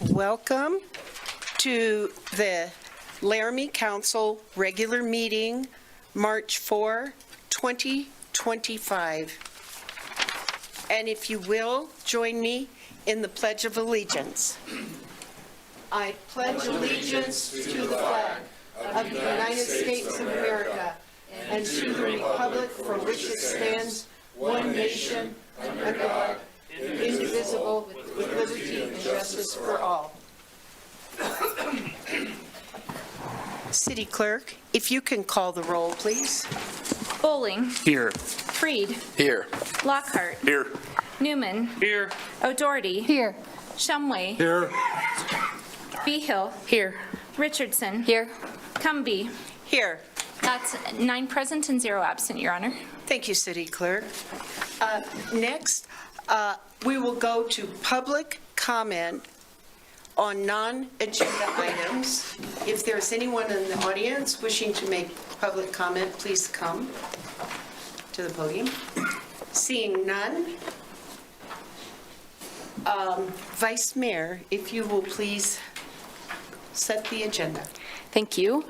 Welcome to the Laramie Council regular meeting, March 4, 2025. And if you will, join me in the Pledge of Allegiance. I pledge allegiance to the flag of the United States of America and to the republic for which it stands, one nation, under God, indivisible, with liberty and justice for all. City Clerk, if you can call the roll, please. Bowling. Here. Freed. Here. Lockhart. Here. Newman. Here. O'Doherty. Here. Shumway. Here. Behill. Here. Richardson. Here. Cumbie. Here. That's 9 present and 0 absent, Your Honor. Thank you, City Clerk. Next, we will go to public comment on non-agenda items. If there's anyone in the audience wishing to make public comment, please come to the podium. Seeing none, Vice Mayor, if you will please set the agenda. Thank you.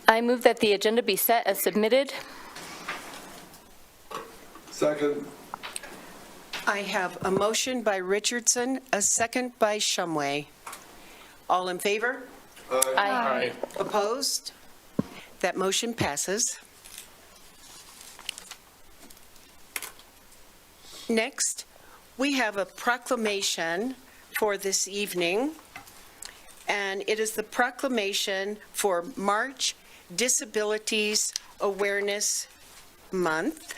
I move that the agenda be set as submitted. Second. I have a motion by Richardson, a second by Shumway. All in favor? Aye. Opposed? That motion passes. Next, we have a proclamation for this evening, and it is the proclamation for March Disabilities Awareness Month.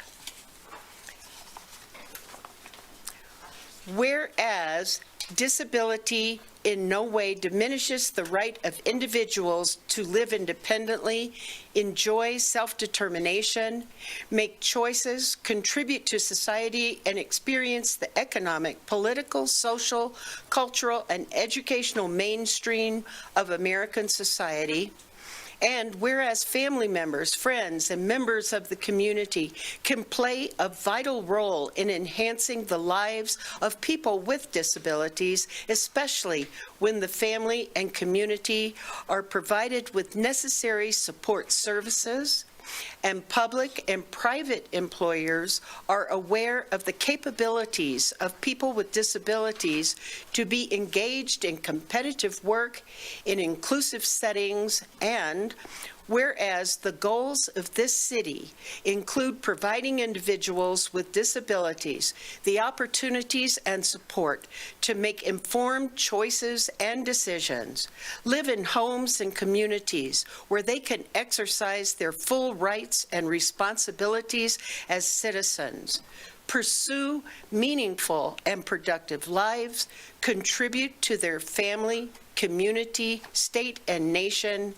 Whereas disability in no way diminishes the right of individuals to live independently, enjoy self-determination, make choices, contribute to society, and experience the economic, political, social, cultural, and educational mainstream of American society. And whereas family members, friends, and members of the community can play a vital role in enhancing the lives of people with disabilities, especially when the family and community are provided with necessary support services, and public and private employers are aware of the capabilities of people with disabilities to be engaged in competitive work in inclusive settings, and whereas the goals of this city include providing individuals with disabilities the opportunities and support to make informed choices and decisions, live in homes and communities where they can exercise their full rights and responsibilities as citizens, pursue meaningful and productive lives, contribute to their family, community, state, and nation,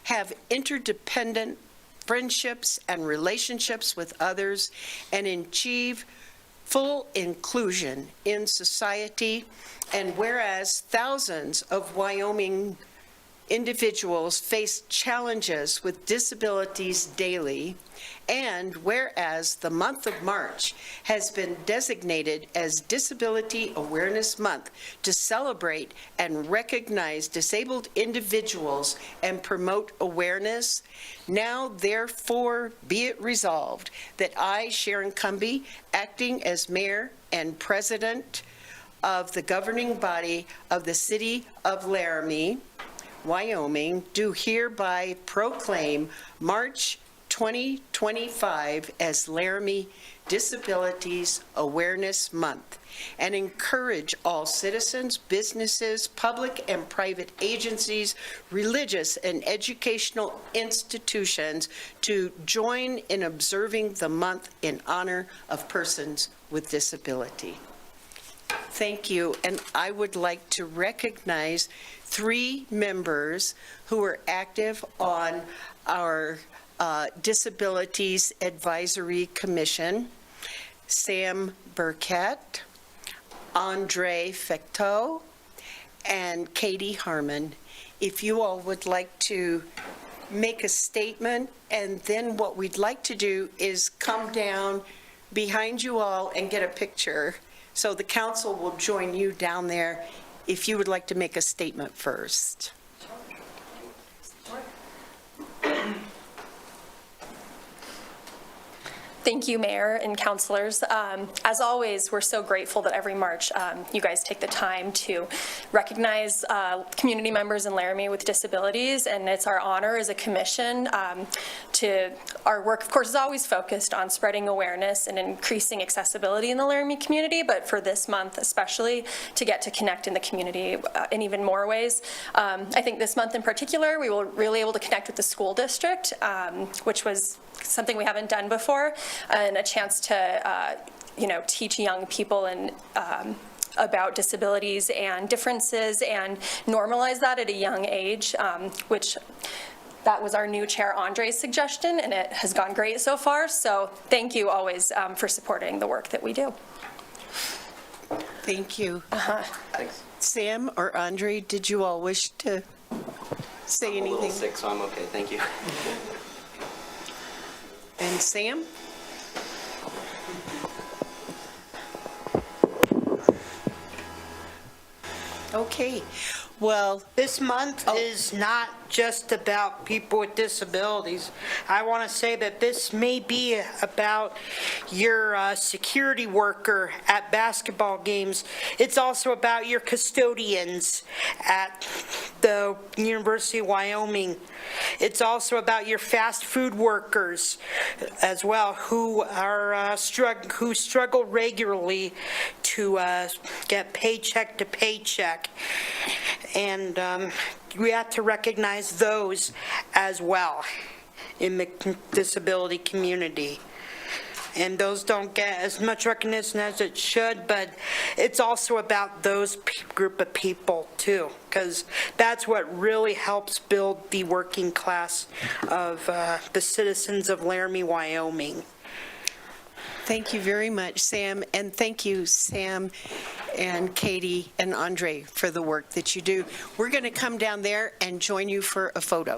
have interdependent friendships and relationships with others, and achieve full inclusion in society. And whereas thousands of Wyoming individuals face challenges with disabilities daily, and whereas the month of March has been designated as Disability Awareness Month to celebrate and recognize disabled individuals and promote awareness, now therefore be it resolved that I, Sharon Cumbie, acting as mayor and president of the governing body of the city of Laramie, Wyoming, do hereby proclaim March 2025 as Laramie Disabilities Awareness Month, and encourage all citizens, businesses, public and private agencies, religious and educational institutions to join in observing the month in honor of persons with disability. Thank you, and I would like to recognize 3 members who are active on our Disabilities Advisory Commission: Sam Burkett, Andre Fecteau, and Katie Harmon. If you all would like to make a statement, and then what we'd like to do is come down behind you all and get a picture. So the council will join you down there if you would like to make a statement first. Thank you, Mayor and councilors. As always, we're so grateful that every March you guys take the time to recognize community members in Laramie with disabilities, and it's our honor as a commission to, our work, of course, is always focused on spreading awareness and increasing accessibility in the Laramie community, but for this month especially, to get to connect in the community in even more ways. I think this month in particular, we were really able to connect with the school district, which was something we haven't done before, and a chance to, teach young people and about disabilities and differences and normalize that at a young age, which that was our new chair Andre's suggestion, and it has gone great so far. So thank you always for supporting the work that we do. Thank you. Thanks. Sam or Andre, did you all wish to say I'm a little anything? sick, so I'm okay. Thank you. And Sam? Okay, well, This month is not just about people with disabilities. I want to say that this may be about your security worker at basketball games. It's also about your custodians at the University of Wyoming. It's also about your fast food workers as well, who are who struggle regularly to get paycheck to paycheck. And we have to recognize those as well in the disability community. And those don't get as much recognition as it should, but it's also about those group of people too, because that's what really helps build the working class of the citizens of Laramie, Wyoming. thank you very much, Sam, and thank you, Sam and Katie and Andre, for the work that you do. We're going to come down there and join you for a photo.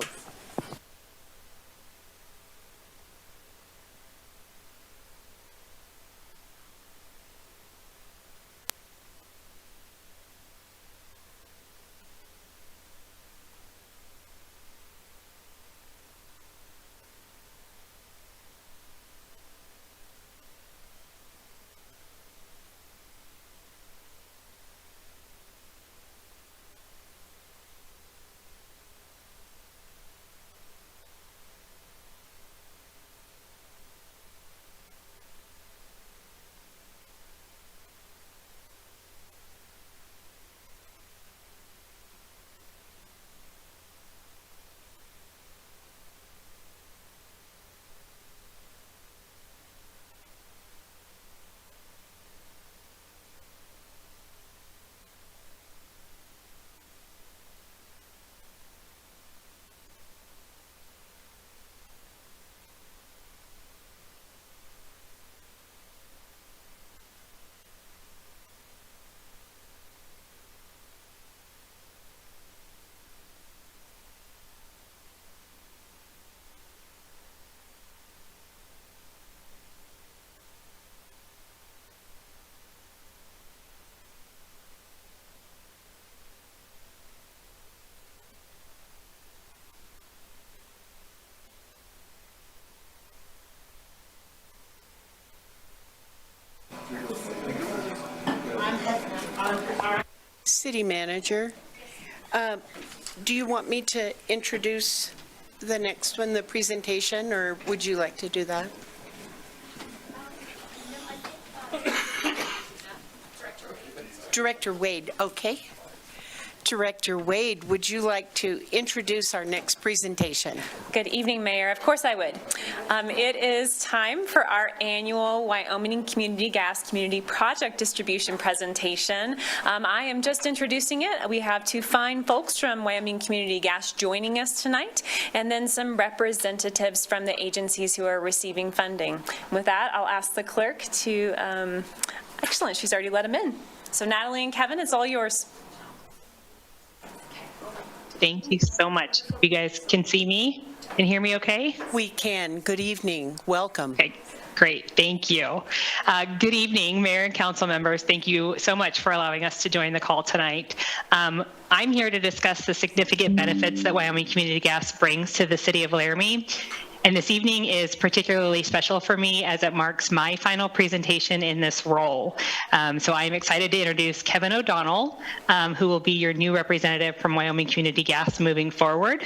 City Manager, do you want me to introduce the next one, the presentation, or would you like to do that? Director Wade, okay. Director Wade, would you like to introduce our next presentation? Good evening, Mayor. Of course I would. It is time for our annual Wyoming Community Gas Community Project Distribution presentation. I am just introducing it. We have two fine folks from Wyoming Community Gas joining us tonight, and then some representatives from the agencies who are receiving funding. With that, I'll ask the clerk to, excellent, she's already let them in. So Natalie and Kevin, it's all yours. Thank you so much. You guys can see me and hear me okay? We can. Good evening. Welcome. Okay. Great, thank you. Good evening, Mayor and council members. Thank you so much for allowing us to join the call tonight. I'm here to discuss the significant benefits that Wyoming Community Gas brings to the city of Laramie. And this evening is particularly special for me as it marks my final presentation in this role. So I'm excited to introduce Kevin O'Donnell, who will be your new representative from Wyoming Community Gas moving forward.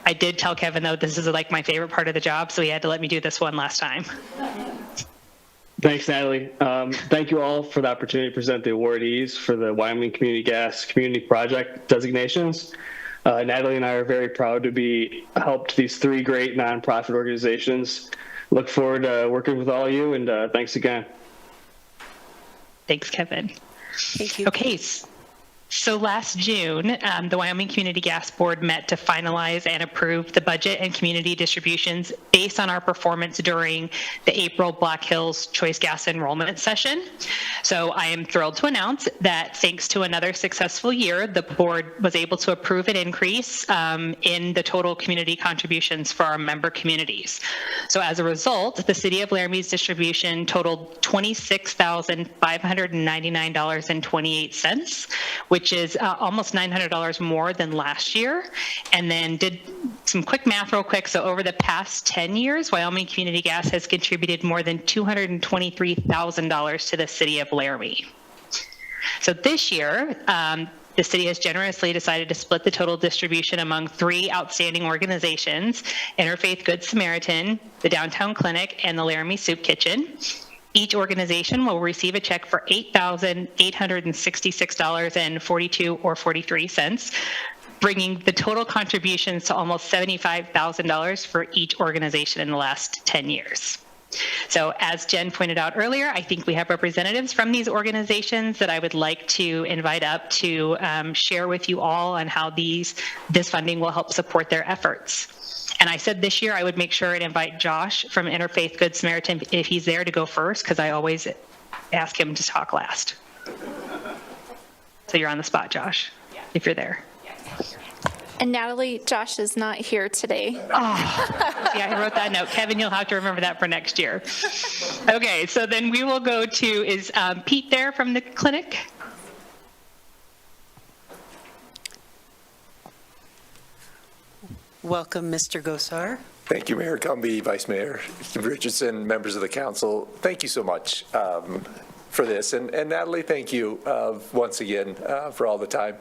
I did tell Kevin, though, this is like my favorite part of the job, so he had to let me do this one last time. Thanks, Natalie. Thank you all for the opportunity to present the awardees for the Wyoming Community Gas Community Project designations. Natalie and I are very proud to be helped these three great nonprofit organizations. Look forward to working with all of you, and thanks again. Thanks, Kevin. Thank you. Okay. So last June, the Wyoming Community Gas Board met to finalize and approve the budget and community distributions based on our performance during the April Black Hills Choice Gas enrollment session. So I am thrilled to announce that thanks to another successful year, the board was able to approve an increase in the total community contributions for our member communities. So as a result, the city of Laramie's distribution totaled $26,599.28, which is almost $900 more than last year. And then did some quick math real quick. So over the past 10 years, Wyoming Community Gas has contributed more than $223,000 to the city of Laramie. So this year, the city has generously decided to split the total distribution among three outstanding organizations: Interfaith Good Samaritan, the Downtown Clinic, and the Laramie Soup Kitchen. Each organization will receive a check for $8,866.42 bringing the total contributions to almost $75,000 for each organization in the last 10 years. So as Jen pointed out earlier, I think we have representatives from these organizations that I would like to invite up to share with you all on how this funding will help support their efforts. And I said this year I would make sure and invite Josh from Interfaith Good Samaritan, if he's there, to go first, because I always ask him to talk last. So you're on the spot, Josh, if you're there. And Natalie, Josh is not here today. Yeah, I wrote that note. Kevin, you'll have to remember that for next year. Okay, so then we will go to, is Pete there from the clinic? Welcome, Mr. Gosar. Thank you, Mayor Cumbie, Vice Mayor Richardson, members of the council. Thank you so much for this. And Natalie, thank you once again for all the time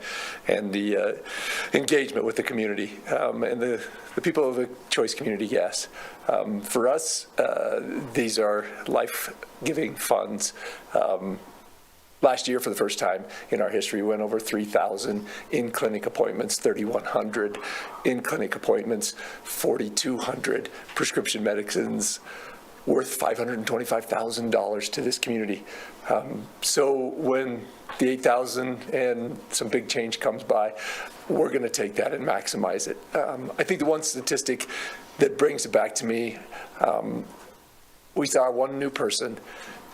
and the engagement with the community and the people of the Choice Community Gas. For us, these are life-giving funds. Last year, for the first time in our history, we went over 3,000 in-clinic appointments, 3,100 in-clinic appointments, 4,200 prescription medicines worth $525,000 to this community. So when the 8,000 and some big change comes by, we're going to take that and maximize it. I think the one statistic that brings it back to me, we saw one new person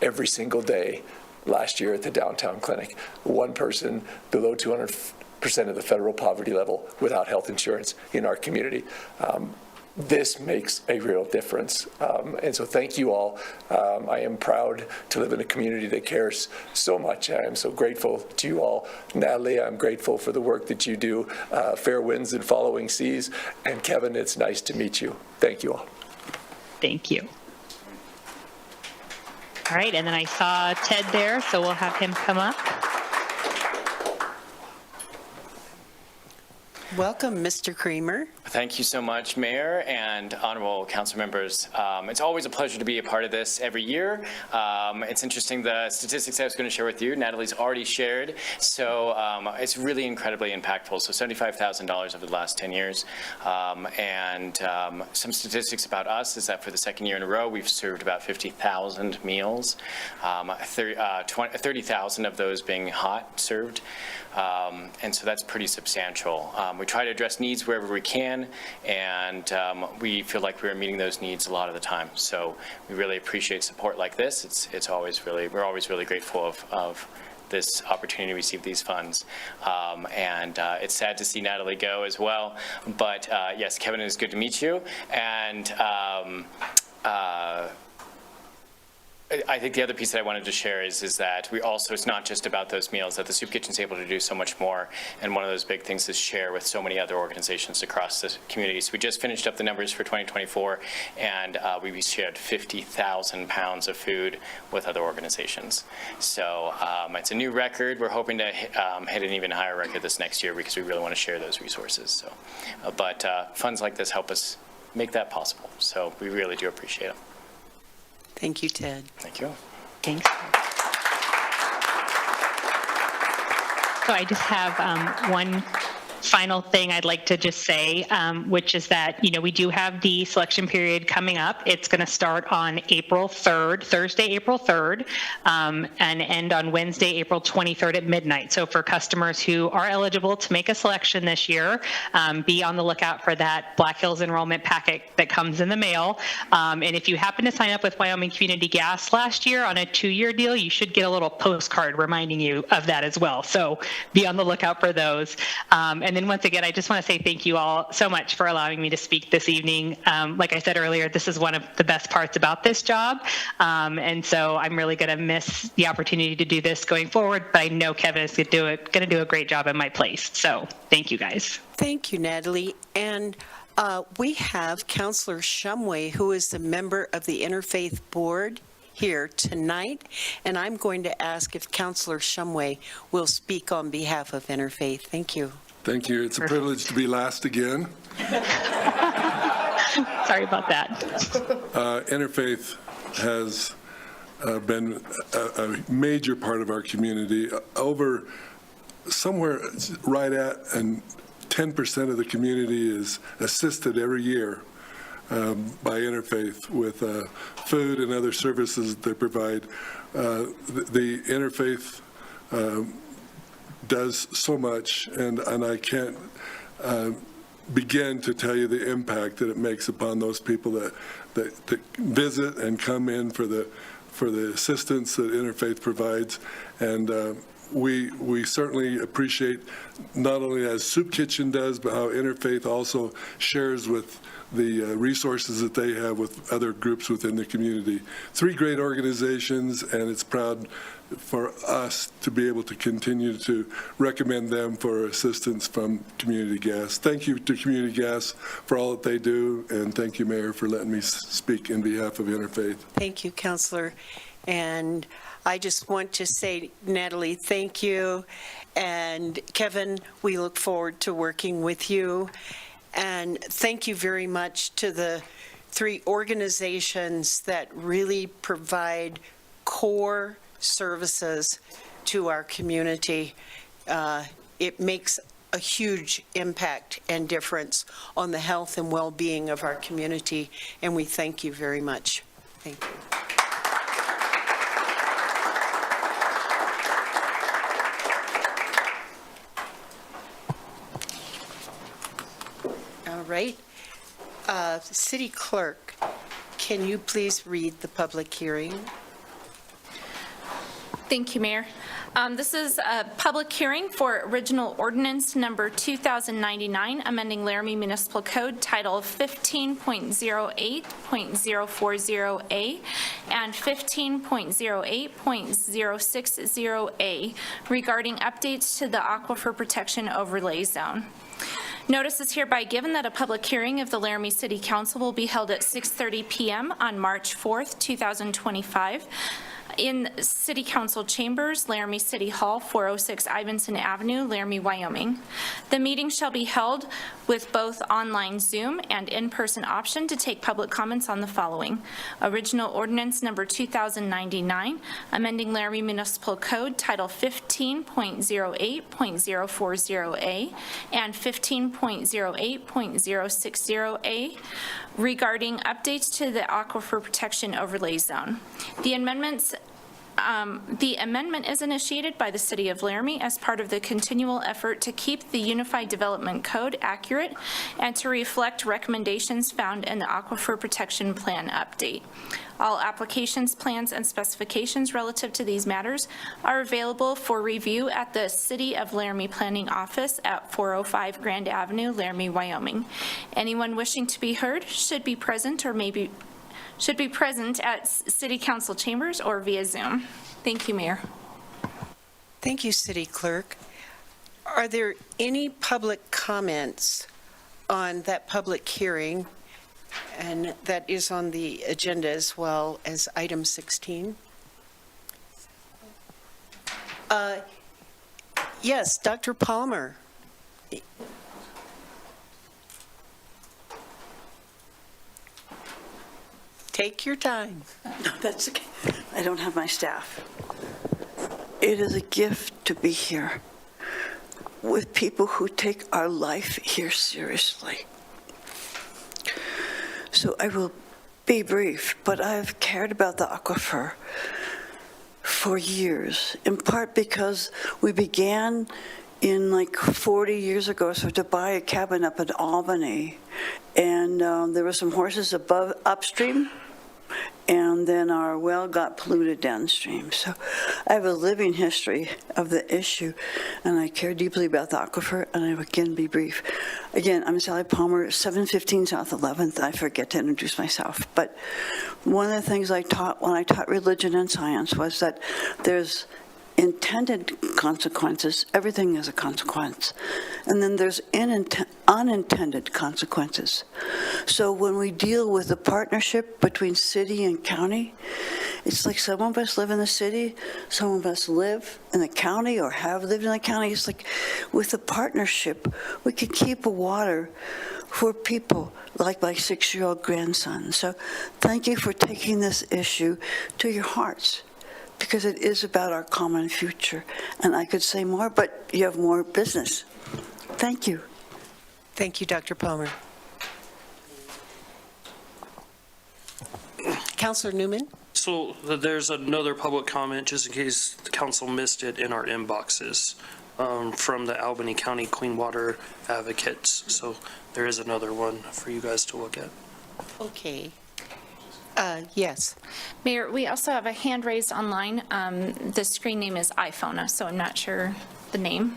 every single day last year at the Downtown Clinic, one person below 200% of the federal poverty level without health insurance in our community. This makes a real difference. And so thank you all. I am proud to live in a community that cares so much. I am so grateful to you all. Natalie, I'm grateful for the work that you do. Fair winds and following seas. And Kevin, it's nice to meet you. Thank you all. Thank you. All right, and then I saw Ted there, so we'll have him come up. Welcome, Mr. Creamer. Thank you so much, Mayor and honorable council members. It's always a pleasure to be a part of this every year. It's interesting, the statistics I was going to share with you, Natalie's already shared. So it's really incredibly impactful. So $75,000 over the last 10 years. Some statistics about us is that for the second year in a row, we've served about 50,000 meals, 30,000 of those being hot served. And so that's pretty substantial. We try to address needs wherever we can, and we feel like we're meeting those needs a lot of the time. So we really appreciate support like this. We're always really grateful of this opportunity to receive these funds. It's sad to see Natalie go as well, but yes, Kevin, it is good to meet you. And I think the other piece that I wanted to share is that we also, it's not just about those meals, that the Soup Kitchen's able to do so much more. And one of those big things is share with so many other organizations across the community. So we just finished up the numbers for 2024, and we shared 50,000 pounds of food with other organizations. So it's a new record. We're hoping to hit an even higher record this next year because we really want to share those resources. So, but funds like this help us make that possible. So we really do appreciate them. Thank you, Ted. Thank you. Thanks. So I just have one final thing I'd like to just say, which is that, we do have the selection period coming up. It's going to start on April 3rd, Thursday, April 3rd, and end on Wednesday, April 23rd at midnight. So for customers who are eligible to make a selection this year, be on the lookout for that Black Hills enrollment packet that comes in the mail. And if you happen to sign up with Wyoming Community Gas last year on a 2-year deal, you should get a little postcard reminding you of that as well. So be on the lookout for those. And then once again, I just want to say thank you all so much for allowing me to speak this evening. Like I said earlier, this is one of the best parts about this job. And so I'm really going to miss the opportunity to do this going forward, but I know Kevin is going to do a great job in my place. So thank you guys. Thank you, Natalie. And we have Counselor Shumway, who is a member of the Interfaith Board here tonight, and I'm going to ask if Counselor Shumway will speak on behalf of Interfaith. Thank you. Thank you. It's a privilege to be last again. Sorry about that. Interfaith has been a major part of our community. Over somewhere right at, and 10% of the community is assisted every year by Interfaith with food and other services that they provide. The Interfaith does so much, and I can't begin to tell you the impact that it makes upon those people that visit and come in for the assistance that Interfaith provides. And we certainly appreciate, not only as Soup Kitchen does, but how Interfaith also shares with the resources that they have with other groups within the community. 3 great organizations, and it's proud for us to be able to continue to recommend them for assistance from Community Gas. Thank you to Community Gas for all that they do, and thank you, Mayor, for letting me speak in behalf of Interfaith. Thank you, Counselor. And I just want to say, Natalie, thank you. And Kevin, we look forward to working with you. And thank you very much to the 3 organizations that really provide core services to our community. It makes a huge impact and difference on the health and well-being of our community, and we thank you very much. Thank you. All right. City Clerk, can you please read the public hearing? Thank you, Mayor. This is a public hearing for original ordinance number 2099, amending Laramie Municipal Code Title 15.08.040A and 15.08.060A regarding updates to the Aquifer Protection Overlay Zone. Notice is hereby given that a public hearing of the Laramie City Council will be held at 6:30 p.m. on March 4th, 2025. In City Council Chambers, Laramie City Hall, 406 Ivinson Avenue, Laramie, Wyoming. The meeting shall be held with both online Zoom and in-person option to take public comments on the following. Original ordinance number 2099, amending Laramie Municipal Code Title 15.08.040A and 15.08.060A regarding updates to the Aquifer Protection Overlay Zone. The amendment is initiated by the City of Laramie as part of the continual effort to keep the Unified Development Code accurate and to reflect recommendations found in the Aquifer Protection Plan update. All applications, plans, and specifications relative to these matters are available for review at the City of Laramie Planning Office at 405 Grand Avenue, Laramie, Wyoming. Anyone wishing to be heard should be present or should be present at City Council chambers or via Zoom. Thank you, Mayor. Thank you, City Clerk. Are there any public comments on that public hearing? And that is on the agenda as well as item 16. Yes, Dr. Palmer. Take your time. No, that's okay. I don't have my staff. It is a gift to be here with people who take our life here seriously. So I will be brief, but I've cared about the aquifer for years, in part because we began in like 40 years ago, so to buy a cabin up in Albany, and there were some horses upstream, and then our well got polluted downstream. So I have a living history of the issue, and I care deeply about the aquifer, and I will again be brief. Again, I'm Sally Palmer, 715 South 11th. I forget to introduce myself, but one of the things I taught when I taught religion and science was that there's intended consequences, everything is a consequence, and then there's unintended consequences. So when we deal with the partnership between city and county, it's like some of us live in the city, some of us live in the county or have lived in the county. It's like with the partnership, we can keep water for people like my 6-year-old grandson. So thank you for taking this issue to your hearts, because it is about our common future. And I could say more, but you have more business. Thank you. Thank you, Dr. Palmer. Councilor Newman? So there's another public comment, just in case the council missed it, in our inboxes from the Albany County Clean Water Advocates. So there is another one for you guys to look at. Okay. Yes. Mayor, we also have a hand raised online. The screen name is iPhone, so I'm not sure the name.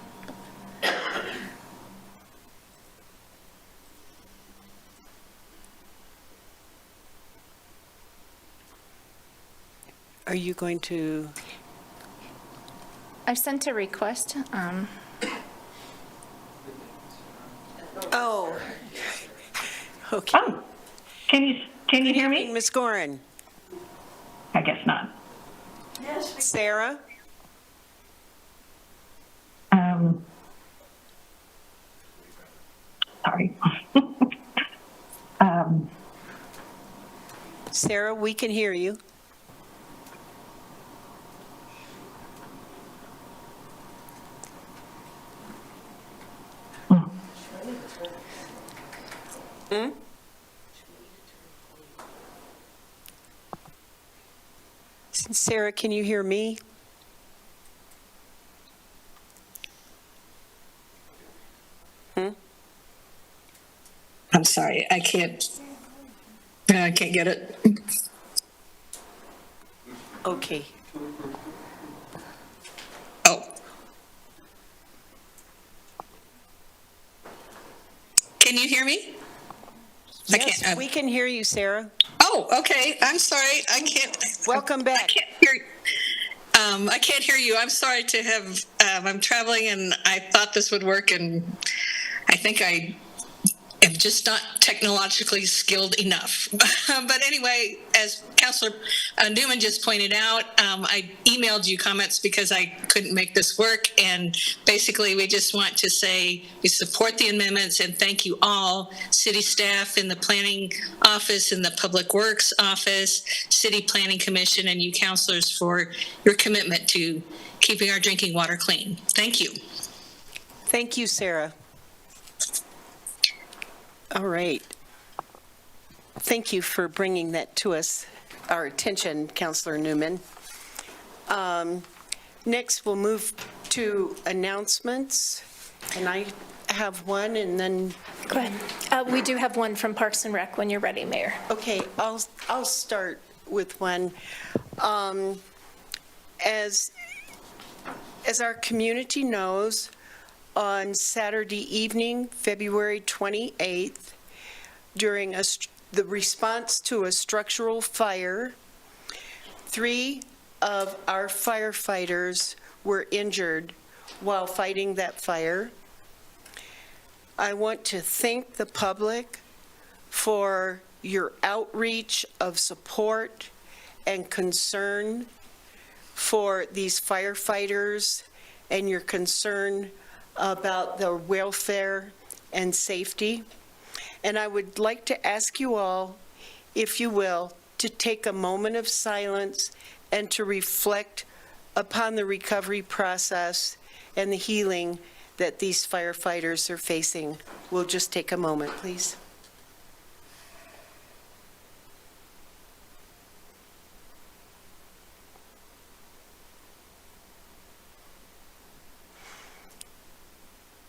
Are you going to? I've sent a request. Oh. Okay. Oh, can you hear me? Ms. Gorin? I guess not. Yes. Sarah? Sorry. Sarah, we can hear you. Sarah, can you hear me? I'm sorry, I can't get it. Okay. Oh. Can you hear me? Yes, we can hear you, Sarah. Oh, okay. I'm sorry. I can't. Welcome back. I can't hear. I can't hear you. I'm sorry to have. I'm traveling, and I thought this would work, and I think I am just not technologically skilled enough. But anyway, as Councilor Newman just pointed out, I emailed you comments because I couldn't make this work, and basically we just want to say we support the amendments and thank you all, city staff in the planning office and the public works office, city planning commission, and you councilors for your commitment to keeping our drinking water clean. Thank you. Thank you, Sarah. All right. Thank you for bringing that to us, our attention, Councilor Newman. Next, we'll move to announcements, and I have one, and then... Go ahead. We do have one from Parks and Rec when you're ready, Mayor. Okay, I'll start with one. As our community knows, on Saturday evening, February 28th, during a the response to a structural fire. 3 of our firefighters were injured while fighting that fire. I want to thank the public for your outreach of support and concern for these firefighters and your concern about their welfare and safety. And I would like to ask you all, if you will, to take a moment of silence and to reflect upon the recovery process and the healing that these firefighters are facing. We'll just take a moment, please.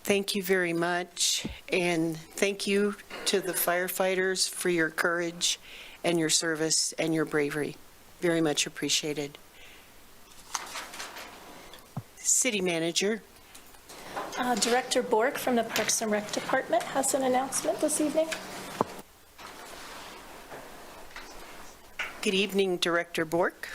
Thank you very much, and thank you to the firefighters for your courage and your service and your bravery. Very much appreciated. City Manager. Director Bork from the Parks and Rec Department has an announcement this evening. Good evening, Director Bork.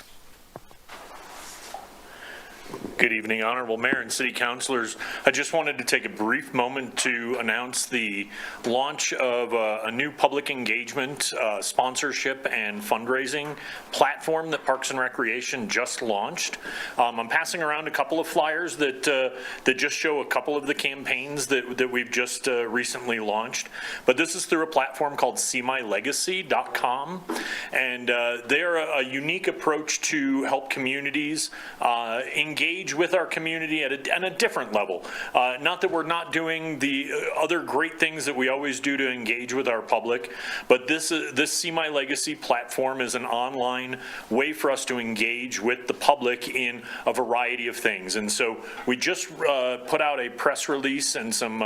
Good evening, Honorable Mayor and City Councilors. I just wanted to take a brief moment to announce the launch of a new public engagement, sponsorship, and fundraising platform that Parks and Recreation just launched. I'm passing around a couple of flyers that just show a couple of the campaigns that we've just recently launched. But this is through a platform called seemylegacy.com, and they are a unique approach to help communities engage with our community at a different level. Not that we're not doing the other great things that we always do to engage with our public, but this See My Legacy platform is an online way for us to engage with the public in a variety of things. And so we just put out a press release and some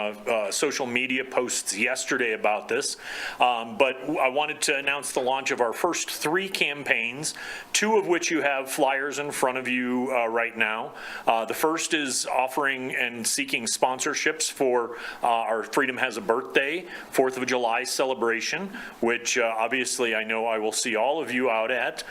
social media posts yesterday about this, but I wanted to announce the launch of our first 3 campaigns, 2 of which you have flyers in front of you right now. The first is offering and seeking sponsorships for our Freedom Has a Birthday 4th of July celebration, which obviously I know I will see all of you out at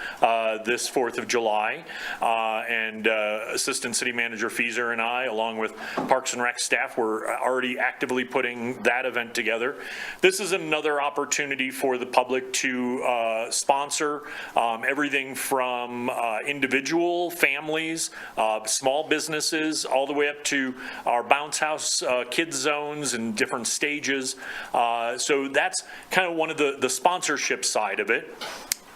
this 4th of July. And Assistant City Manager Fieser and I, along with Parks and Rec staff, were already actively putting that event together. This is another opportunity for the public to sponsor everything from individual families, small businesses, all the way up to our bounce house kids zones and different stages. So that's kind of one of the sponsorship side of it.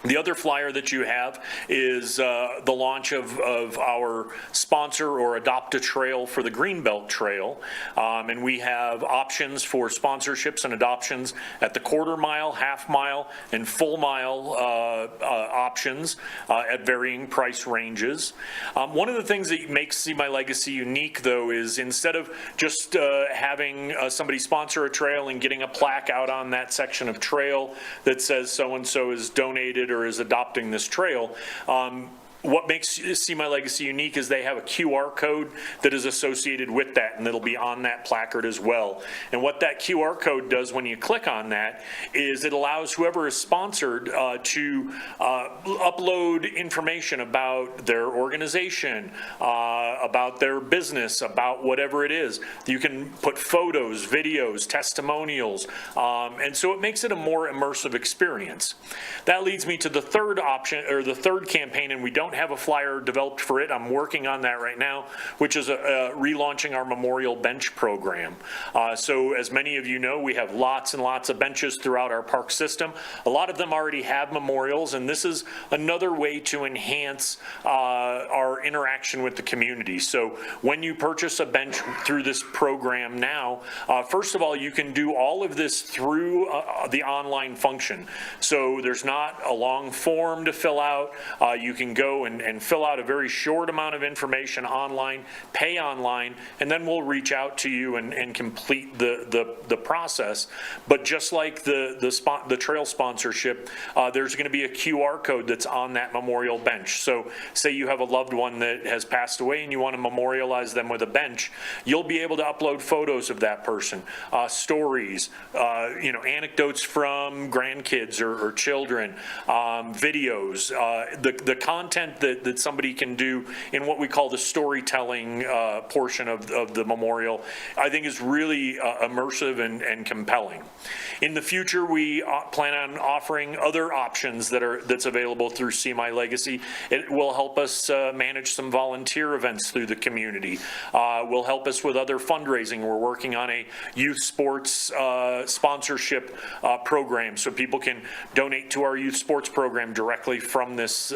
The other flyer that you have is the launch of our sponsor or adopt a trail for the Greenbelt Trail. And we have options for sponsorships and adoptions at the quarter mile, half mile, and full mile options at varying price ranges. One of the things that makes See My Legacy unique, though, is instead of just having somebody sponsor a trail and getting a plaque out on that section of trail that says so-and-so is donated or is adopting this trail, what makes See My Legacy unique is they have a QR code that is associated with that, and it'll be on that placard as well. And what that QR code does when you click on that is it allows whoever is sponsored to upload information about their organization, about their business, about whatever it is. You can put photos, videos, testimonials, and so it makes it a more immersive experience. That leads me to the third option, or the third campaign, and we don't have a flyer developed for it. I'm working on that right now, which is relaunching our Memorial Bench program. So as many of you know, we have lots and lots of benches throughout our park system. A lot of them already have memorials, and this is another way to enhance our interaction with the community. So when you purchase a bench through this program now, first of all, you can do all of this through the online function. So there's not a long form to fill out. You can go go and fill out a very short amount of information online, pay online, and then we'll reach out to you and complete the process. But just like the trail sponsorship, there's going to be a QR code that's on that memorial bench. So say you have a loved one that has passed away and you want to memorialize them with a bench, you'll be able to upload photos of that person, stories, anecdotes from grandkids or children, videos, the content that somebody can do in what we call the storytelling portion of the memorial, I think is really immersive and compelling. In the future, we plan on offering other options that's available through See My Legacy. It will help us manage some volunteer events through the community. Will help us with other fundraising. We're working on a youth sports sponsorship program, so people can donate to our youth sports program directly from this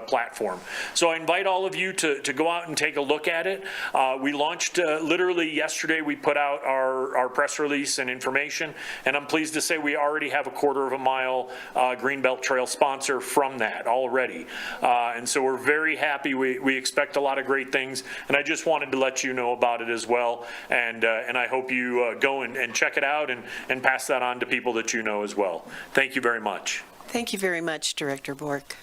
platform. So I invite all of you to go out and take a look at it. We launched literally yesterday. We put out our press release and information, and I'm pleased to say we already have a quarter-of-a-mile Greenbelt Trail sponsor from that already. And so we're very happy. We expect a lot of great things, and I just wanted to let you know about it as well. And I hope you go and check it out and pass that on to people that you know as well. Thank you very much. Thank you very much, Director Bork.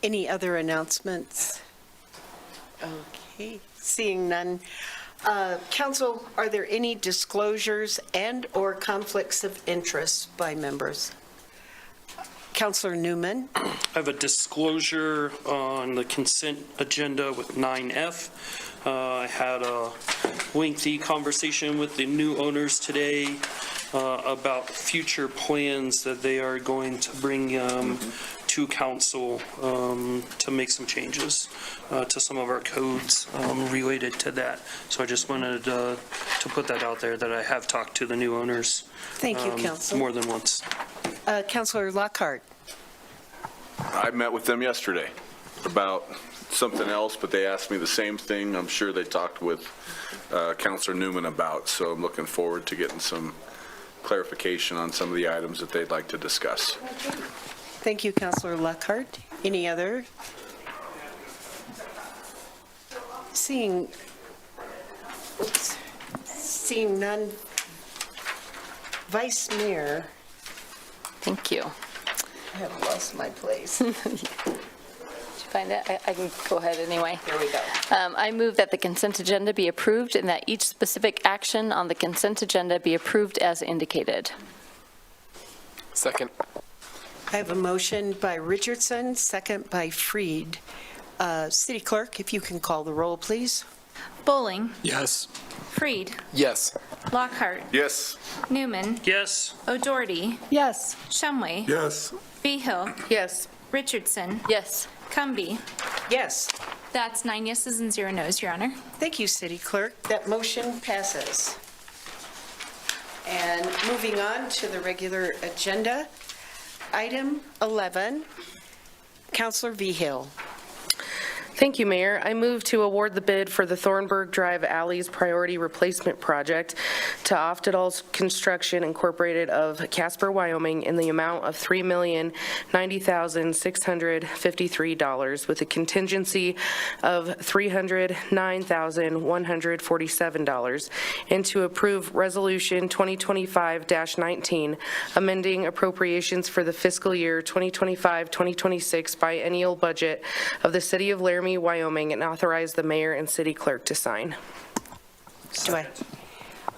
Any other announcements? Okay, seeing none. Council, are there any disclosures and/or conflicts of interest by members? Councilor Newman. I have a disclosure on the consent agenda with 9F. I had a lengthy conversation with the new owners today about future plans that they are going to bring to council to make some changes to some of our codes related to that. So I just wanted to put that out there, that I have talked to the new owners. Thank you, Council. More than once. Councilor Lockhart. I met with them yesterday about something else, but they asked me the same thing. I'm sure they talked with Councilor Newman about, so I'm looking forward to getting some clarification on some of the items that they'd like to discuss. Thank you, Councilor Lockhart. Any other? Seeing none. Vice Mayor. Thank you. I have lost my place. Did you find it? I can go ahead anyway. There we go. I move that the consent agenda be approved and that each specific action on the consent agenda be approved as indicated. Second. I have a motion by Richardson, second by Freed. City Clerk, if you can call the roll, please. Bowling. Yes. Freed. Yes. Lockhart. Yes. Newman. Yes. O'Doherty. Yes. Shumway. Yes. Behill. Yes. Richardson. Yes. Cumby. Yes. That's 9 yeses and 0 nos, Your Honor. Thank you, City Clerk. That motion passes. And moving on to the regular agenda, item 11, Councilor Vigil. Thank you, Mayor. I move to award the bid for the Thornburg Drive Alleys Priority Replacement Project to Oftedal's Construction Incorporated of Casper, Wyoming in the amount of $3,090,653 with a contingency of $309,147, and to approve Resolution 2025-19, amending appropriations for the fiscal year 2025-2026 biennial budget of the City of Laramie, Wyoming, and authorize the mayor and city clerk to sign.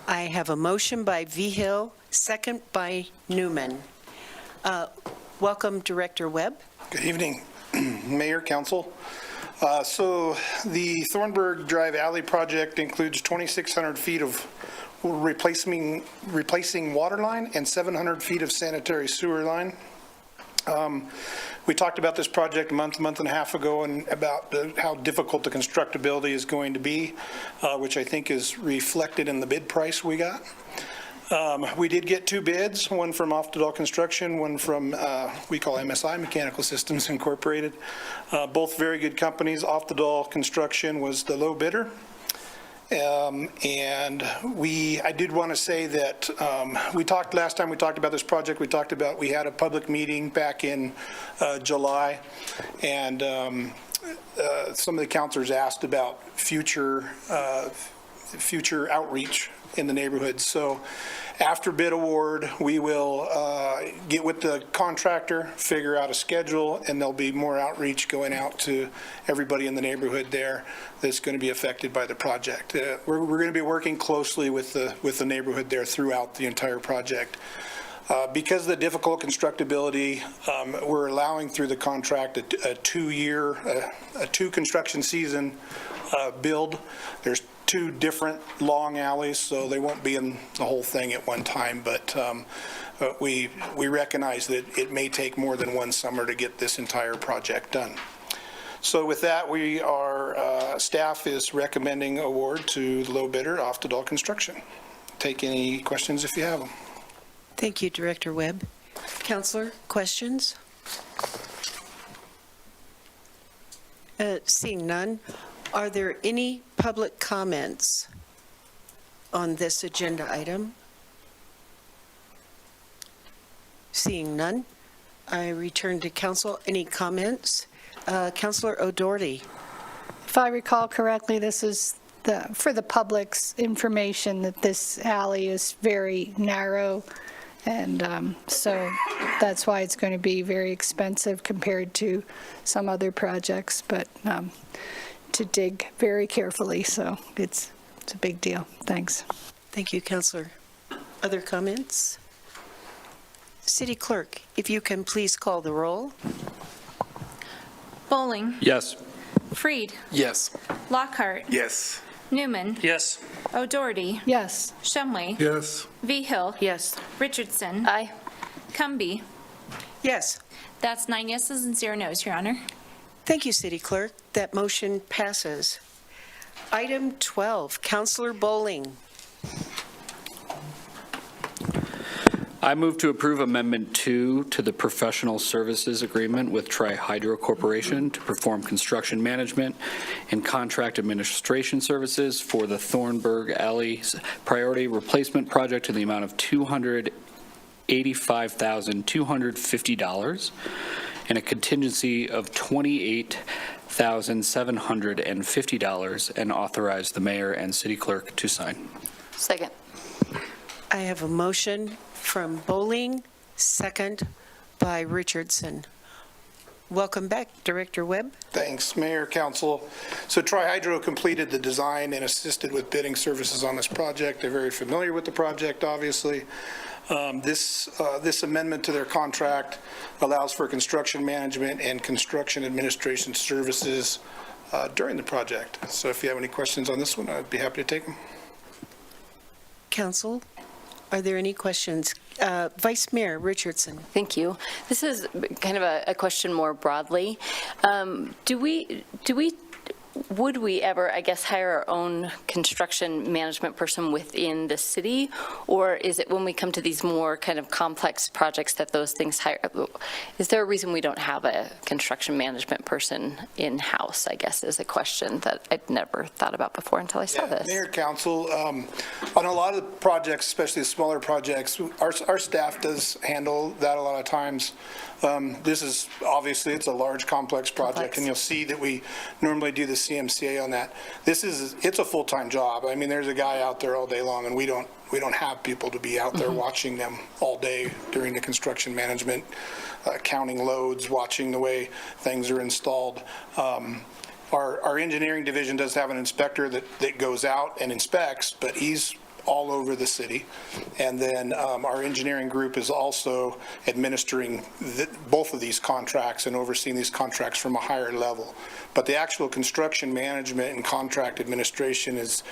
I have a motion by Vigil, second by Newman. Welcome, Director Webb. Good evening, Mayor, Council. So the Thornburg Drive Alley project includes 2,600 feet of replacing water line and 700 feet of sanitary sewer line. We talked about this project a month and a half ago, and about how difficult the constructability is going to be, which I think is reflected in the bid price we got. We did get two bids, one from Oftedal Construction, one from, we call MSI, Mechanical Systems Incorporated. Both very good companies. Oftedal Construction was the low bidder, And I did want to say that last time we talked about this project, we had a public meeting back in July, and some of the counselors asked about future outreach in the neighborhood. So after bid award, we will get with the contractor, figure out a schedule, and there'll be more outreach going out to everybody in the neighborhood there that's going to be affected by the project. We're going to be working closely with the neighborhood there throughout the entire project. Because of the difficult constructability, we're allowing through the contract a two construction season build. There's 2 different long alleys, so they won't be in the whole thing at one time, but we recognize that it may take more than one summer to get this entire project done. So with that, staff is recommending award to the low bidder, Oftedal Construction. Take any questions if you have them. Thank you, Director Webb. Counselor, questions? Seeing none, are there any public comments on this agenda item? Seeing none, I return to council. Any comments? Councilor O'Doherty. If I recall correctly, this is for the public's information that this alley is very narrow, and so that's why it's going to be very expensive compared to some other projects, but to dig very carefully, so it's a big deal. Thanks. Thank you, Councilor. Other comments? City Clerk, if you can please call the roll. Bowling. Yes. Freed. Yes. Lockhart. Yes. Newman. Yes. O'Doherty. Yes. Shumway. Yes. Vigil. Yes. Richardson. Aye. Cumby. Yes. That's 9 yeses and 0 nos, Your Honor. Thank you, City Clerk. That motion passes. Item 12, Councilor Bowling. I move to approve Amendment 2 to the Professional Services Agreement with Tri-Hydro Corporation to perform construction management and contract administration services for the Thornburg Alley Priority Replacement Project in the amount of $285,250 and a contingency of $28,750 and authorize the mayor and city clerk to sign. Second. I have a motion from Bowling, second by Richardson. Welcome back, Director Webb. Thanks, Mayor, Council. So Tri-Hydro completed the design and assisted with bidding services on this project. They're very familiar with the project, obviously. This amendment to their contract allows for construction management and construction administration services during the project. So if you have any questions on this one, I'd be happy to take them. Council, are there any questions? Vice Mayor Richardson. Thank you. This is kind of a question more broadly. Would we ever, I guess, hire our own construction management person within the city? Or is it when we come to these more kind of complex projects that those things hire? Is there a reason we don't have a construction management person in-house, I guess, is a question that I'd never thought about before until I saw this. Mayor, Council, on a lot of the projects, especially the smaller projects, our staff does handle that a lot of times. This is, obviously, it's a large, complex project, and you'll see that we normally do the CMCA on that. It's a full-time job. I mean, there's a guy out there all day long, and we don't have people to be out there watching them all day during the construction management, counting loads, watching the way things are installed. Our engineering division does have an inspector that goes out and inspects, but he's all over the city. And then our engineering group is also administering both of these contracts and overseeing these contracts from a higher level. But the actual construction management and contract administration is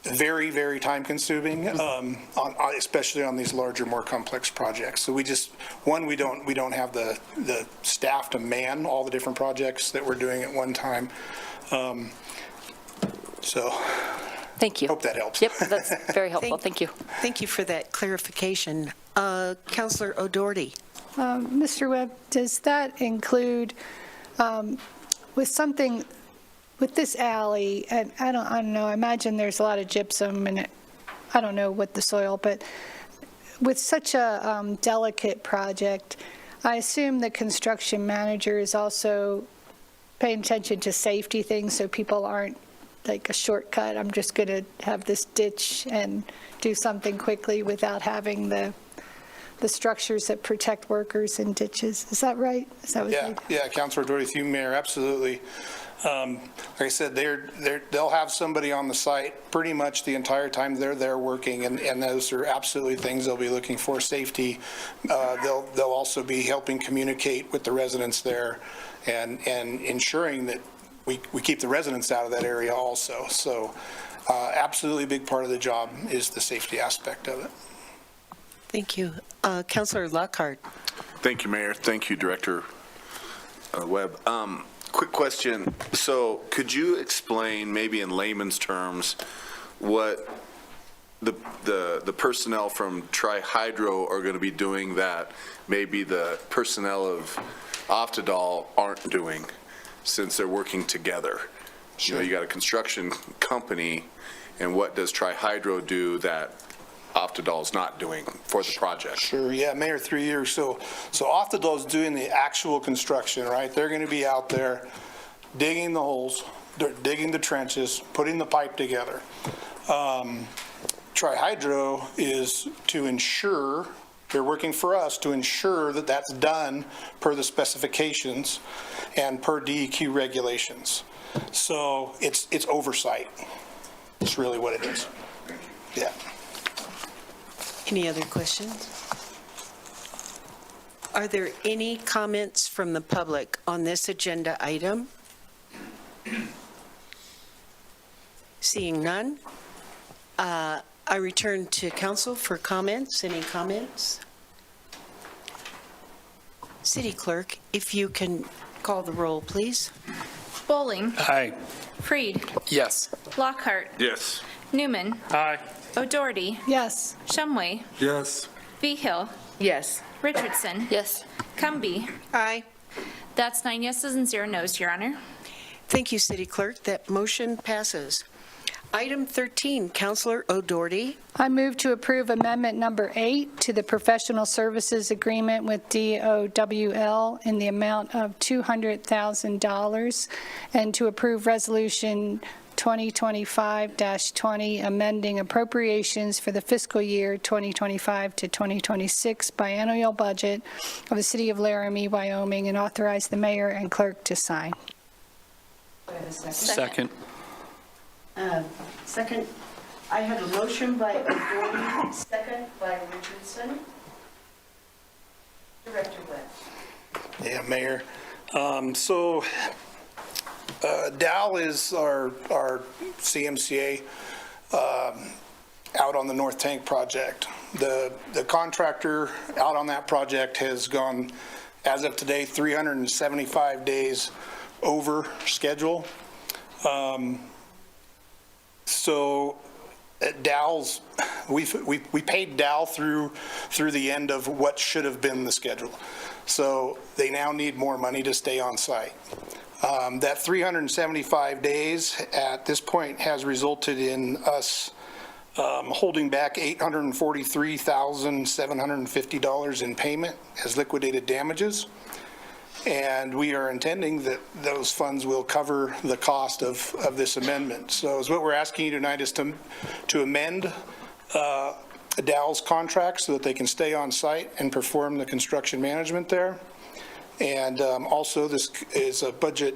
very, very time consuming, especially on these larger, more complex projects. So we don't have the staff to man all the different projects that we're doing at one time. Thank you. Hope that helps. Yep, that's very helpful. Thank you. Thank you for that clarification. Councilor O'Doherty. Mr. Webb, does that include, with something with this alley, and I don't know, I imagine there's a lot of gypsum and I don't know what the soil, but with such a delicate project, I assume the construction manager is also paying attention to safety things so people aren't like a shortcut. I'm just going to have this ditch and do something quickly without having the structures that protect workers in ditches. Is that right? Is that what Yeah, Councilor Doherty, through you, Mayor, absolutely. Like I said, they'll have somebody on the site pretty much the entire time they're there working, and those are absolutely things they'll be looking for. Safety. They'll also be helping communicate with the residents there and ensuring that we keep the residents out of that area also. So absolutely a big part of the job is the safety aspect of it. Thank you. Councilor Lockhart. Thank you, Mayor. Thank you, Director Webb. Quick question. So could you explain, maybe in layman's terms, what the personnel from Tri-Hydro are going to be doing that maybe the personnel of Oftedal aren't doing, since they're working together? Sure. You know, you got a construction company, and what does Tri-Hydro do that Oftedal's not doing for the project? Sure, yeah, Mayor, through you. So Oftedal's doing the actual construction, right? They're going to be out there digging the holes, digging the trenches, putting the pipe together. Tri-Hydro is to ensure, they're working for us to ensure that that's done per the specifications and per DEQ regulations. So it's oversight. It's really what it is. Yeah. Any other questions? Are there any comments from the public on this agenda item? Seeing none, I return to council for comments. Any comments? City Clerk, if you can call the roll, please. Bowling. Aye. Freed. Yes. Lockhart. Yes. Newman. Aye. O'Doherty. Yes. Shumway. Yes. Behill. Yes. Richardson. Yes. Cumby. Aye. That's 9 yeses and 0 nos, Your Honor. Thank you, City Clerk. That motion passes. Item 13, Councilor O'Doherty. I move to approve Amendment Number 8 to the Professional Services Agreement with DOWL in the amount of $200,000, and to approve Resolution 2025-20, amending appropriations for the fiscal year 2025 to 2026 biennial budget of the City of Laramie, Wyoming, and authorize the mayor and clerk to sign. Second. Second, I have a motion by O'Doherty, second by Richardson. Director Webb. Yeah, Mayor. So Dow is our CMCA out on the North Tank project. The contractor out on that project has gone, as of today, 375 days over schedule. So at Dow's, we paid Dow through the end of what should have been the schedule. So they now need more money to stay on site. That 375 days at this point has resulted in us holding back $843,750 in payment as liquidated damages. And we are intending that those funds will cover the cost of this amendment. So what we're asking you tonight is to amend Dow's contract so that they can stay on site and perform the construction management there. And also this is a budget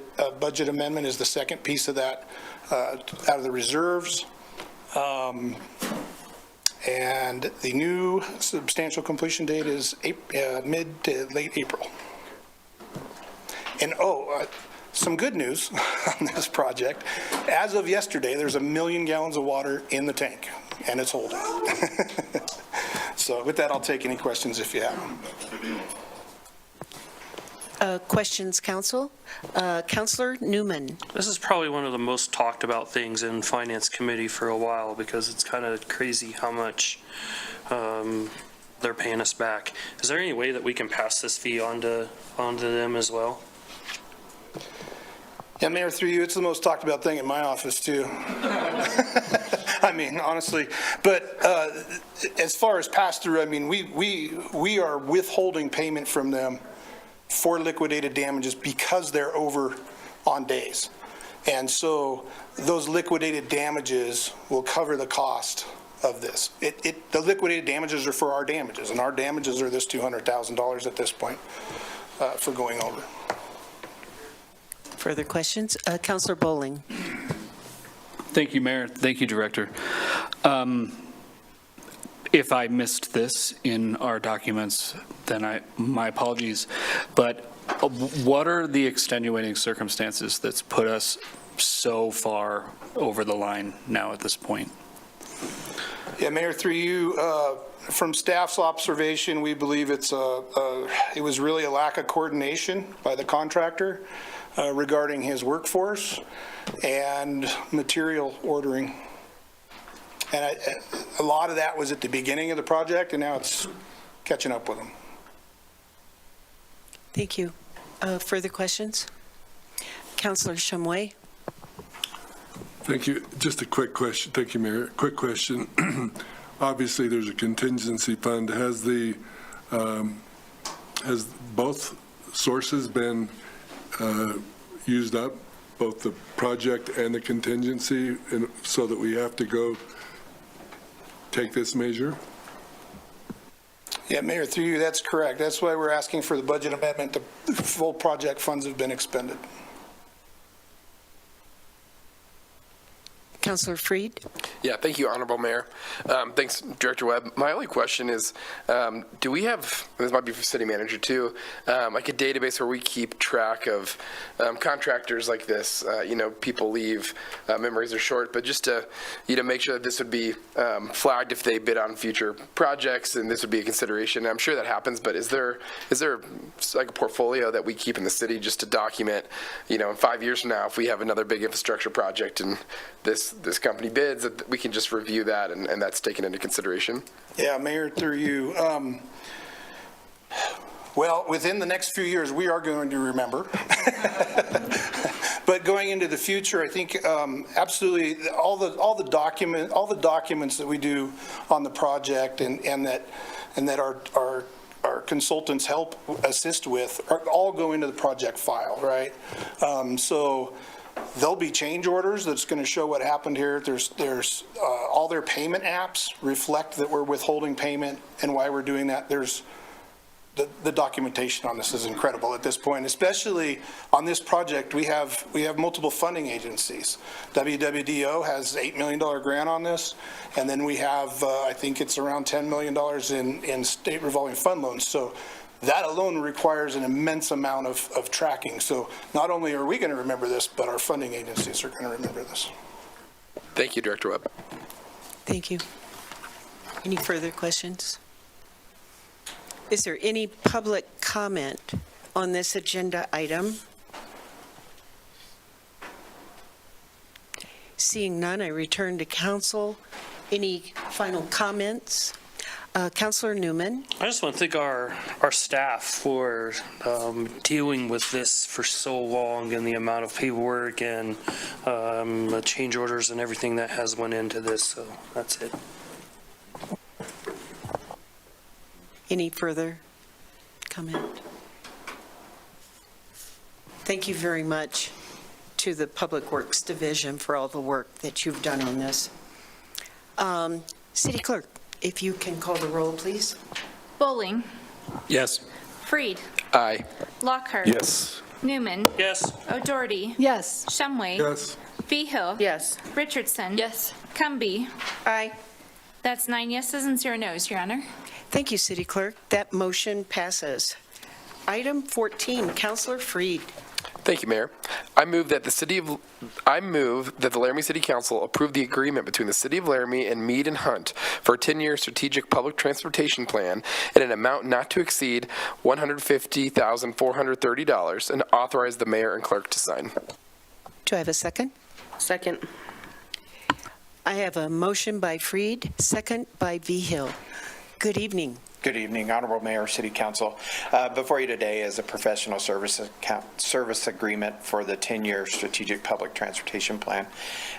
amendment is the second piece of that out of the reserves. And the new substantial completion date is mid to late April. And some good news on this project. As of yesterday, there's 1 million gallons of water in the tank, and it's holding. So with that, I'll take any questions if you have them. Questions, Council? Councilor Newman. This is probably one of the most talked about things in Finance Committee for a while, because it's kind of crazy how much they're paying us back. Is there any way that we can pass this fee onto them as well? Yeah, Mayor, through you, it's the most talked about thing in my office, too. I mean, honestly. But as far as pass-through, I mean, we are withholding payment from them for liquidated damages because they're over on days. And so those liquidated damages will cover the cost of this. The liquidated damages are for our damages, and our damages are this $200,000 at this point for going over. Further questions? Councilor Bowling. Thank you, Mayor. Thank you, Director. If I missed this in our documents, then my apologies. But what are the extenuating circumstances that's put us so far over the line now at this point? Yeah, Mayor, through you, from staff's observation, we believe it was really a lack of coordination by the contractor regarding his workforce and material ordering. And a lot of that was at the beginning of the project, and now it's catching up with them. Thank you. Further questions? Councilor Chamoy. Thank you. Just a quick question. Thank you, Mayor. Quick question. Obviously, there's a contingency fund. Has both sources been used up, both the project and the contingency, and so that we have to go take this measure? Yeah, Mayor, through you, that's correct. That's why we're asking for the budget amendment. The full project funds have been expended. Councilor Freed. Yeah, thank you, Honorable Mayor. Thanks, Director Webb. My only question is, do we have, this might be for City Manager too, like a database where we keep track of contractors like this? People leave, memories are short, but just to, make sure that this would be flagged if they bid on future projects, and this would be a consideration. I'm sure that happens, but is there like a portfolio that we keep in the city just to document, in 5 years from now, if we have another big infrastructure project and this company bids, that we can just review that and that's taken into consideration? Yeah, Mayor, through you. Well, within the next few years, we are going to remember. But going into the future, I think absolutely all the documents that we do on the project and that our consultants help assist with are all go into the project file, right? So there'll be change orders that's going to show what happened here. There's all their payment apps reflect that we're withholding payment and why we're doing that. There's the documentation on this is incredible at this point, especially on this project. We have multiple funding agencies. WWDO has $8 million grant on this, and then we have I think it's around $10 million in state revolving fund loans. So that alone requires an immense amount of tracking. So not only are we going to remember this, but our funding agencies are going to remember this. Thank you, Director Webb. Thank you. Any further questions? Is there any public comment on this agenda item? Seeing none, I return to council. Any final comments? Councilor Newman. I just want to thank our staff for dealing with this for so long and the amount of paperwork and the change orders and everything that has went into this. So that's it. Any further comment? Thank you very much to the Public Works Division for all the work that you've done on this. City Clerk, if you can call the roll, please. Bowling. Yes. Freed. Aye. Lockhart. Yes. Newman. Yes. O'Doherty. Yes. Shumway. Yes. Behill. Yes. Richardson. Yes. Cumby. Aye. That's 9 yeses and 0 nos, Your Honor. Thank you, City Clerk. That motion passes. Item 14, Councilor Freed. Thank you, Mayor. I move that the Laramie City Council approve the agreement between the City of Laramie and Mead and Hunt for a 10-year strategic public transportation plan in an amount not to exceed $150,430 and authorize the mayor and clerk to sign. Do I have a second? Second. I have a motion by Freed, second by Vigil. Good evening. Good evening, Honorable Mayor, City Council. Before you today is a professional service agreement for the 10-year Strategic Public Transportation Plan.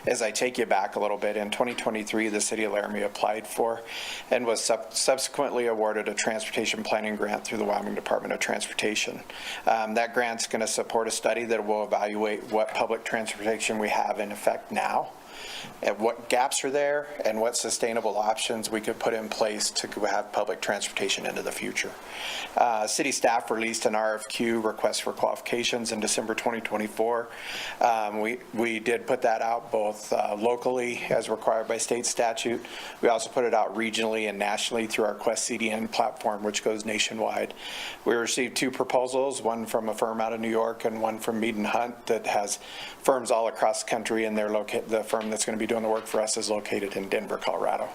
As I take you back a little bit, in 2023, the City of Laramie applied for and was subsequently awarded a transportation planning grant through the Wyoming Department of Transportation. That grant's going to support a study that will evaluate what public transportation we have in effect now, and what gaps are there, and what sustainable options we could put in place to have public transportation into the future. City staff released an RFQ, request for qualifications, in December 2024. We did put that out both locally as required by state statute. We also put it out regionally and nationally through our Quest CDN platform, which goes nationwide. We received 2 proposals, one from a firm out of New York and one from Mead & Hunt that has firms all across the country, and the firm that's going to be doing the work for us is located in Denver, Colorado.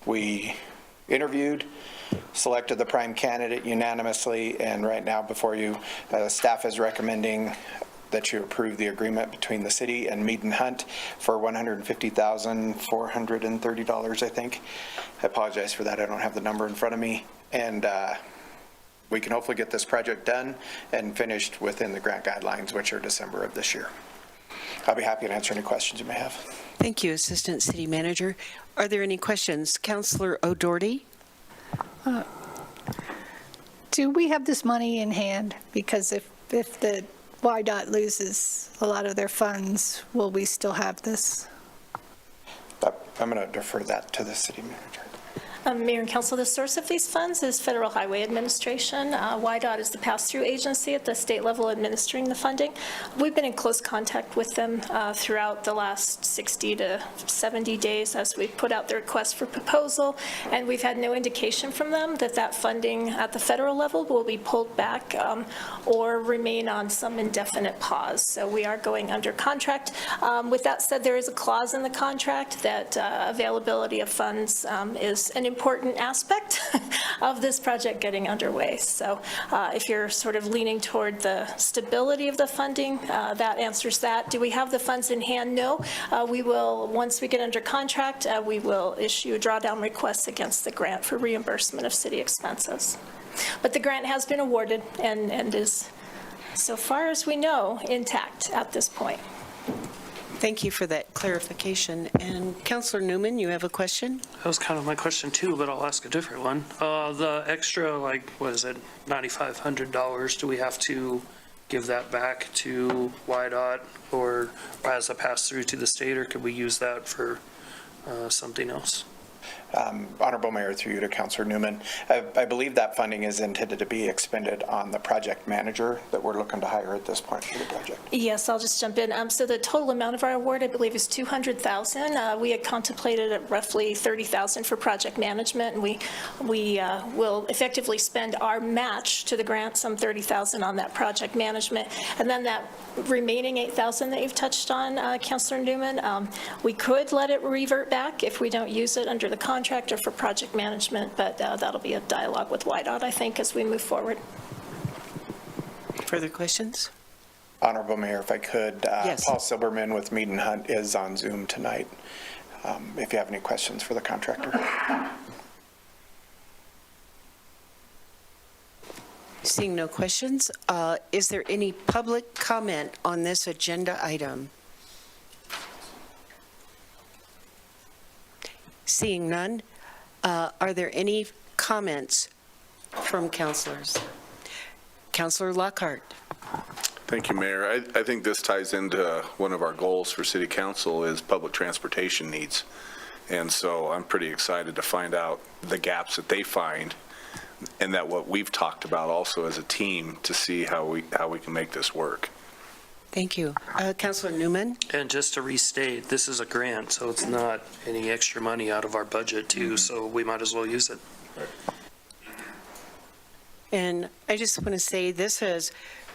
We interviewed, selected the prime candidate unanimously, and right now before you, staff is recommending that you approve the agreement between the city and Mead & Hunt for $150,430, I think. I apologize for that. I don't have the number in front of me. And we can hopefully get this project done and finished within the grant guidelines, which are December of this year. I'll be happy to answer any questions you may have. Thank you, Assistant City Manager. Are there any questions? Councilor O'Doherty? Do we have this money in hand? Because if the YDOT loses a lot of their funds, will we still have this? I'm going to defer that to the city manager. Mayor and Council, the source of these funds is Federal Highway Administration. YDOT is the pass-through agency at the state level administering the funding. We've been in close contact with them throughout the last 60 to 70 days as we've put out the request for proposal, and we've had no indication from them that that funding at the federal level will be pulled back or remain on some indefinite pause. So we are going under contract. With that said, there is a clause in the contract that availability of funds is an important aspect of this project getting underway. So if you're sort of leaning toward the stability of the funding, that answers that. Do we have the funds in hand? No. We will, once we get under contract, we will issue drawdown requests against the grant for reimbursement of city expenses. But the grant has been awarded and is, so far as we know, intact at this point. Thank you for that clarification. And Councilor Newman, you have a question? That was kind of my question too, but I'll ask a different one. The extra, like, what is it, $9,500, do we have to give that back to YDOT or as a pass-through to the state, or could we use that for something else? Honorable Mayor, through you to Councilor Newman, I believe that funding is intended to be expended on the project manager that we're looking to hire at this point for the project. Yes, I'll just jump in. So the total amount of our award, I believe, is $200,000. We had contemplated at roughly $30,000 for project management, and we will effectively spend our match to the grant, some $30,000 on that project management, and then that remaining $8,000 that you've touched on, Councilor Newman, we could let it revert back if we don't use it under the contract or for project management, but that'll be a dialogue with YDOT, I think, as we move forward. Further questions? Honorable Mayor, if I could, yes. Paul Silberman with Mead & Hunt is on Zoom tonight, if you have any questions for the contractor. Seeing no questions, is there any public comment on this agenda item? Seeing none, are there any comments from councilors? Councilor Lockhart. Thank you, Mayor. I think this ties into one of our goals for City Council is public transportation needs. And so I'm pretty excited to find out the gaps that they find and that what we've talked about also as a team to see how we can make this work. Thank you. Councilor Newman? And just to restate, this is a grant, so it's not any extra money out of our budget too, so we might as well use it. And I just want to say this has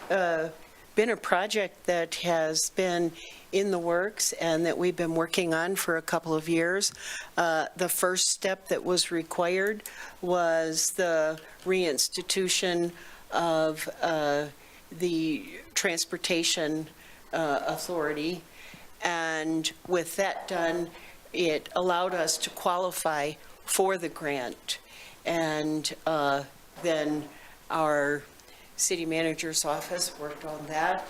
been a project that has been in the works and that we've been working on for a couple of years. The first step that was required was the reinstitution of the Transportation Authority. And with that done, it allowed us to qualify for the grant. And then our city manager's office worked on that,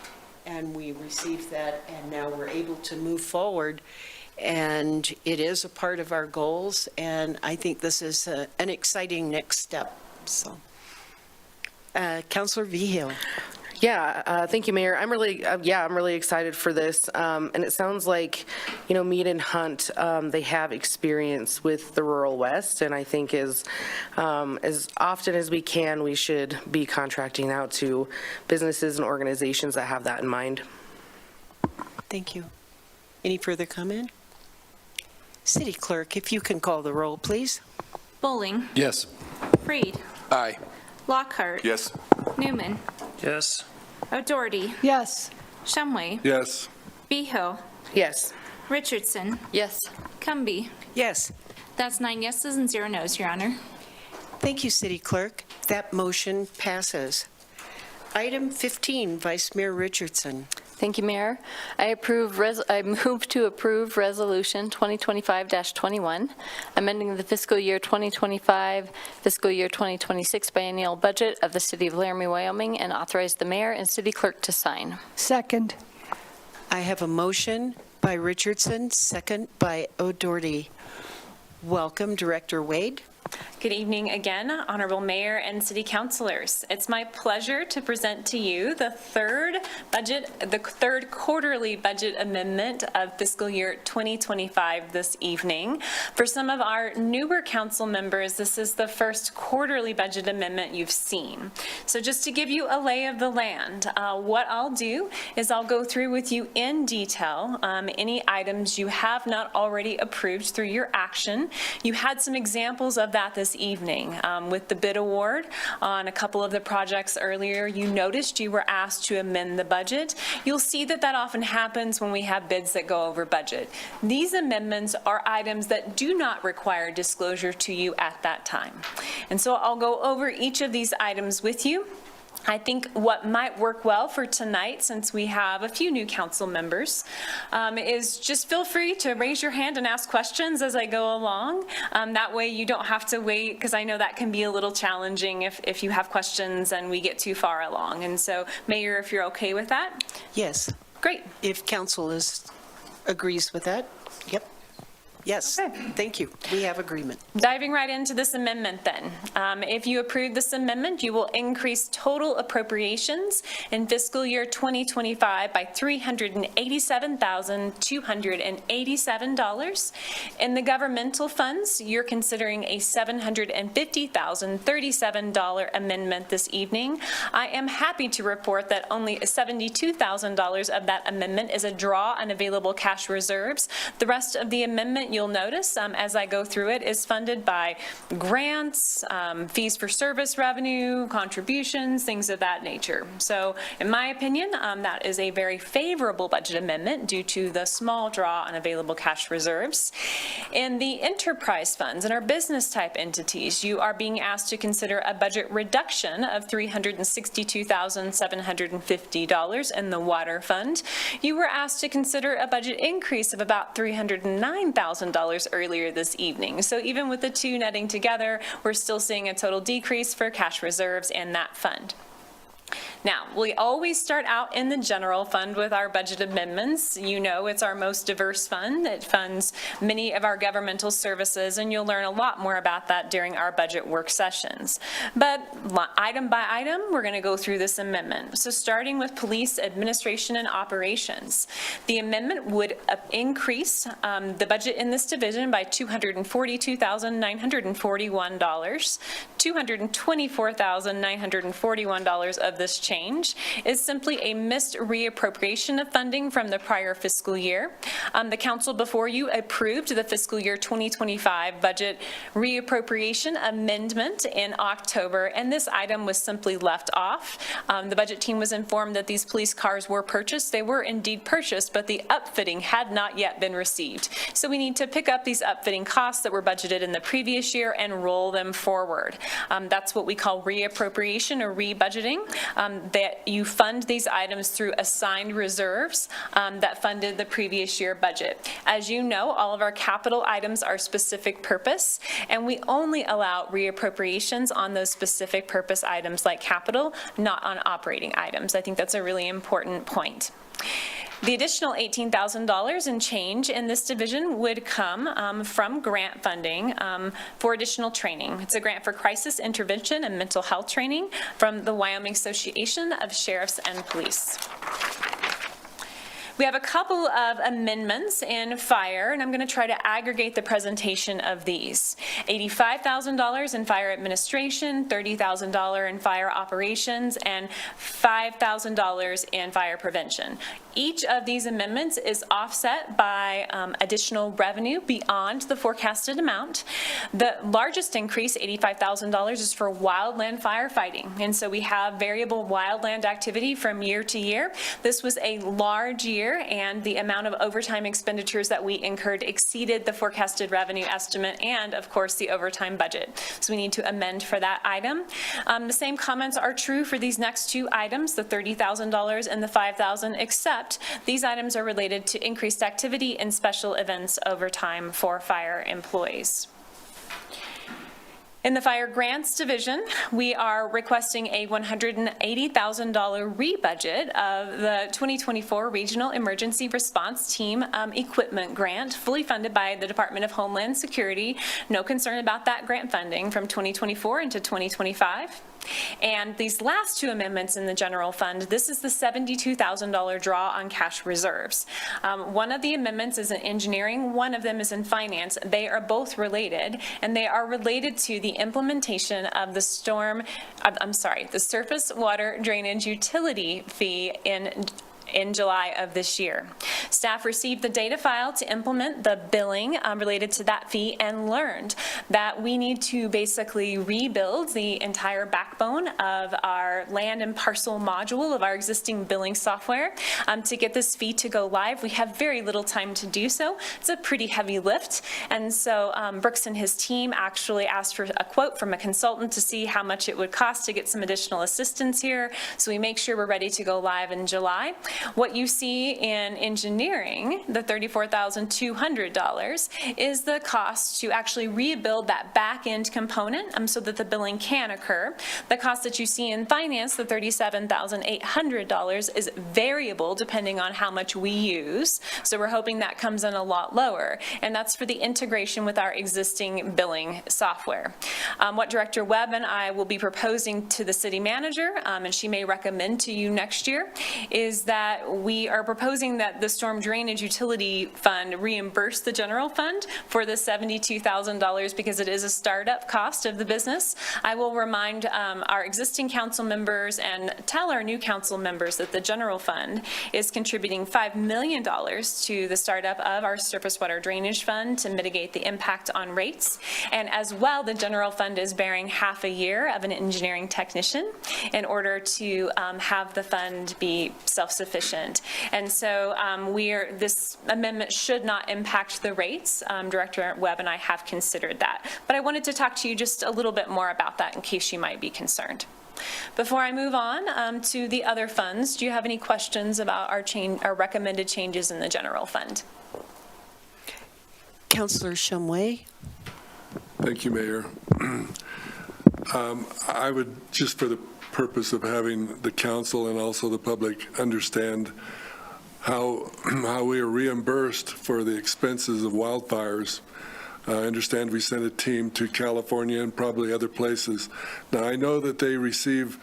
and we received that, and now we're able to move forward. And it is a part of our goals, and I think this is an exciting next step. So, Councilor Vigil. Yeah, thank you, Mayor. I'm really excited for this. And it sounds like, Mead and Hunt, they have experience with the rural West, and I think as often as we can, we should be contracting out to businesses and organizations that have that in mind. Thank you. Any further comment? City Clerk, if you can call the roll, please. Bowling. Yes. Freed. Aye. Lockhart. Yes. Newman. Yes. O'Doherty. Yes. Shumway. Yes. Behill. Yes. Richardson. Yes. Cumby. Yes. That's 9 yeses and 0 nos, Your Honor. Thank you, City Clerk. That motion passes. Item 15, Vice Mayor Richardson. Thank you, Mayor. I move to approve Resolution 2025-21, amending the fiscal year 2025, fiscal year 2026 biennial budget of the City of Laramie, Wyoming, and authorize the mayor and city clerk to sign. Second. I have a motion by Richardson, second by O'Doherty. Welcome, Director Wade. Good evening again, Honorable Mayor and City Councilors. It's my pleasure to present to you the third quarterly budget amendment of fiscal year 2025 this evening. For some of our newer council members, this is the first quarterly budget amendment you've seen. So just to give you a lay of the land, what I'll do is I'll go through with you in detail any items you have not already approved through your action. You had some examples of that this evening. With the bid award on a couple of the projects earlier, you noticed you were asked to amend the budget. You'll see that that often happens when we have bids that go over budget. These amendments are items that do not require disclosure to you at that time. And so I'll go over each of these items with you. I think what might work well for tonight, since we have a few new council members, is just feel free to raise your hand and ask questions as I go along. That way you don't have to wait, because I know that can be a little challenging if you have questions and we get too far along. And so, Mayor, if you're okay with that? Yes. Great. If council agrees with that, yep. Yes, okay. Thank you. We have agreement. Diving right into this amendment then. If you approve this amendment, you will increase total appropriations in fiscal year 2025 by $387,287. In the governmental funds, you're considering a $750,037 amendment this evening. I am happy to report that only $72,000 of that amendment is a draw on available cash reserves. The rest of the amendment, you'll notice as I go through it, is funded by grants, fees for service revenue, contributions, things of that nature. So in my opinion, that is a very favorable budget amendment due to the small draw on available cash reserves. In the enterprise funds and our business type entities, you are being asked to consider a budget reduction of $362,750 in the water fund. You were asked to consider a budget increase of about $309,000 earlier this evening. So even with the two netting together, we're still seeing a total decrease for cash reserves in that fund. Now, we always start out in the general fund with our budget amendments. You know, it's our most diverse fund. It funds many of our governmental services, and you'll learn a lot more about that during our budget work sessions. But item by item, we're going to go through this amendment. So starting with police administration and operations, the amendment would increase the budget in this division by $242,941. $224,941 of this change is simply a missed reappropriation of funding from the prior fiscal year. The council before you approved the fiscal year 2025 budget reappropriation amendment in October, and this item was simply left off. The budget team was informed that these police cars were purchased. They were indeed purchased, but the upfitting had not yet been received. So we need to pick up these upfitting costs that were budgeted in the previous year and roll them forward. That's what we call reappropriation or rebudgeting. that you fund these items through assigned reserves that funded the previous year budget. As you know, all of our capital items are specific purpose, and we only allow reappropriations on those specific purpose items like capital, not on operating items. I think that's a really important point. The additional $18,000 in change in this division would come from grant funding for additional training. It's a grant for crisis intervention and mental health training from the Wyoming Association of Sheriffs and Police. We have a couple of amendments in fire, and I'm going to try to aggregate the presentation of these. $85,000 in fire administration, $30,000 in fire operations, and $5,000 in fire prevention. Each of these amendments is offset by additional revenue beyond the forecasted amount. The largest increase, $85,000, is for wildland firefighting, and so we have variable wildland activity from year to year. This was a large year, and the amount of overtime expenditures that we incurred exceeded the forecasted revenue estimate and, of course, the overtime budget. So we need to amend for that item. The same comments are true for these next two items, the $30,000 and the $5,000, except these items are related to increased activity and special events overtime for fire employees. In the Fire Grants Division, we are requesting a $180,000 rebudget of the 2024 Regional Emergency Response Team Equipment Grant, fully funded by the Department of Homeland Security. No concern about that grant funding from 2024 into 2025. And these last two amendments in the general fund, this is the $72,000 draw on cash reserves. One of the amendments is in engineering, one of them is in finance. They are both related, and they are related to the implementation of the the surface water drainage utility fee in July of this year. Staff received the data file to implement the billing related to that fee and learned that we need to basically rebuild the entire backbone of our land and parcel module of our existing billing software to get this fee to go live. We have very little time to do so. It's a pretty heavy lift, and so Brooks and his team actually asked for a quote from a consultant to see how much it would cost to get some additional assistance here, so we make sure we're ready to go live in July. What you see in engineering, the $34,200, is the cost to actually rebuild that back-end component so that the billing can occur. The cost that you see in finance, the $37,800, is variable depending on how much we use. So we're hoping that comes in a lot lower, and that's for the integration with our existing billing software. What Director Webb and I will be proposing to the city manager, and she may recommend to you next year, is that we are proposing that the storm drainage utility fund reimburse the general fund for the $72,000 because it is a startup cost of the business. I will remind our existing council members and tell our new council members that the general fund is contributing $5 million to the startup of our surface water drainage fund to mitigate the impact on rates. And as well, the general fund is bearing half a year of an engineering technician in order to have the fund be self-sufficient. And so this amendment should not impact the rates. Director Webb and I have considered that. But I wanted to talk to you just a little bit more about that in case you might be concerned. Before I move on to the other funds, do you have any questions about our recommended changes in the general fund? Councillor Shumway. Thank you, Mayor. I would, just for the purpose of having the council and also the public understand how we are reimbursed for the expenses of wildfires. I understand we sent a team to California and probably other places. Now, I know that they receive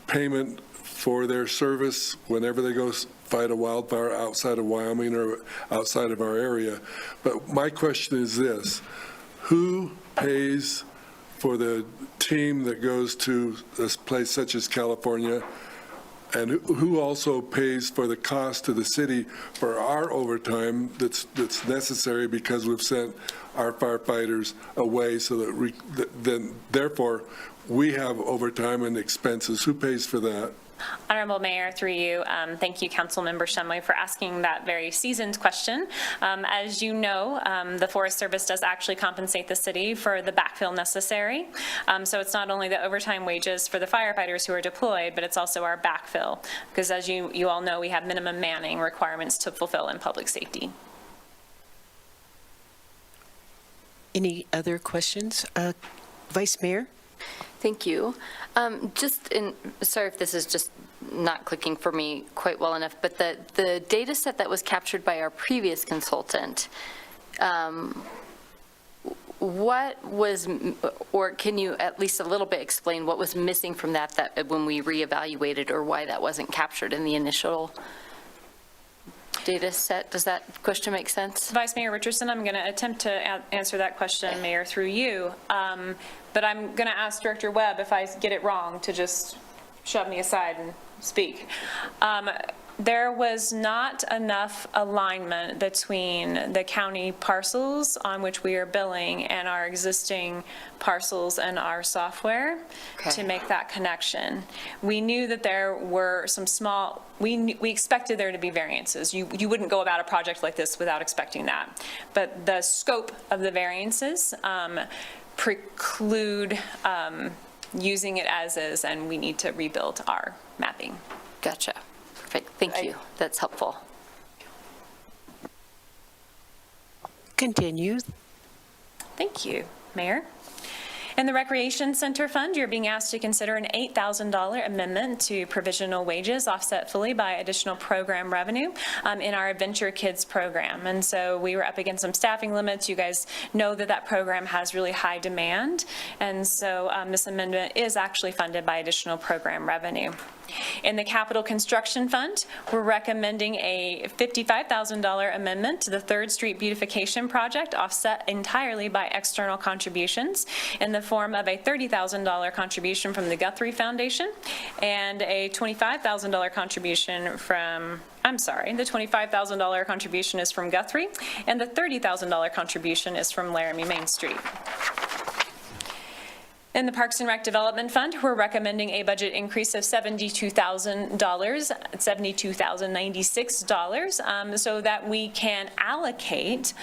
payment for their service whenever they go fight a wildfire outside of Wyoming or outside of our area. But my question is this: who pays for the team that goes to a place such as California, and who also pays for the cost to the city for our overtime that's necessary because we've sent our firefighters away, so that therefore we have overtime and expenses? Who pays for that? Honorable Mayor, through you, thank you, Councilmember Shumway, for asking that very seasoned question. As you know, the Forest Service does actually compensate the city for the backfill necessary. So it's not only the overtime wages for the firefighters who are deployed, but it's also our backfill, because as you all know, we have minimum manning requirements to fulfill in public safety. Any other questions? Vice Mayor? Thank you. Sorry if this is just not clicking for me quite well enough, but the data set that was captured by our previous consultant, what was, or can you at least a little bit explain what was missing from that when we reevaluated, or why that wasn't captured in the initial data set? Does that question make sense? Vice Mayor Richardson, I'm going to attempt to answer that question, Mayor, through you. But I'm going to ask Director Webb, if I get it wrong, to just shove me aside and speak. There was not enough alignment between the county parcels on which we are billing and our existing parcels and our software to make that connection. We knew that there were some small, we expected there to be variances. You wouldn't go about a project like this without expecting that. But the scope of the variances preclude using it as is, and we need to rebuild our mapping. Gotcha. Perfect. Thank you. That's helpful. Continue. Thank you, Mayor. In the Recreation Center Fund, you're being asked to consider an $8,000 amendment to provisional wages offset fully by additional program revenue in our Adventure Kids program. And so we were up against some staffing limits. You guys know that that program has really high demand. And so this amendment is actually funded by additional program revenue. In the Capital Construction Fund, we're recommending a $55,000 amendment to the 3rd Street Beautification Project, offset entirely by external contributions in the form of a $30,000 contribution from the Guthrie Foundation and a $25,000 contribution from, the $25,000 contribution is from Guthrie, and the $30,000 contribution is from Laramie Main Street. In the Parks and Rec Development Fund, we're recommending a budget increase of $72,096, so that we can allocate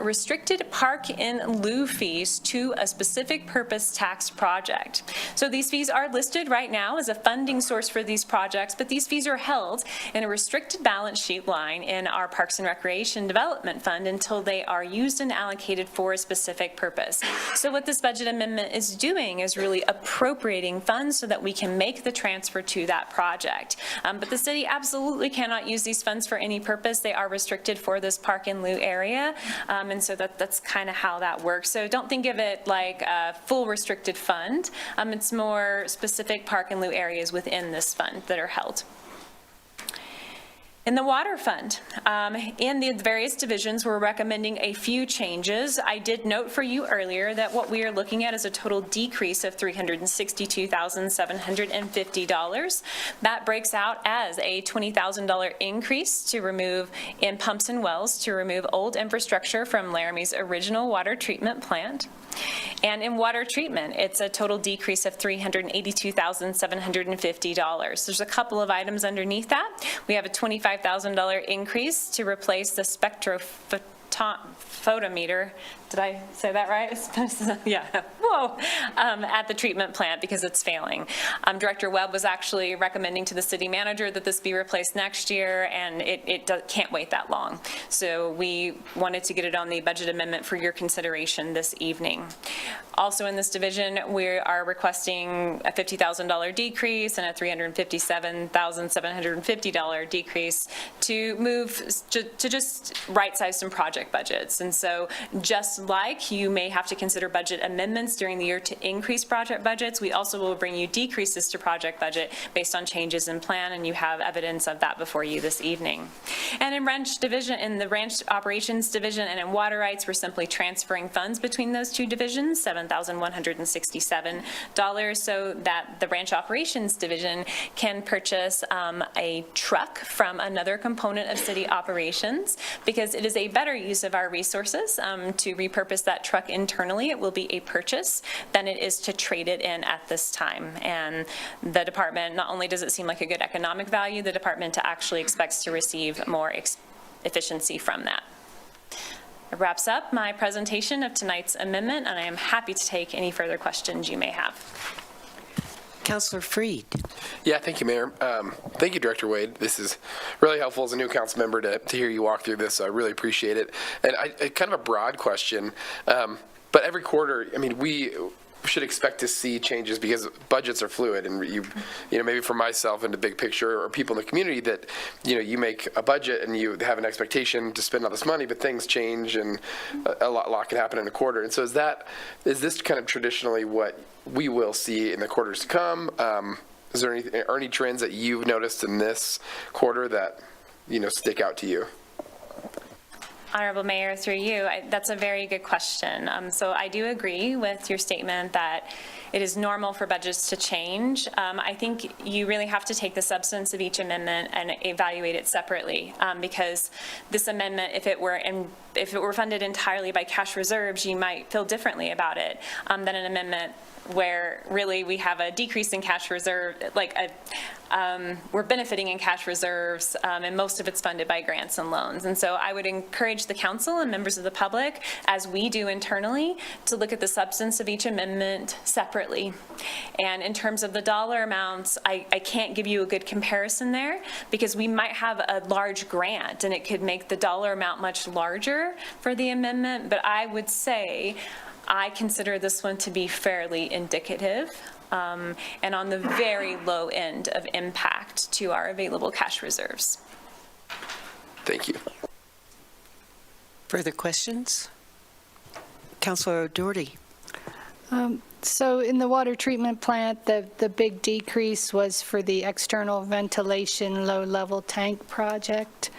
restricted park in lieu fees to a specific purpose tax project. So these fees are listed right now as a funding source for these projects, but these fees are held in a restricted balance sheet line in our Parks and Recreation Development Fund until they are used and allocated for a specific purpose. So what this budget amendment is doing is really appropriating funds so that we can make the transfer to that project. But the city absolutely cannot use these funds for any purpose. They are restricted for this park in lieu area. And so that's kind of how that works. So don't think of it like a full restricted fund. It's more specific park in lieu areas within this fund that are held. In the Water Fund, in the various divisions, we're recommending a few changes. I did note for you earlier that what we are looking at is a total decrease of $362,750. That breaks out as a $20,000 increase to remove in pumps and wells to remove old infrastructure from Laramie's original water treatment plant. And in water treatment, it's a total decrease of $382,750. There's a couple of items underneath that. We have a $25,000 increase to replace the spectrophotometer. Did I say that right? Yeah. Whoa. At the treatment plant because it's failing. Director Webb was actually recommending to the city manager that this be replaced next year, and it can't wait that long. So we wanted to get it on the budget amendment for your consideration this evening. Also in this division, we are requesting a $50,000 decrease and a $357,750 decrease to move to just right-size some project budgets. And so just like you may have to consider budget amendments during the year to increase project budgets, we also will bring you decreases to project budget based on changes in plan, and you have evidence of that before you this evening. And in the ranch operations division and in water rights, we're simply transferring funds between those two divisions, $7,167, so that the ranch operations division can purchase a truck from another component of city operations, because it is a better use of our resources to repurpose that truck internally, it will be a purchase, than it is to trade it in at this time. And the department, not only does it seem like a good economic value, the department actually expects to receive more efficiency from that. It wraps up my presentation of tonight's amendment, and I am happy to take any further questions you may have. Councilor Freed. Yeah, thank you, Mayor. Thank you, Director Wade. This is really helpful as a new council member to hear you walk through this. I really appreciate it. And kind of a broad question, but every quarter, I mean, we should expect to see changes because budgets are fluid, and you know, maybe for myself and the big picture or people in the community that, you know, you make a budget and you have an expectation to spend all this money, but things change and a lot can happen in a quarter. And so is this kind of traditionally what we will see in the quarters to come? Is there any trends that you've noticed in this quarter that, you know, stick out to you? Honorable Mayor, through you, that's a very good question. So I do agree with your statement that it is normal for budgets to change. I think you really have to take the substance of each amendment and evaluate it separately, because this amendment, if it were funded entirely by cash reserves, you might feel differently about it than an amendment where really we have a decrease in cash reserve, we're benefiting in cash reserves, and most of it's funded by grants and loans. And so I would encourage the council and members of the public, as we do internally, to look at the substance of each amendment separately. And in terms of the dollar amounts, I can't give you a good comparison there, because we might have a large grant and it could make the dollar amount much larger for the amendment, but I would say I consider this one to be fairly indicative and on the very low end of impact to our available cash reserves. Thank you. Further questions? Councilor O'Doherty. So in the water treatment plant, the big decrease was for the external ventilation low-level tank project.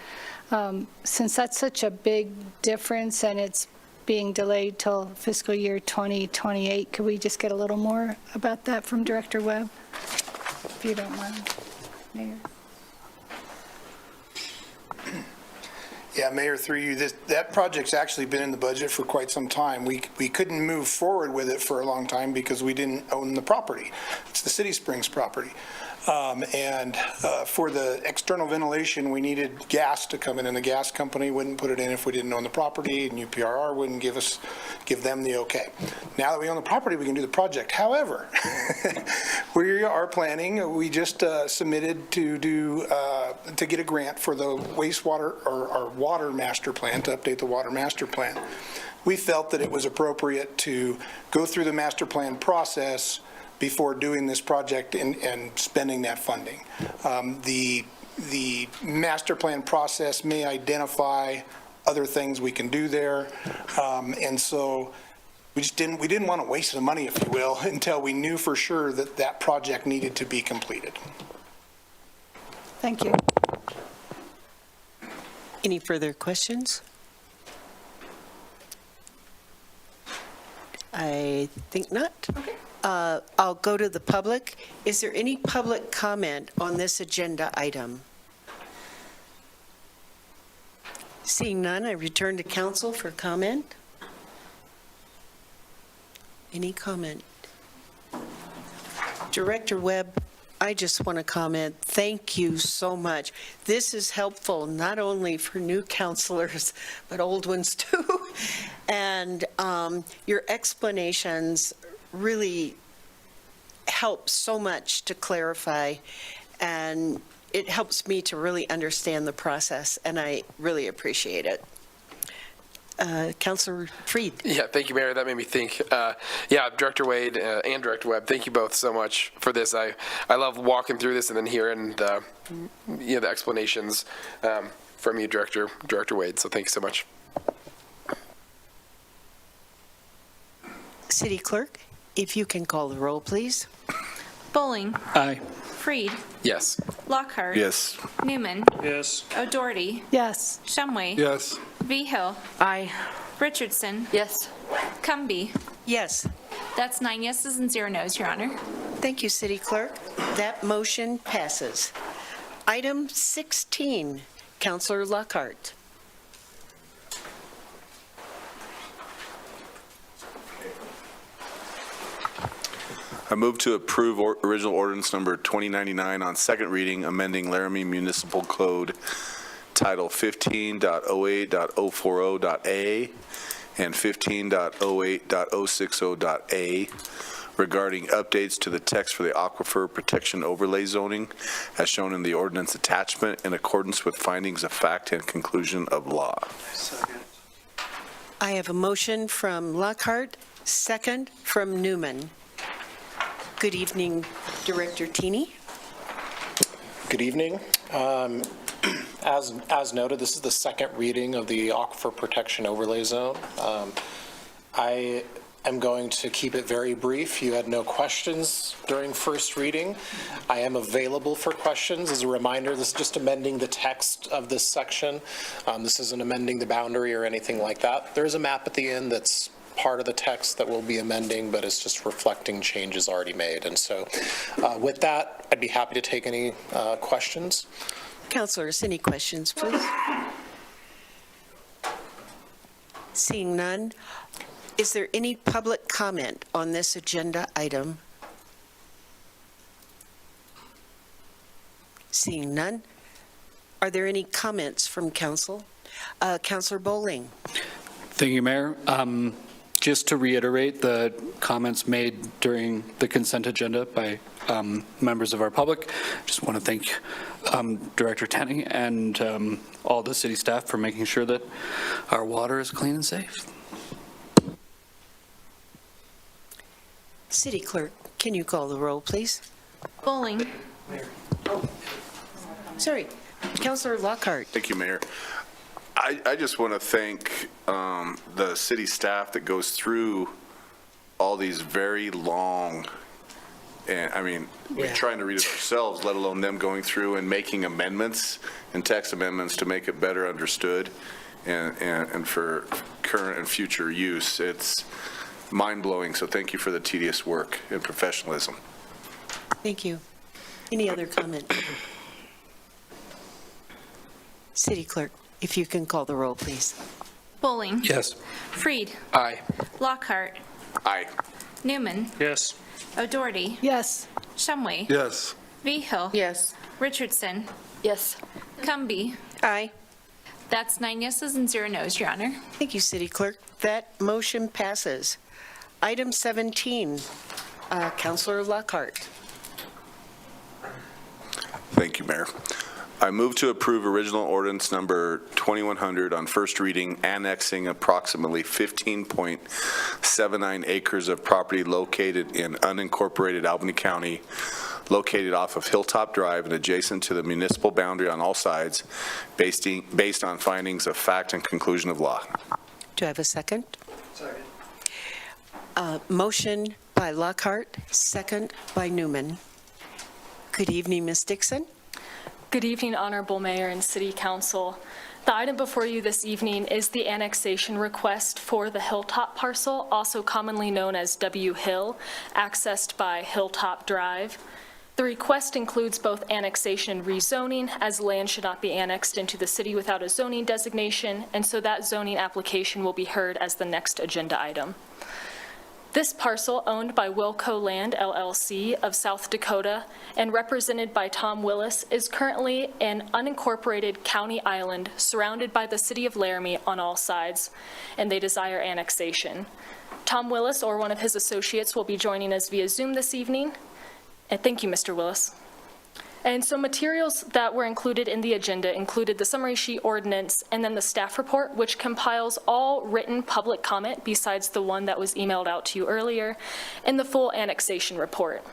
Since that's such a big difference and it's being delayed till fiscal year 2028, could we just get a little more about that from Director Webb, if you don't mind, Mayor? Yeah, Mayor, through you, that project's actually been in the budget for quite some time. We couldn't move forward with it for a long time because we didn't own the property. It's the City Springs property. For the external ventilation, we needed gas to come in, and the gas company wouldn't put it in if we didn't own the property, and UPRR wouldn't give them the okay. Now that we own the property, we can do the project. However, we are planning, we just submitted to get a grant for the wastewater or our water master plan, to update the water master plan. We felt that it was appropriate to go through the master plan process before doing this project and spending that funding. The master plan process may identify other things we can do there, and so we didn't want to waste the money, if you will, until we knew for sure that that project needed to be completed. Thank you. Any further questions? I think not. Okay. I'll go to the public. Is there any public comment on this agenda item? Seeing none, I return to council for comment. Any comment? Director Webb, I just want to comment, thank you so much. This is helpful not only for new counselors, but old ones too. And your explanations really help so much to clarify, and it helps me to really understand the process, and I really appreciate it. Councilor Freed. Yeah, thank you, Mayor. That made me think. Director Wade and Director Webb, thank you both so much for this. I love walking through this and then hearing the explanations from you, Director Wade. So thank you so much. City Clerk, if you can call the roll, please. Bowling. Aye. Freed. Yes. Lockhart. Yes. Newman. Yes. O'Doherty. Yes. Shumway. Yes. Vigil. Aye. Richardson. Yes. Cumby. Yes. That's 9 yeses and 0 nos, Your Honor. Thank you, City Clerk. That motion passes. Item 16, Councilor Lockhart. I move to approve original ordinance number 2099 on second reading, amending Laramie Municipal Code Title 15.08.040.a and 15.08.060.a regarding updates to the text for the Aquifer Protection Overlay zoning as shown in the ordinance attachment in accordance with findings of fact and conclusion of law. I have a motion from Lockhart, second from Newman. Good evening, Director Tini. Good evening. As noted, this is the second reading of the Aquifer Protection Overlay Zone. I am going to keep it very brief. You had no questions during first reading. I am available for questions. As a reminder, this is just amending the text of this section. This isn't amending the boundary or anything like that. There is a map at the end that's part of the text that we'll be amending, but it's just reflecting changes already made. And so with that, I'd be happy to take any questions. Councilors, any questions, please? Seeing none, is there any public comment on this agenda item? Seeing none, are there any comments from council? Councilor Bowling. Thank you, Mayor. Just to reiterate the comments made during the consent agenda by members of our public, just want to thank Director Tenney and all the city staff for making sure that our water is clean and safe. City Clerk, can you call the roll, please? Bowling. Sorry, Councilor Lockhart. Thank you, Mayor. I just want to thank the city staff that goes through all these very long, and I mean, we're trying to read it ourselves, let alone them going through and making amendments and text amendments to make it better understood and for current and future use. It's mind-blowing, so thank you for the tedious work and professionalism. Thank you. Any other comment? City Clerk, if you can call the roll, please. Bowling. Yes. Freed. Aye. Lockhart. Aye. Newman. Yes. O'Doherty. Yes. Shumway. Yes. Vigil. Yes. Richardson. Yes. Cumby. Aye. That's 9 yeses and 0 noes, Your Honor. Thank you, City Clerk. That motion passes. Item 17, Councilor Lockhart. Thank you, Mayor. I move to approve original ordinance number 2100 on first reading, annexing approximately 15.79 acres of property located in unincorporated Albany County, located off of Hilltop Drive and adjacent to the municipal boundary on all sides, based on findings of fact and conclusion of law. Do I have a second? Second. Motion by Lockhart, second by Newman. Good evening, Ms. Dixon. Good evening, Honorable Mayor and City Council. The item before you this evening is the annexation request for the Hilltop parcel, also commonly known as W Hill, accessed by Hilltop Drive. The request includes both annexation and rezoning, as land should not be annexed into the city without a zoning designation, and so that zoning application will be heard as the next agenda item. This parcel, owned by Wilco Land LLC of South Dakota and represented by Tom Willis, is currently an unincorporated county island surrounded by the city of Laramie on all sides, and they desire annexation. Tom Willis or one of his associates will be joining us via Zoom this evening. And thank you, Mr. Willis. And so materials that were included in the agenda included the summary sheet ordinance and then the staff report, which compiles all written public comment besides the one that was emailed out to you earlier, and the full annexation report.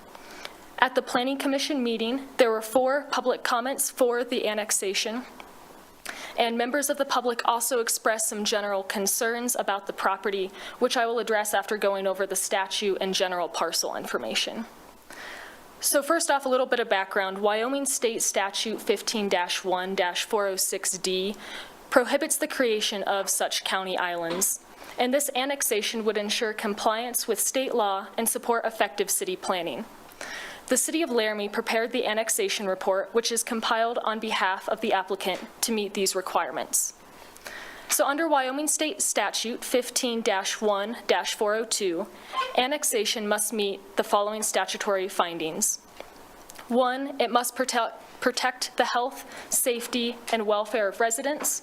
At the Planning Commission meeting, there were 4 public comments for the annexation, and members of the public also expressed some general concerns about the property, which I will address after going over the statute and general parcel information. So first off, a little bit of background. Wyoming State Statute 15-1-406D prohibits the creation of such county islands, and this annexation would ensure compliance with state law and support effective city planning. The City of Laramie prepared the annexation report, which is compiled on behalf of the applicant to meet these requirements. So under Wyoming State Statute 15-1-402, annexation must meet the following statutory findings. 1, it must protect the health, safety, and welfare of residents.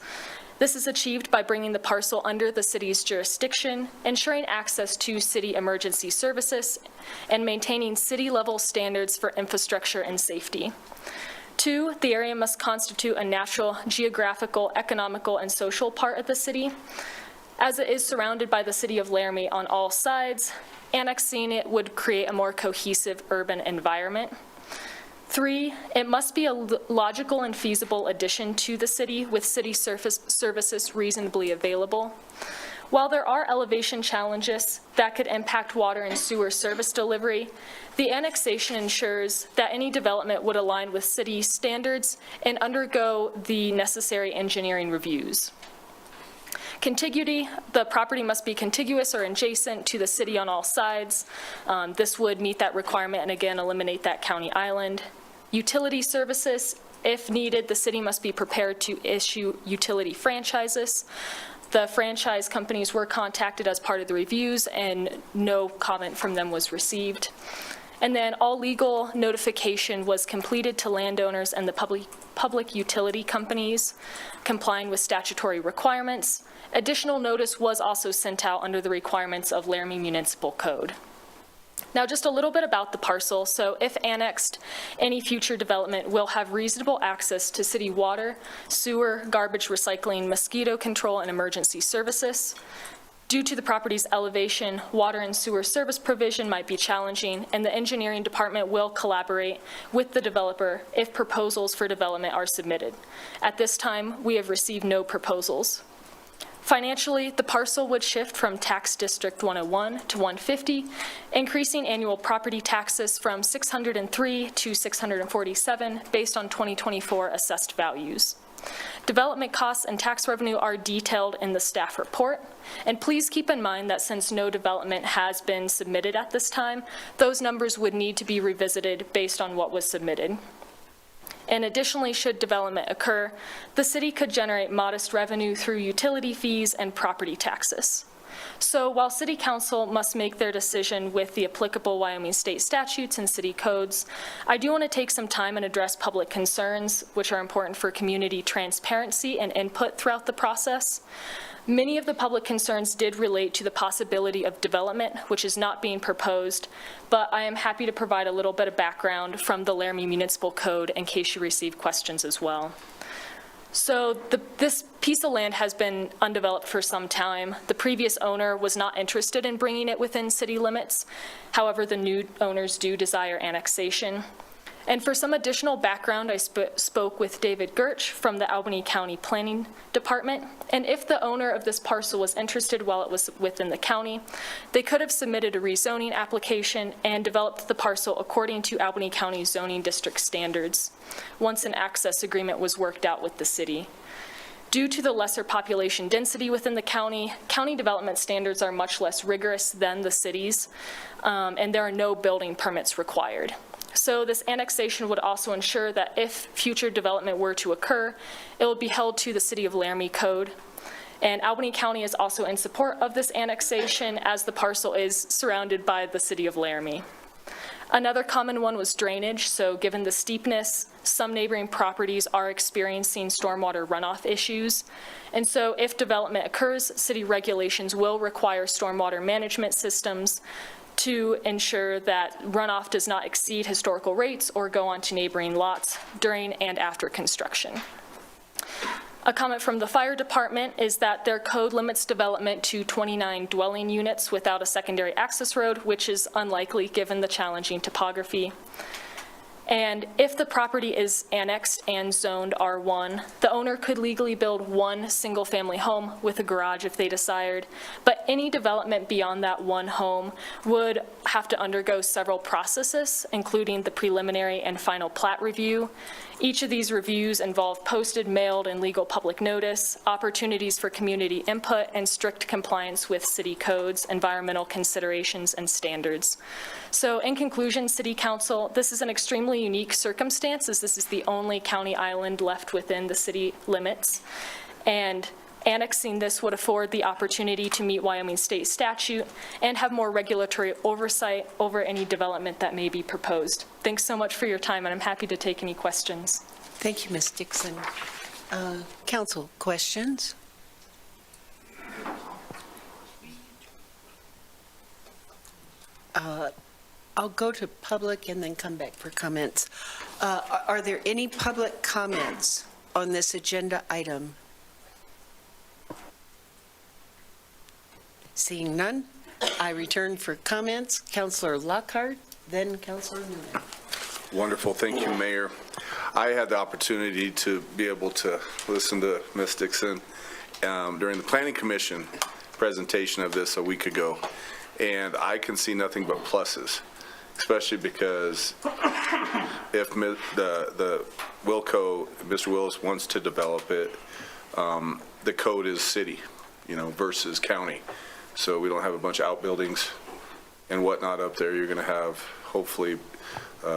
This is achieved by bringing the parcel under the city's jurisdiction, ensuring access to city emergency services, and maintaining city-level standards for infrastructure and safety. 2, the area must constitute a natural, geographical, economical, and social part of the city. As it is surrounded by the city of Laramie on all sides, annexing it would create a more cohesive urban environment. 3, it must be a logical and feasible addition to the city with city services reasonably available. While there are elevation challenges that could impact water and sewer service delivery, the annexation ensures that any development would align with city standards and undergo the necessary engineering reviews. Contiguity, the property must be contiguous or adjacent to the city on all sides. This would meet that requirement and again eliminate that county island. Utility services, if needed, the city must be prepared to issue utility franchises. The franchise companies were contacted as part of the reviews and no comment from them was received. And then all legal notification was completed to landowners and the public utility companies, complying with statutory requirements. Additional notice was also sent out under the requirements of Laramie Municipal Code. Now, just a little bit about the parcel. So if annexed, any future development will have reasonable access to city water, sewer, garbage recycling, mosquito control, and emergency services. Due to the property's elevation, water and sewer service provision might be challenging, and the engineering department will collaborate with the developer if proposals for development are submitted. At this time, we have received no proposals. Financially, the parcel would shift from Tax District 101 to 150, increasing annual property taxes from $603 to $647 based on 2024 assessed values. Development costs and tax revenue are detailed in the staff report, and please keep in mind that since no development has been submitted at this time, those numbers would need to be revisited based on what was submitted. And additionally, should development occur, the city could generate modest revenue through utility fees and property taxes. So while City Council must make their decision with the applicable Wyoming state statutes and city codes, I do want to take some time and address public concerns, which are important for community transparency and input throughout the process. Many of the public concerns did relate to the possibility of development, which is not being proposed, but I am happy to provide a little bit of background from the Laramie Municipal Code in case you receive questions as well. So this piece of land has been undeveloped for some time. The previous owner was not interested in bringing it within city limits. However, the new owners do desire annexation. And for some additional background, I spoke with David Gertsch from the Albany County Planning Department, and if the owner of this parcel was interested while it was within the county, they could have submitted a rezoning application and developed the parcel according to Albany County zoning district standards, once an access agreement was worked out with the city. Due to the lesser population density within the county, county development standards are much less rigorous than the cities, and there are no building permits required. So this annexation would also ensure that if future development were to occur, it will be held to the City of Laramie code. And Albany County is also in support of this annexation as the parcel is surrounded by the City of Laramie. Another common one was drainage. So given the steepness, some neighboring properties are experiencing stormwater runoff issues. And so if development occurs, city regulations will require stormwater management systems to ensure that runoff does not exceed historical rates or go onto neighboring lots during and after construction. A comment from the fire department is that their code limits development to 29 dwelling units without a secondary access road, which is unlikely given the challenging topography. And if the property is annexed and zoned R1, the owner could legally build one single-family home with a garage if they desired, but any development beyond that one home would have to undergo several processes, including the preliminary and final plat review. Each of these reviews involve posted, mailed, and legal public notice, opportunities for community input, and strict compliance with city codes, environmental considerations, and standards. So in conclusion, City Council, this is an extremely unique circumstance, as this is the only county island left within the city limits. And Annexing this would afford the opportunity to meet Wyoming state statute and have more regulatory oversight over any development that may be proposed. Thanks so much for your time, and I'm happy to take any questions. Thank you, Ms. Dixon. Council, questions? I'll go to public and then come back for comments. Are there any public comments on this agenda item? Seeing none, I return for comments. Councilor Lockhart, then Councilor Newman. Wonderful. Thank you, Mayor. I had the opportunity to be able to listen to Ms. Dixon during the Planning Commission presentation of this a week ago, and I can see nothing but pluses, especially because if the Wilco, Mr. Willis wants to develop it, the code is city, versus county. So we don't have a bunch of outbuildings and whatnot up there. You're going to have, hopefully,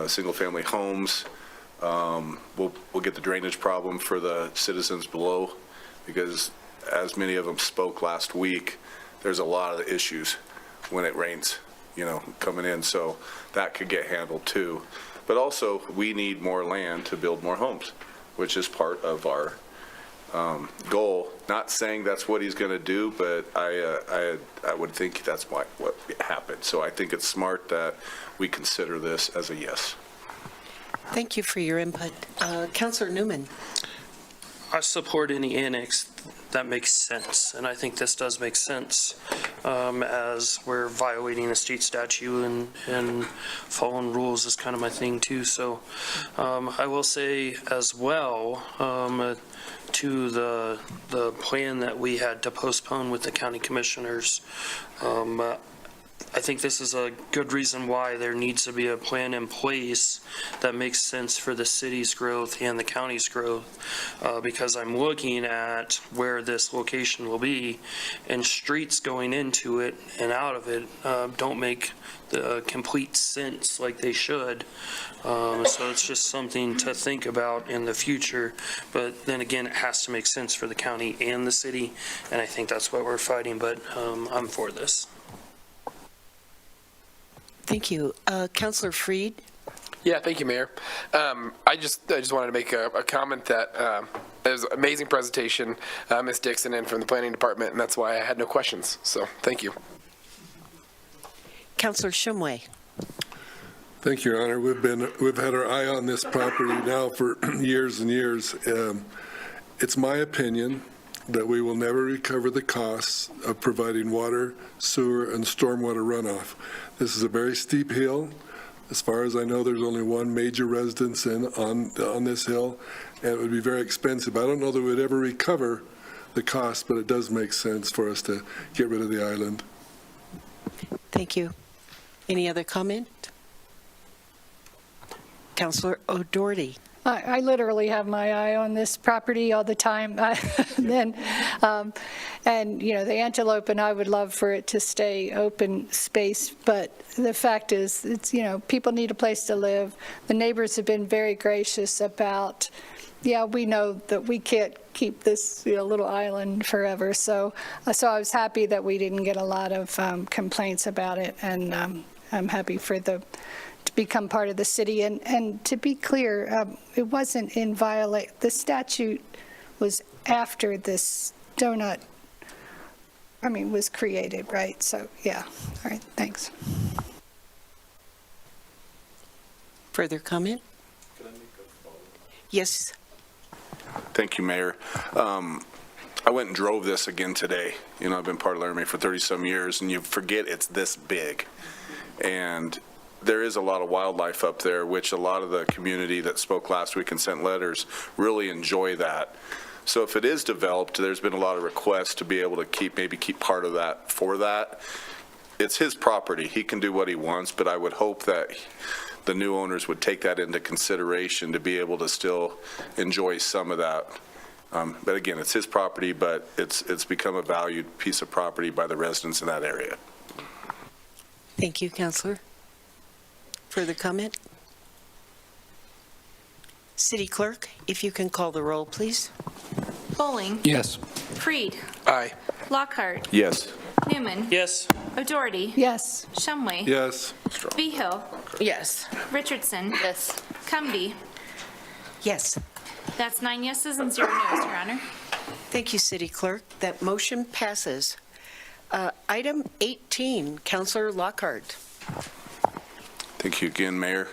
single-family homes. We'll get the drainage problem for the citizens below, because as many of them spoke last week, there's a lot of issues when it rains, coming in. So that could get handled too. But also, we need more land to build more homes, which is part of our goal. Not saying that's what he's going to do, but I would think that's what happened. So I think it's smart that we consider this as a yes. Thank you for your input. Councilor Newman. I support any annex that makes sense, and I think this does make sense, as we're violating a state statute and following rules is kind of my thing too. So I will say as well, to the plan that we had to postpone with the county commissioners, I think this is a good reason why there needs to be a plan in place that makes sense for the city's growth and the county's growth, because I'm looking at where this location will be, and streets going into it and out of it don't make the complete sense like they should. So it's just something to think about in the future. But then again, it has to make sense for the county and the city, and I think that's what we're fighting, but I'm for this. Thank you. Councilor Freed. Yeah, thank you, Mayor. I just wanted to make a comment that it was an amazing presentation, Ms. Dixon, and from the Planning Department, and that's why I had no questions. So, thank you. Councilor Shumway. Thank you, Your Honor. We've had our eye on this property now for years and years. It's my opinion that we will never recover the costs of providing water, sewer, and stormwater runoff. This is a very steep hill. As far as I know, there's only one major residence on this hill, and it would be very expensive. I don't know that we'd ever recover the cost, but it does make sense for us to get rid of the island. Thank you. Any other comment? Councilor O'Doherty. I literally have my eye on this property all the time. The antelope, and I would love for it to stay open space, but the fact is, it's, people need a place to live. The neighbors have been very gracious about, we know that we can't keep this little island forever. So I was happy that we didn't get a lot of complaints about it, and I'm happy for to become part of the city. And to be clear, it wasn't in the statute was after this donut, was created, right? So, yeah. All right, thanks. Further comment? Can I make a follow-up? Yes. Thank you, Mayor. I went and drove this again today. I've been part of Laramie for 30-some years, and you forget it's this big. And there is a lot of wildlife up there, which a lot of the community that spoke last week and sent letters really enjoy that. So if it is developed, there's been a lot of requests to be able to keep part of that for that. It's his property. He can do what he wants, but I would hope that the new owners would take that into consideration to be able to still enjoy some of that. But again, it's his property, but it's become a valued piece of property by the residents in that area. Thank you, Councilor. Further comment? City Clerk, if you can call the roll, please. Bowling. Yes. Freed. Aye. Lockhart. Yes. Newman. Yes. O'Doherty. Yes. Shumway. Yes. Behill. Yes. Richardson. Yes. Cumby. Yes. That's 9 yeses and 0 noes, Your Honor. Thank you, City Clerk. That motion passes. Item 18, Counselor Lockhart. Thank you again, Mayor.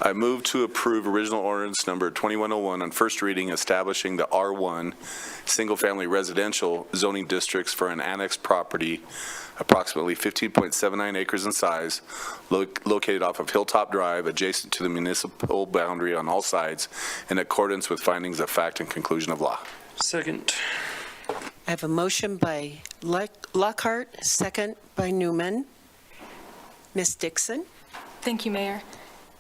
I move to approve original ordinance number 2101 on first reading, establishing the R1 single-family residential zoning districts for an annexed property approximately 15.79 acres in size, located off of Hilltop Drive, adjacent to the municipal boundary on all sides, in accordance with findings of fact and conclusion of law. Second. I have a motion by Lockhart, second by Newman. Ms. Dixon? Thank you, Mayor.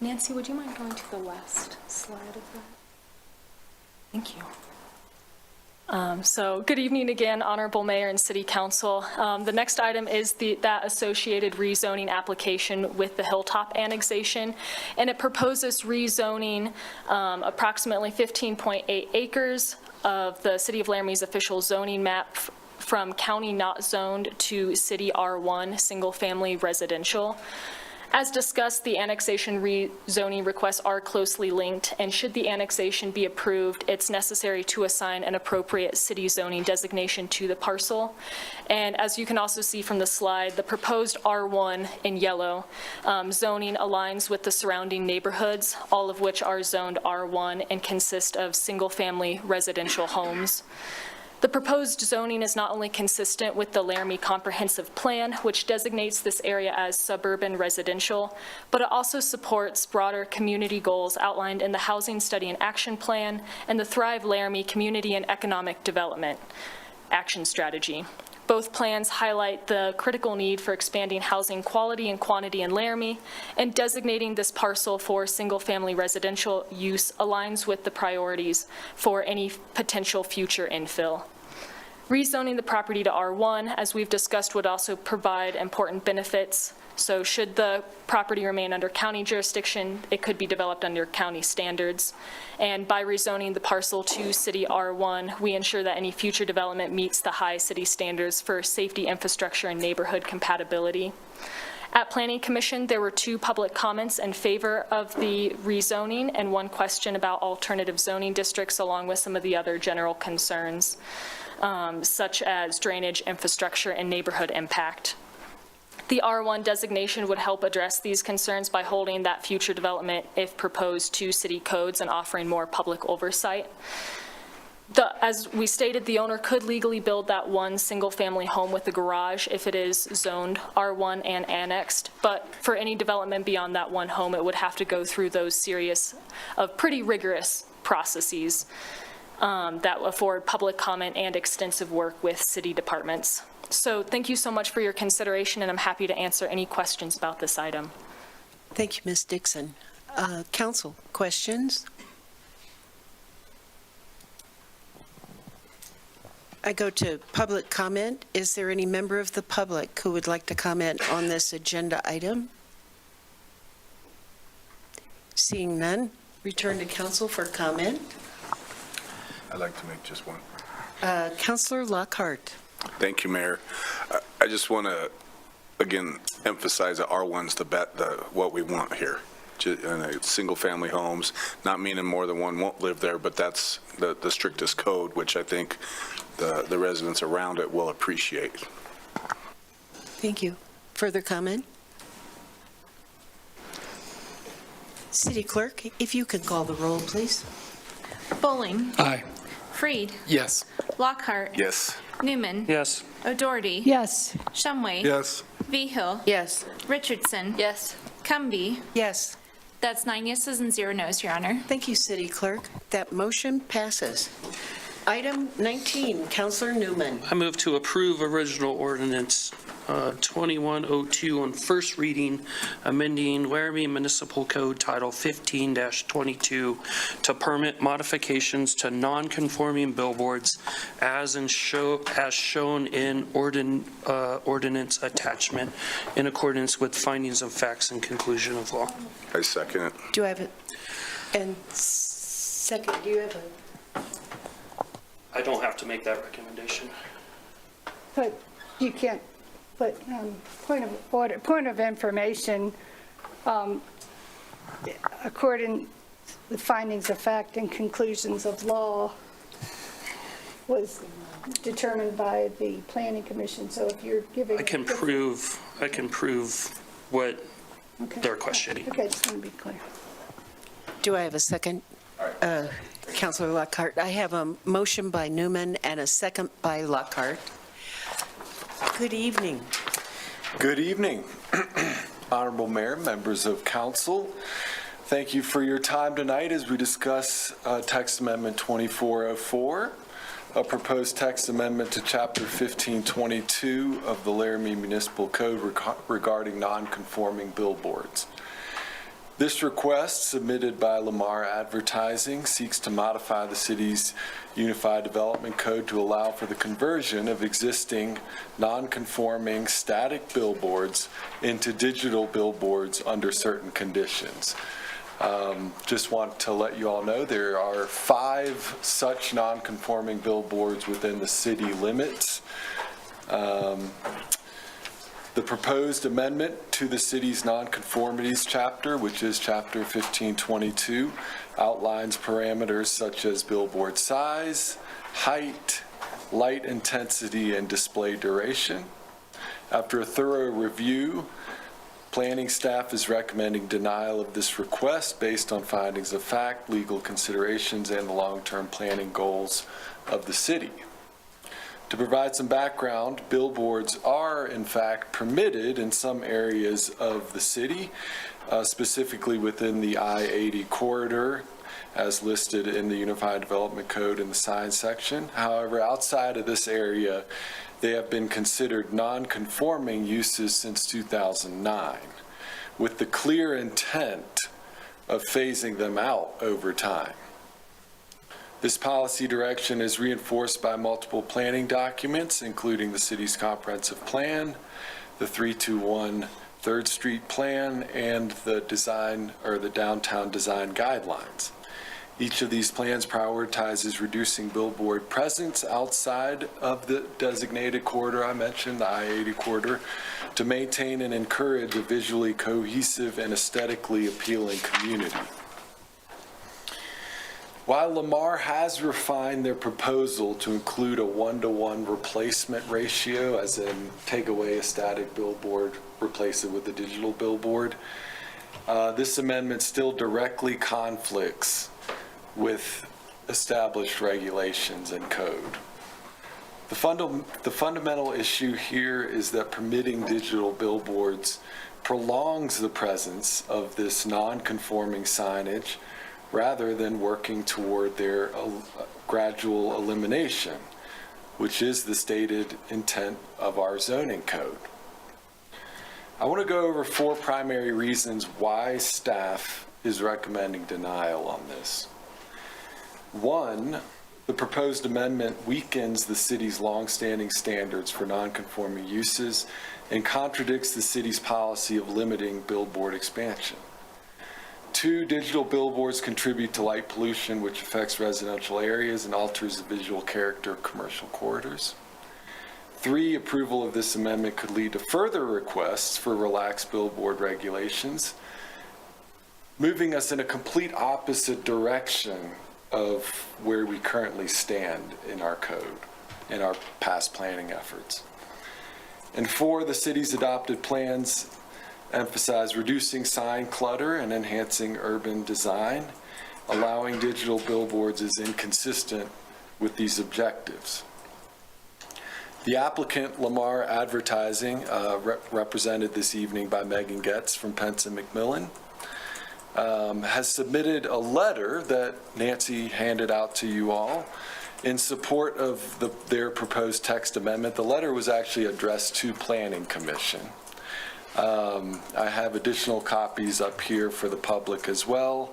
Nancy, would you mind going to the last slide of that? Thank you. So good evening again, Honorable Mayor and City Council. The next item is that associated rezoning application with the Hilltop annexation, and it proposes rezoning approximately 15.8 acres of the City of Laramie's official zoning map from county not zoned to City R1 single-family residential. As discussed, the annexation rezoning requests are closely linked, and should the annexation be approved, it's necessary to assign an appropriate city zoning designation to the parcel. And as you can also see from the slide, the proposed R1 in yellow zoning aligns with the surrounding neighborhoods, all of which are zoned R1 and consist of single-family residential homes. The proposed zoning is not only consistent with the Laramie Comprehensive Plan, which designates this area as suburban residential, but it also supports broader community goals outlined in the Housing Study and Action Plan and the Thrive Laramie Community and Economic Development Action Strategy. Both plans highlight the critical need for expanding housing quality and quantity in Laramie, and designating this parcel for single-family residential use aligns with the priorities for any potential future infill. Rezoning the property to R1, as we've discussed, would also provide important benefits. So should the property remain under county jurisdiction, it could be developed under county standards. And by rezoning the parcel to City R1, we ensure that any future development meets the high city standards for safety, infrastructure, and neighborhood compatibility. At Planning Commission, there were 2 public comments in favor of the rezoning and 1 question about alternative zoning districts, along with some of the other general concerns, such as drainage, infrastructure, and neighborhood impact. The R1 designation would help address these concerns by holding that future development, if proposed, to city codes and offering more public oversight. As we stated, the owner could legally build that 1 single-family home with a garage if it is zoned R1 and annexed, but for any development beyond that 1 home, it would have to go through those series of pretty rigorous processes that afford public comment and extensive work with city departments. So thank you so much for your consideration, and I'm happy to answer any questions about this item. Thank you, Ms. Dixon. Council, questions? I go to public comment. Is there any member of the public who would like to comment on this agenda item? Seeing none, return to council for comment. I'd like to make just one. Councilor Lockhart. Thank you, Mayor. I just want to, again, emphasize that R1's what we want here. Single-family homes, not meaning more than one won't live there, but that's the strictest code, which I think the residents around it will appreciate. Thank you. Further comment? City Clerk, if you could call the roll, please. Bowling. Aye. Freed. Yes. Lockhart. Yes. Newman. Yes. O'Doherty. Yes. Shumway. Yes. Behill. Yes. Richardson. Yes. Cumby. Yes. That's 9 yeses and 0 noes, Your Honor. Thank you, City Clerk. That motion passes. Item 19, Councilor Newman. I move to approve original ordinance 2102 on first reading, amending Laramie Municipal Code Title 15-22 to permit modifications to non-conforming billboards as shown in ordinance attachment in accordance with findings of facts and conclusion of law. I second it. Do I have it? And second, do you have a? I don't have to make that recommendation. But you can't, but point of order, point of information, according to findings of fact and conclusions of law was determined by the planning commission. So if you're giving. I can prove what they're questioning. Okay, just want to be clear. Do I have a second? Councilor Lockhart, I have a motion by Newman and a second by Lockhart. Good evening. Good evening, Honorable Mayor, members of council. Thank you for your time tonight as we discuss text amendment 2404, a proposed text amendment to Chapter 1522 of the Laramie Municipal Code regarding non-conforming billboards. This request, submitted by Lamar Advertising, seeks to modify the city's Unified Development Code to allow for the conversion of existing non-conforming static billboards into digital billboards under certain conditions. Just want to let you all know there are 5 such non-conforming billboards within the city limits. The proposed amendment to the city's nonconformities chapter, which is Chapter 1522, outlines parameters such as billboard size, height, light intensity, and display duration. After a thorough review, planning staff is recommending denial of this request based on findings of fact, legal considerations, and the long-term planning goals of the city. To provide some background, billboards are in fact permitted in some areas of the city, specifically within the I-80 corridor as listed in the Unified Development Code in the signs section. However, outside of this area, they have been considered non-conforming uses since 2009, with the clear intent of phasing them out over time. This policy direction is reinforced by multiple planning documents, including the city's comprehensive plan, the 321 3rd Street plan, and the design or the downtown design guidelines. Each of these plans prioritizes reducing billboard presence outside of the designated corridor I mentioned, the I-80 corridor, to maintain and encourage a visually cohesive and aesthetically appealing community. While Lamar has refined their proposal to include a 1-to-1 replacement ratio, as in take away a static billboard, replace it with a digital billboard, this amendment still directly conflicts with established regulations and code. The fundamental issue here is that permitting digital billboards prolongs the presence of this non-conforming signage rather than working toward their gradual elimination, which is the stated intent of our zoning code. I want to go over 4 primary reasons why staff is recommending denial on this. 1, the proposed amendment weakens the city's longstanding standards for non-conforming uses and contradicts the city's policy of limiting billboard expansion. 2, digital billboards contribute to light pollution, which affects residential areas and alters the visual character of commercial corridors. 3, approval of this amendment could lead to further requests for relaxed billboard regulations, moving us in a complete opposite direction of where we currently stand in our code, in our past planning efforts. And 4, the city's adopted plans emphasize reducing sign clutter and enhancing urban design. Allowing digital billboards is inconsistent with these objectives. The applicant, Lamar Advertising, represented this evening by Megan Getz from Pence and McMillan, has submitted a letter that Nancy handed out to you all in support of their proposed text amendment. The letter was actually addressed to Planning Commission. I have additional copies up here for the public as well,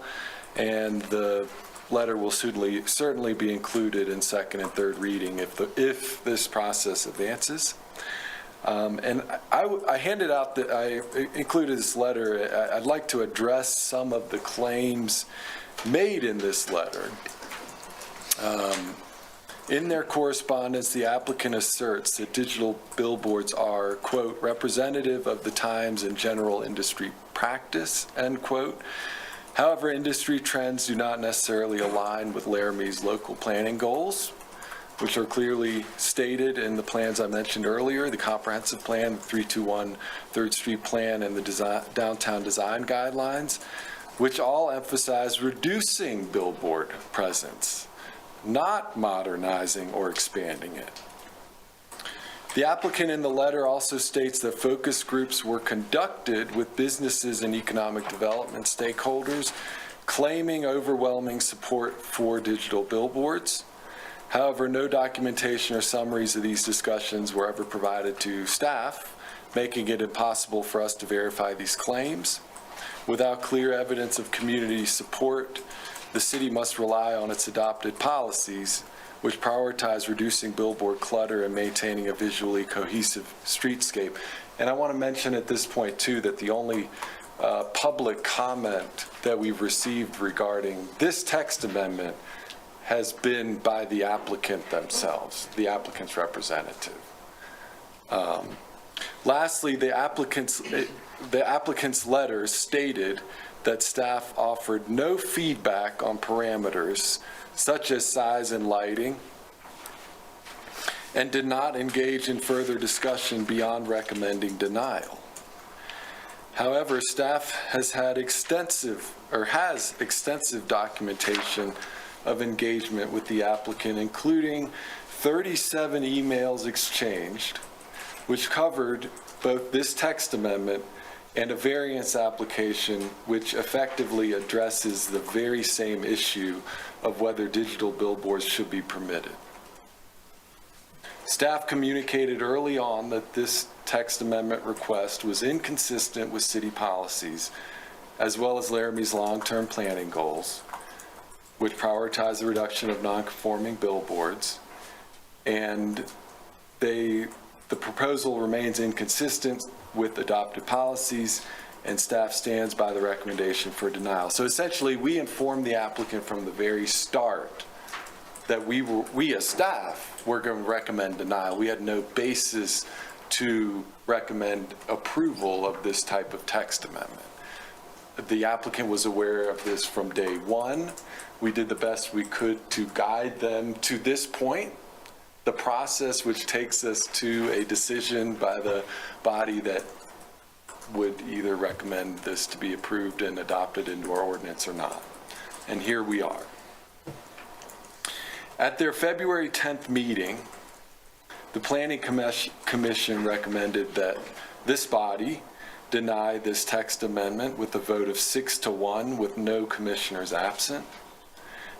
and the letter will certainly be included in second and third reading if this process advances. And I handed out that I included this letter. I'd like to address some of the claims made in this letter. In their correspondence, the applicant asserts that digital billboards are, quote, representative of the times and general industry practice, end quote. However, industry trends do not necessarily align with Laramie's local planning goals, which are clearly stated in the plans I mentioned earlier, the comprehensive plan, the 321 3rd Street plan, and the downtown design guidelines, which all emphasize reducing billboard presence, not modernizing or expanding it. The applicant in the letter also states that focus groups were conducted with businesses and economic development stakeholders, claiming overwhelming support for digital billboards. However, no documentation or summaries of these discussions were ever provided to staff, making it impossible for us to verify these claims. Without clear evidence of community support, the city must rely on its adopted policies, which prioritize reducing billboard clutter and maintaining a visually cohesive streetscape. And I want to mention at this point, too, that the only public comment that we've received regarding this text amendment has been by the applicant themselves, the applicant's representative. Lastly, the applicant's letter stated that staff offered no feedback on parameters such as size and lighting, and did not engage in further discussion beyond recommending denial. However, staff has extensive documentation of engagement with the applicant, including 37 emails exchanged, which covered both this text amendment and a variance application which effectively addresses the very same issue of whether digital billboards should be permitted. Staff communicated early on that this text amendment request was inconsistent with city policies, as well as Laramie's long-term planning goals, which prioritize the reduction of non-conforming billboards, and the proposal remains inconsistent with adopted policies, and staff stands by the recommendation for denial. So essentially, we informed the applicant from the very start that we as staff were going to recommend denial. We had no basis to recommend approval of this type of text amendment. The applicant was aware of this from day one. We did the best we could to guide them to this point, the process which takes us to a decision by the body that would either recommend this to be approved and adopted into our ordinance or not. And here we are. At their February 10th meeting, the Planning Commission recommended that this body deny this text amendment with a vote of 6-1 with no commissioners absent.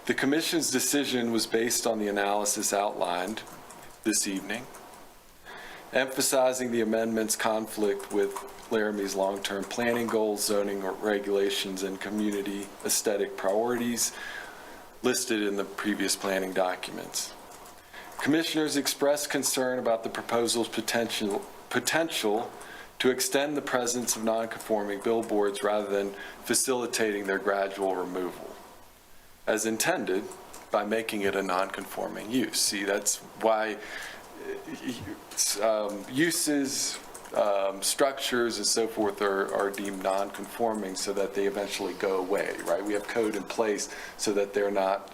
The commission's decision was based on the analysis outlined this evening, emphasizing the amendment's conflict with Laramie's long-term planning goals, zoning regulations, and community aesthetic priorities listed in the previous planning documents. Commissioners expressed concern about the proposal's potential to extend the presence of non-conforming billboards rather than facilitating their gradual removal, as intended by making it a non-conforming use. See, that's why uses, structures, and so forth are deemed non-conforming so that they eventually go away, right? We have code in place so that they're not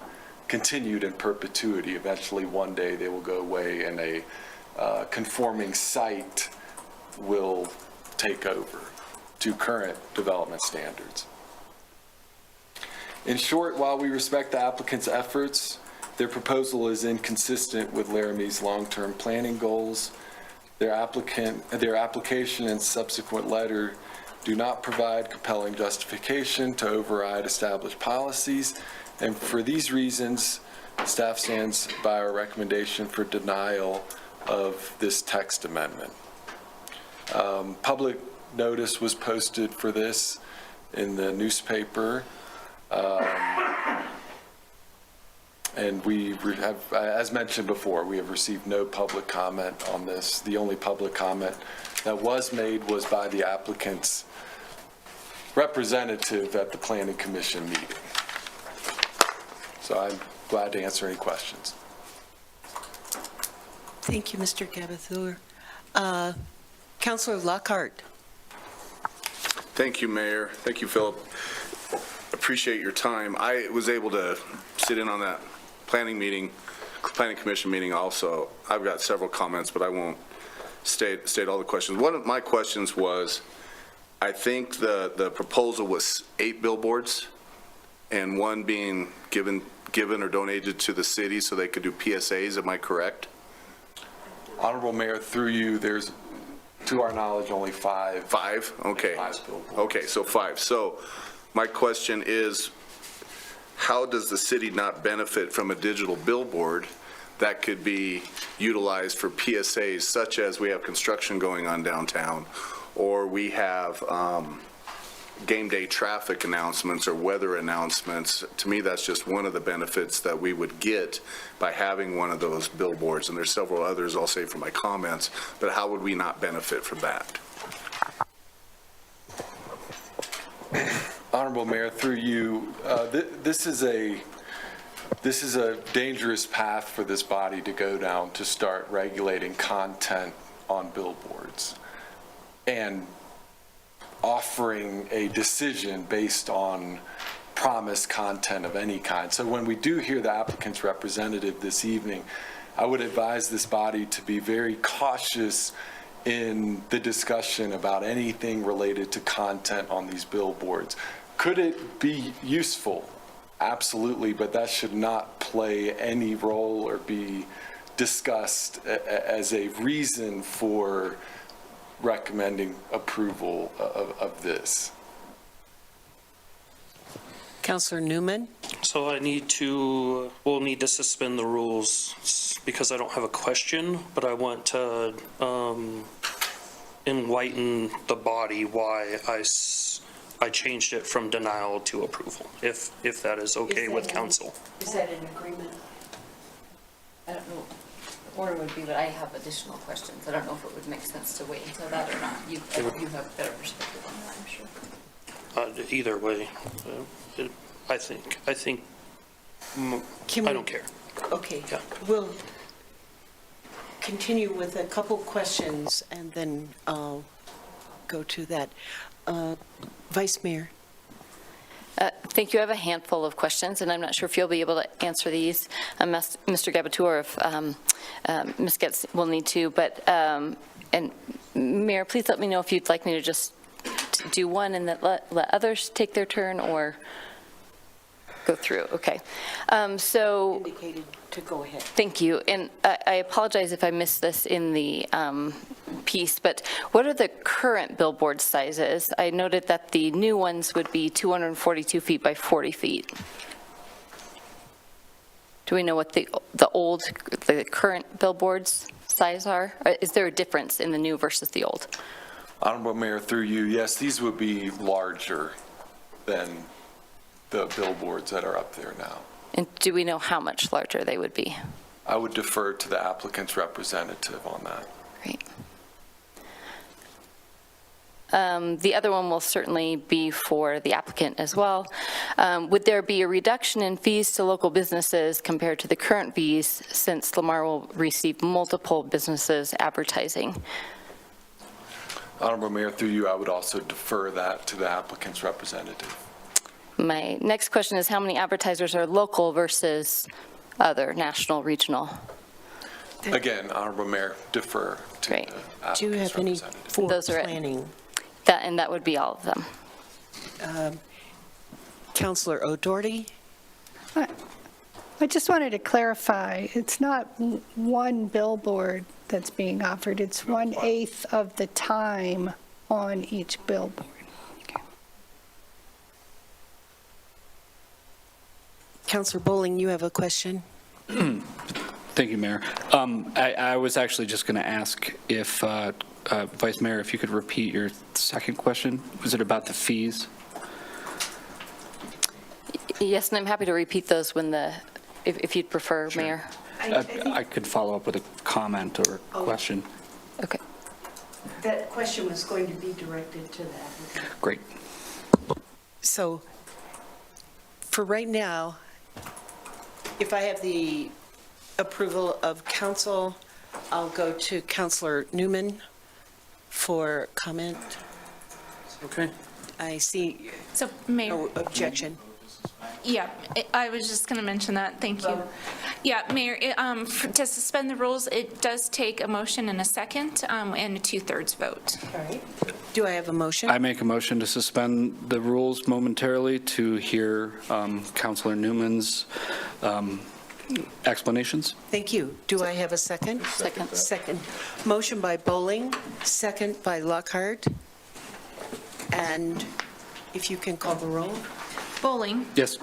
continued in perpetuity. Eventually, one day, they will go away and a conforming site will take over to current development standards. In short, while we respect the applicant's efforts, their proposal is inconsistent with Laramie's long-term planning goals. Their application and subsequent letter do not provide compelling justification to override established policies, and for these reasons, staff stands by our recommendation for denial of this text amendment. Public notice was posted for this in the newspaper. And we have, as mentioned before, we have received no public comment on this. The only public comment that was made was by the applicant's representative at the Planning Commission meeting. So I'm glad to answer any questions. Thank you, Mr. Gabathur. Councilor Lockhart. Thank you, Mayor. Thank you, Philip. Appreciate your time. I was able to sit in on that planning commission meeting also. I've got several comments, but I won't state all the questions. One of my questions was, I think the proposal was 8 billboards and one being given or donated to the city so they could do PSAs. Am I correct? Honorable Mayor, through you, there's, to our knowledge, only 5. 5? Okay. 5 billboards. Okay, so 5. So my question is, how does the city not benefit from a digital billboard that could be utilized for PSAs, such as we have construction going on downtown, or we have game day traffic announcements or weather announcements? To me, that's just one of the benefits that we would get by having one of those billboards. And there's several others I'll say for my comments, but how would we not benefit from that? Honorable Mayor, through you, this is a dangerous path for this body to go down, to start regulating content on billboards and offering a decision based on promised content of any kind. So when we do hear the applicant's representative this evening, I would advise this body to be very cautious in the discussion about anything related to content on these billboards. Could it be useful? Absolutely, but that should not play any role or be discussed as a reason for recommending approval of this. Councilor Newman. So we'll need to suspend the rules because I don't have a question, but I want to enlighten the body why I changed it from denial to approval, if that is okay with council. Is that an agreement? I don't know what the order would be, but I have additional questions. I don't know if it would make sense to wait until that or not. You have a better perspective on that, I'm sure. Either way, I think, I don't care. Okay, Yeah. We'll continue with a couple questions and then I'll go to that. Vice Mayor. Thank you. I have a handful of questions, and I'm not sure if you'll be able to answer these, Mr. Gabatur, if Ms. Getz will need to. But, and Mayor, please let me know if you'd like me to just do one and then let others take their turn, or go through. Okay. So Indicated to go ahead. thank you. And I apologize if I missed this in the piece, but what are the current billboard sizes? I noted that the new ones would be 242 feet by 40 feet. Do we know what the current billboards size are? Is there a difference in the new versus the old? Honorable Mayor, through you, yes, these would be larger than the billboards that are up there now. And do we know how much larger they would be? I would defer to the applicant's representative on that. Great. The other one will certainly be for the applicant as well. Would there be a reduction in fees to local businesses compared to the current fees, since Lamar will receive multiple businesses advertising? Honorable Mayor, through you, I would also defer that to the applicant's representative. My next question is, how many advertisers are local versus other, national, regional? Again, Honorable Mayor, defer to Great. the Do you applicant's have any representative. for Those are it. planning? And that would be all of them. Councilor O'Doherty? I just wanted to clarify, it's not one billboard that's being offered, it's 1/8 of the time on each billboard. Councilor Bowling, you have a question? Thank you, Mayor. I was actually just going to ask if, Vice Mayor, if you could repeat your second question. Was it about the fees? Yes, and I'm happy to repeat those if you'd prefer, Sure. Mayor. I could follow up with a comment or question. Okay. That question was going to be directed to the applicant. Great. So, for right now, if I have the approval of council, I'll go to Counselor Newman for comment. Okay. I see So, Mayor. no objection. Yeah, I was just going to mention that. Thank you. Yeah, Mayor, to suspend the rules, it does take a motion and a second and a 2/3 vote. All right. Do I have a motion? I make a motion to suspend the rules momentarily to hear Counselor Newman's explanations. Thank you. Do I have a second? Second. Second. Motion by Bowling, second by Lockhart. And if you can call the roll. Bowling, Yes.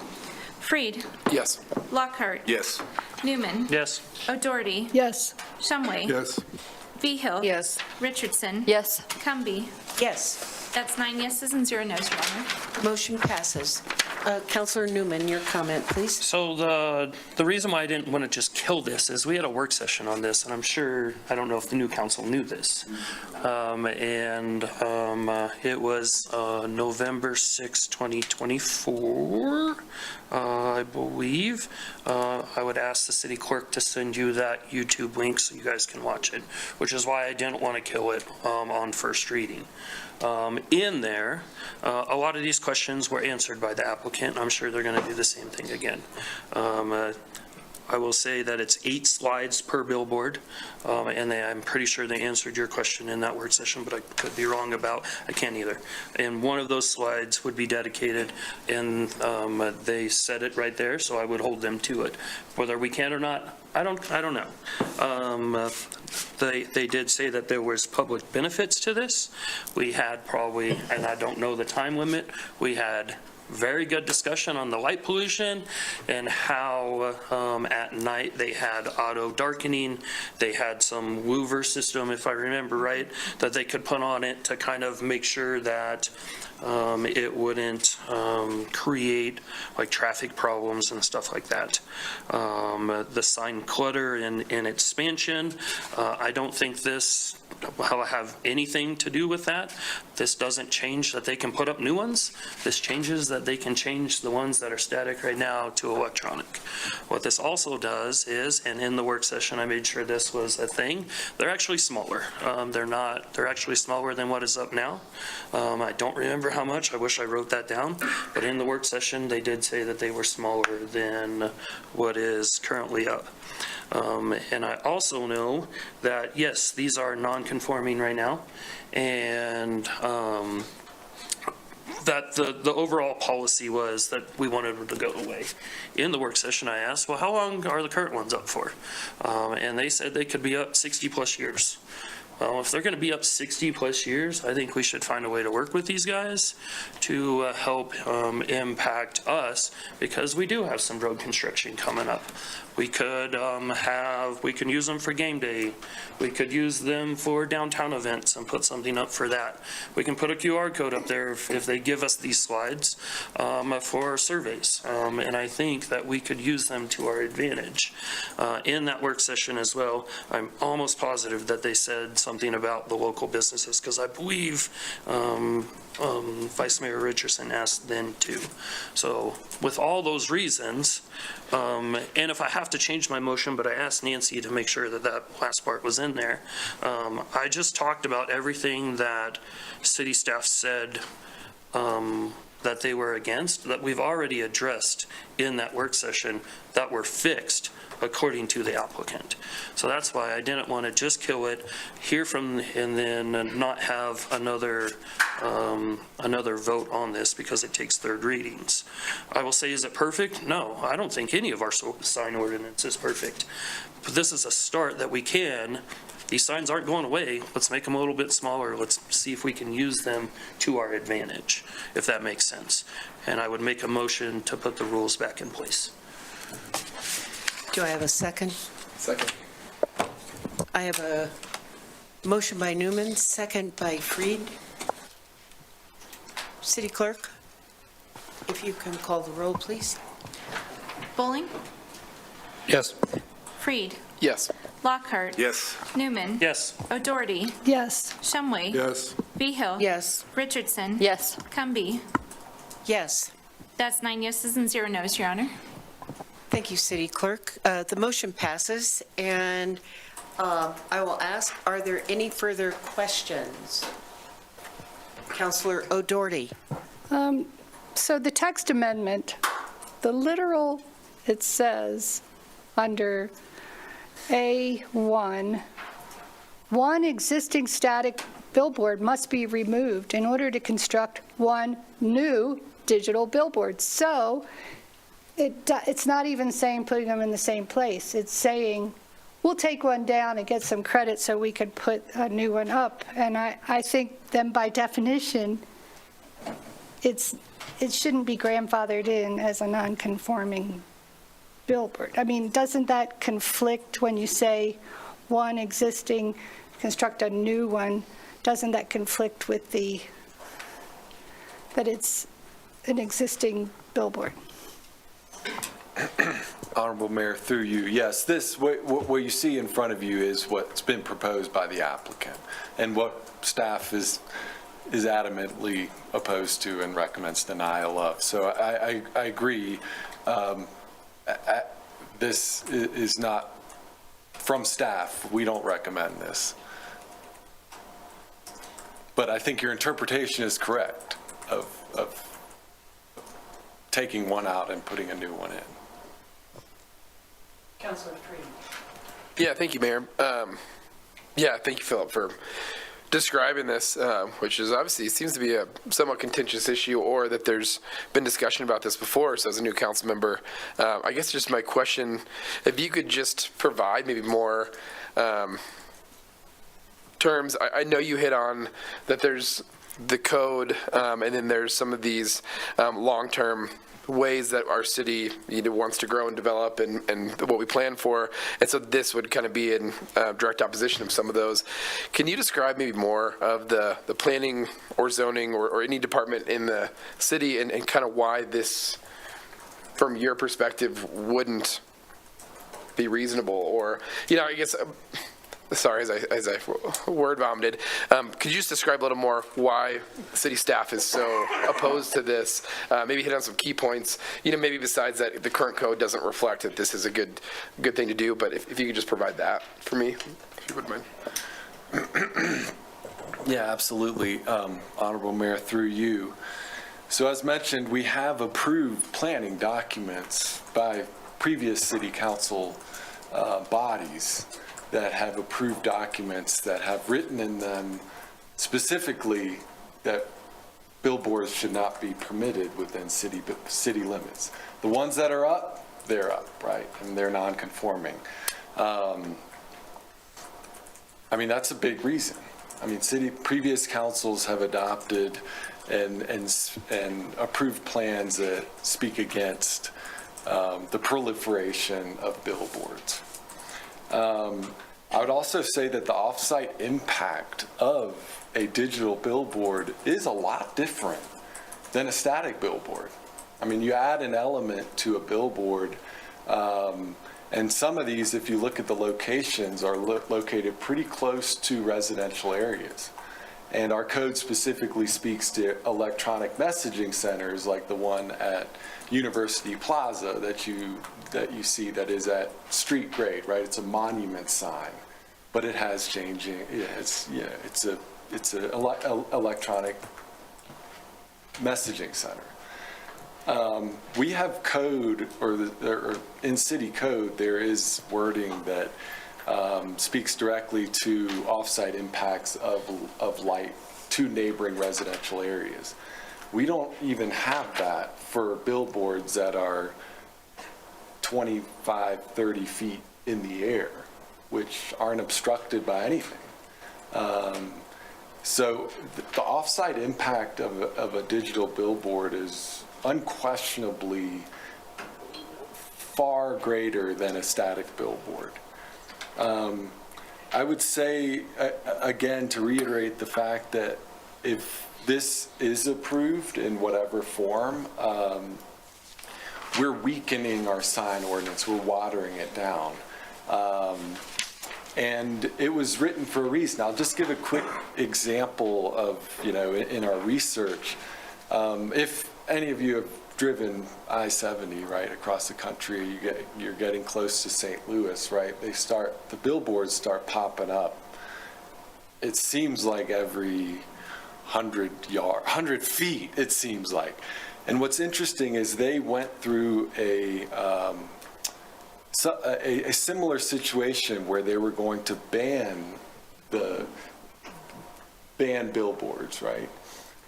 Freed, Yes. Lockhart, Yes. Newman, Yes. O'Doherty, Yes. Shumway, Yes. Behill, Yes. Richardson, Yes. Cumby. Yes. That's 9 yeses and 0 nos, Your Honor. Motion passes. Counselor Newman, your comment, please. So the reason why I didn't want to just kill this is we had a work session on this, and I'm sure, I don't know if the new council knew this. It was November 6, 2024, I believe. I would ask the city clerk to send you that YouTube link so you guys can watch it, which is why I didn't want to kill it on first reading. In there, a lot of these questions were answered by the applicant. I'm sure they're going to do the same thing again. I will say that it's 8 slides per billboard, and I'm pretty sure they answered your question in that work session, but I could be wrong about, I can't either. And one of those slides would be dedicated, and they said it right there, so I would hold them to it. Whether we can or not, I don't know. They did say that there was public benefits to this. We had probably, and I don't know the time limit, we had very good discussion on the light pollution and how at night they had auto darkening. They had some louver system, if I remember right, that they could put on it to kind of make sure that it wouldn't create like traffic problems and stuff like that. The sign clutter and expansion, I don't think this will have anything to do with that. This doesn't change that they can put up new ones. This changes that they can change the ones that are static right now to electronic. What this also does is, and in the work session I made sure this was a thing, they're actually smaller. They're actually smaller than what is up now. I don't remember how much, I wish I wrote that down, but in the work session they did say that they were smaller than what is currently up. And I also know that, yes, these are non-conforming right now, and that the overall policy was that we wanted them to go away. In the work session, I asked, well, how long are the current ones up for? And they said they could be up 60-plus years. Well, if they're going to be up 60-plus years, I think we should find a way to work with these guys to help impact us, because we do have some road construction coming up. We could we can use them for game day. We could use them for downtown events and put something up for that. We can put a QR code up there if they give us these slides for surveys. And I think that we could use them to our advantage. In that work session as well, I'm almost positive that they said something about the local businesses, because I believe Vice Mayor Richardson asked then too. So with all those reasons, and if I have to change my motion, but I asked Nancy to make sure that that last part was in there, I just talked about everything that city staff said that they were against, that we've already addressed in that work session, that were fixed according to the applicant. So that's why I didn't want to just kill it, hear from, and then not have another vote on this, because it takes third readings. I will say, is it perfect? No, I don't think any of our sign ordinance is perfect. But this is a start that we can. These signs aren't going away. Let's make them a little bit smaller. Let's see if we can use them to our advantage, if that makes sense. And I would make a motion to put the rules back in place. Do I have a second? Second. I have a motion by Newman, second by Freed. City Clerk, if you can call the roll, please. Bowling, Yes. Freed, Yes. Lockhart, Yes. Newman, Yes. O'Doherty, Yes. Shumway, Yes. Behill, Yes. Richardson, Yes. Cumby. Yes. That's 9 yeses and 0 nos, Your Honor. Thank you, City Clerk. The motion passes, and I will ask, are there any further questions? Councillor O'Doherty. So the text amendment, the literal, it says under A1, one existing static billboard must be removed in order to construct one new digital billboard. So it's not even saying putting them in the same place. It's saying we'll take one down and get some credit so we could put a new one up. And I think then by definition, it shouldn't be grandfathered in as a non-conforming billboard. I mean, doesn't that conflict when you say one existing, construct a new one? Doesn't that conflict with that it's an existing billboard? Honorable Mayor, through you, yes, what you see in front of you is what's been proposed by the applicant and what staff is adamantly opposed to and recommends denial of. So I agree. This is not, from staff, we don't recommend this. But I think your interpretation is correct of taking one out and putting a new one in. Councillor Freeman. Yeah, thank you, Mayor. Yeah, thank you, Philip, for describing this, which is obviously seems to be a somewhat contentious issue, or that there's been discussion about this before. So as a new council member, I guess just my question, if you could just provide maybe more terms. I know you hit on that there's the code, and then there's some of these long-term ways that our city wants to grow and develop and what we plan for. And so this would kind of be in direct opposition of some of those. Can you describe maybe more of the planning or zoning or any department in the city and kind of why this, from your perspective, wouldn't be reasonable? Or, I guess, sorry, as I word vomited, could you just describe a little more why city staff is so opposed to this? Maybe hit on some key points, maybe besides that the current code doesn't reflect that this is a good thing to do, but if you could just provide that for me, if you wouldn't mind. Yeah, absolutely. Honorable Mayor, through you. So as mentioned, we have approved planning documents by previous city council bodies that have approved documents that have written in them specifically that billboards should not be permitted within city limits. The ones that are up, they're up, right? And they're non-conforming. I mean, that's a big reason. I mean, previous councils have adopted and approved plans that speak against the proliferation of billboards. I would also say that the off-site impact of a digital billboard is a lot different than a static billboard. I mean, you add an element to a billboard, and some of these, if you look at the locations, are located pretty close to residential areas. And our code specifically speaks to electronic messaging centers like the one at University Plaza that you see that is at street grade, right? It's a monument sign, but it has changing. It's a electronic messaging center. We have code, or in city code, there is wording that speaks directly to offsite impacts of light to neighboring residential areas. We don't even have that for billboards that are 25, 30 feet in the air, which aren't obstructed by anything. So the offsite impact of a digital billboard is unquestionably far greater than a static billboard. I would say, again, to reiterate the fact that if this is approved in whatever form, we're weakening our sign ordinance, we're watering it down. And it was written for a reason. I'll just give a quick example of, in our research. If any of you have driven I-70 right across the country, you're getting close to St. Louis, right? The billboards start popping up. It seems like every 100 feet, it seems like. And what's interesting is they went through a similar situation where they were going to ban billboards, right,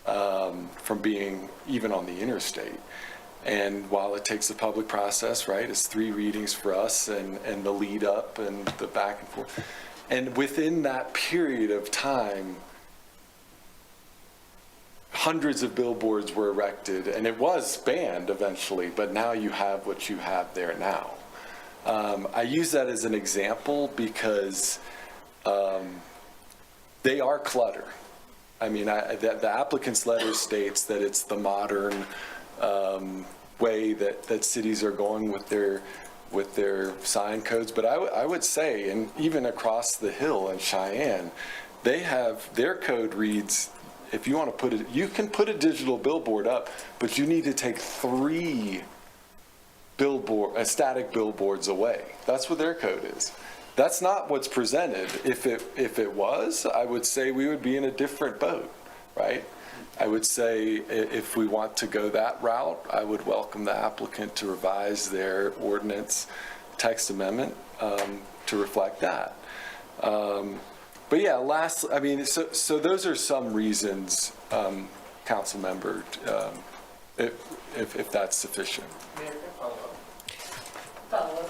from being even on the interstate. And while it takes a public process, right, it's 3 readings for us and the lead up and the back and forth. And within that period of time, hundreds of billboards were erected, and it was banned eventually, but now you have what you have there now. I use that as an example because they are clutter. I mean, the applicant's letter states that it's the modern way that cities are going with their sign codes, but I would say, and even across the hill in Cheyenne, they have, their code reads, if you want to put it, you can put a digital billboard up, but you need to take 3 static billboards away. That's what their code is. That's not what's presented. If it was, I would say we would be in a different boat, right? I would say if we want to go that route, I would welcome the applicant to revise their ordinance text amendment to reflect that. But yeah, I mean, so those are some reasons, council member, if that's sufficient.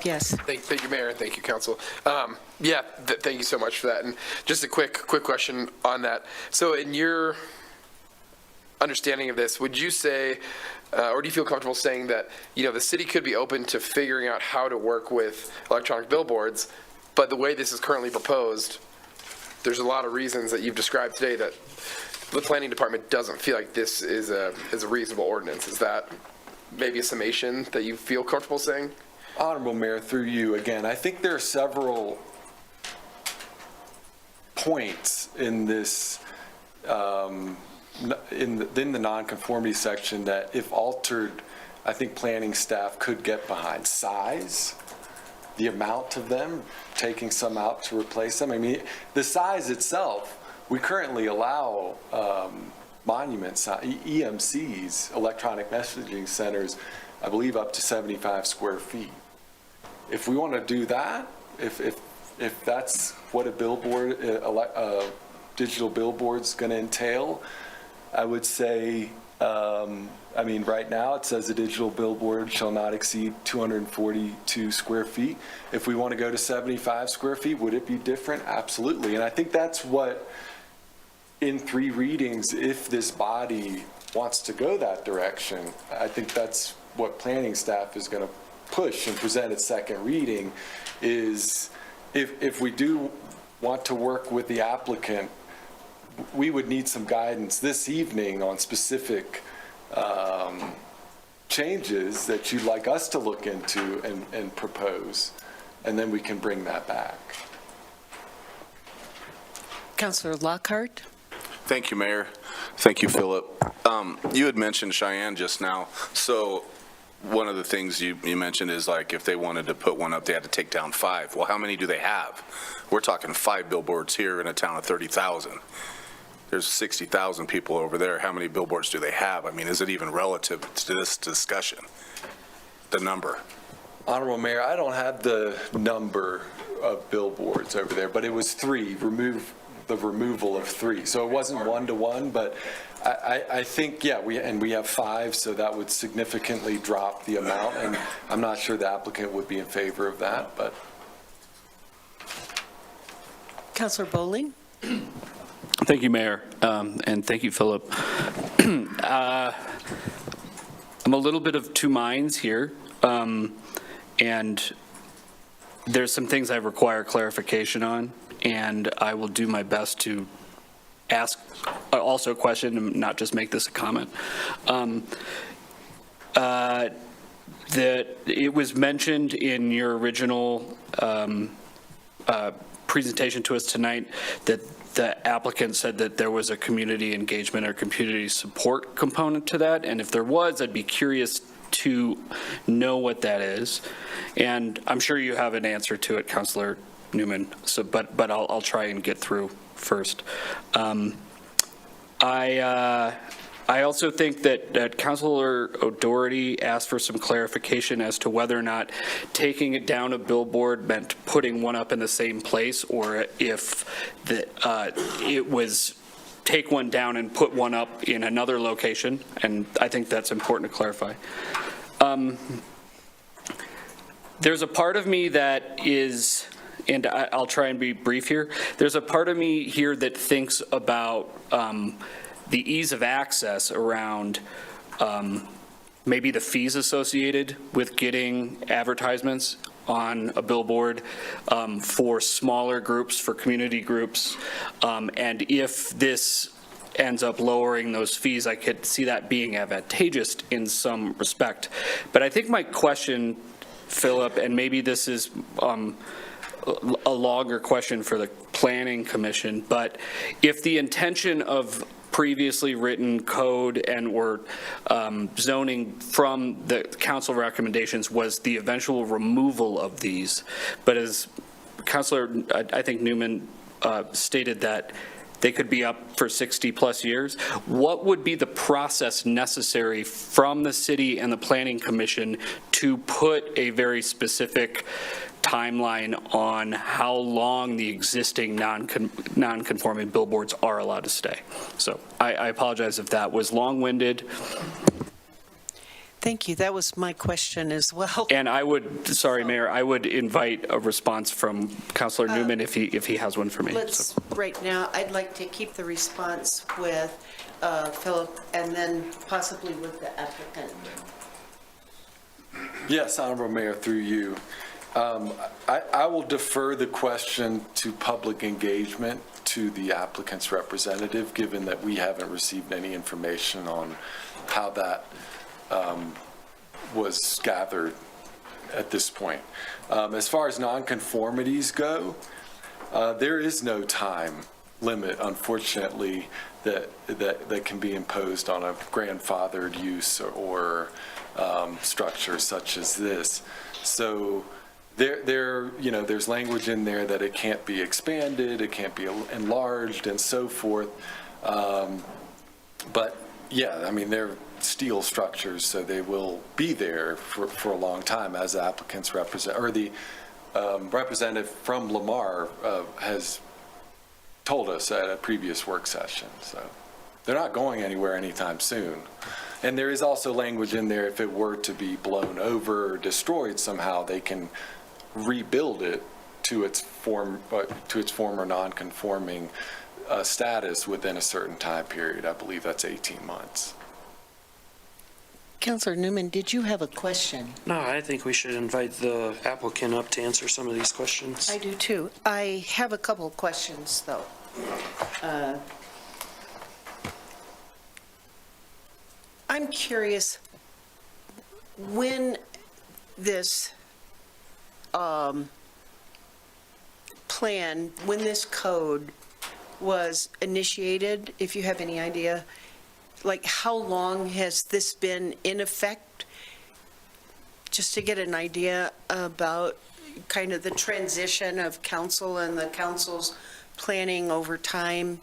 Yes. Thank you, Mayor, and thank you, Council. Thank you so much for that. And just a quick question on that. So in your understanding of this, would you say, or do you feel comfortable saying that, the city could be open to figuring out how to work with electronic billboards, but the way this is currently proposed, there's a lot of reasons that you've described today that the planning department doesn't feel like this is a reasonable ordinance. Is that maybe a summation that you feel comfortable saying? Honorable Mayor, through you again, I think there are several points in this, in the nonconformity section that if altered, I think planning staff could get behind. Size, the amount of them, taking some out to replace them. I mean, the size itself, we currently allow monuments, EMCs, electronic messaging centers, I believe up to 75 square feet. If we want to do that, if that's what a billboard, digital billboard's going to entail, I would say, I mean, right now it says a digital billboard shall not exceed 242 square feet. If we want to go to 75 square feet, would it be different? Absolutely. And I think that's what, in 3 readings, if this body wants to go that direction, I think that's what planning staff is going to push and present at second reading, is if we do want to work with the applicant, we would need some guidance this evening on specific changes that you'd like us to look into and propose, and then we can bring that back. Councilor Lockhart. Thank you, Mayor. Thank you, Philip. You had mentioned Cheyenne just now, so one of the things you mentioned is like if they wanted to put one up, they had to take down 5. Well, how many do they have? We're talking 5 billboards here in a town of 30,000. There's 60,000 people over there. How many billboards do they have? I mean, is it even relative to this discussion, the number? Honorable Mayor, I don't have the number of billboards over there, but it was 3, the removal of 3. So it wasn't 1-to-1, but I think, yeah, we have 5, so that would significantly drop the amount, and I'm not sure the applicant would be in favor of that, but. Councilor Bowling. Thank you, Mayor, and thank you, Philip. I'm a little bit of 2 minds here, and there's some things I require clarification on, and I will do my best to ask also a question and not just make this a comment. That it was mentioned in your original presentation to us tonight that the applicant said that there was a community engagement or community support component to that, and if there was, I'd be curious to know what that is. And I'm sure you have an answer to it, Councilor Newman, so, but I'll try and get through first. I also think that Councilor O'Doherty asked for some clarification as to whether or not taking it down a billboard meant putting one up in the same place, or if it was take one down and put one up in another location, and I think that's important to clarify. There's a part of me that is, and I'll try and be brief here, there's a part of me here that thinks about the ease of access around maybe the fees associated with getting advertisements on a billboard for smaller groups, for community groups. And if this ends up lowering those fees, I could see that being advantageous in some respect. But I think my question, Philip, and maybe this is a longer question for the Planning Commission, but if the intention of previously written code and or zoning from the council recommendations was the eventual removal of these, but as Councilor, I think Newman stated that they could be up for 60 plus years, what would be the process necessary from the city and the Planning Commission to put a very specific timeline on how long the existing non-conforming billboards are allowed to stay? So I apologize if that was long-winded. Thank you. That was my question as well. And I would, sorry, Mayor, I would invite a response from Councilor Newman if he has one for me. Let's, right now, I'd like to keep the response with Philip and then possibly with the applicant. Yes, Honorable Mayor, through you. I will defer the question to public engagement to the applicant's representative, given that we haven't received any information on how that was gathered at this point. As far as nonconformities go, there is no time limit, unfortunately, that can be imposed on a grandfathered use or structure such as this. So there's language in there that it can't be expanded, it can't be enlarged, and so forth. But yeah, I mean, they're steel structures, so they will be there for a long time, as the applicants represent, or the representative from Lamar has told us at a previous work session. So they're not going anywhere anytime soon. And there is also language in there, if it were to be blown over or destroyed somehow, they can rebuild it to its former non-conforming status within a certain time period. I believe that's 18 months. Councilor Newman, did you have a question? No, I think we should invite the applicant up to answer some of these questions. I do too. I have a couple of questions, though. I'm curious, when this plan, when this code was initiated, if you have any idea, like how long has this been in effect? Just to get an idea about kind of the transition of council and the council's planning over time.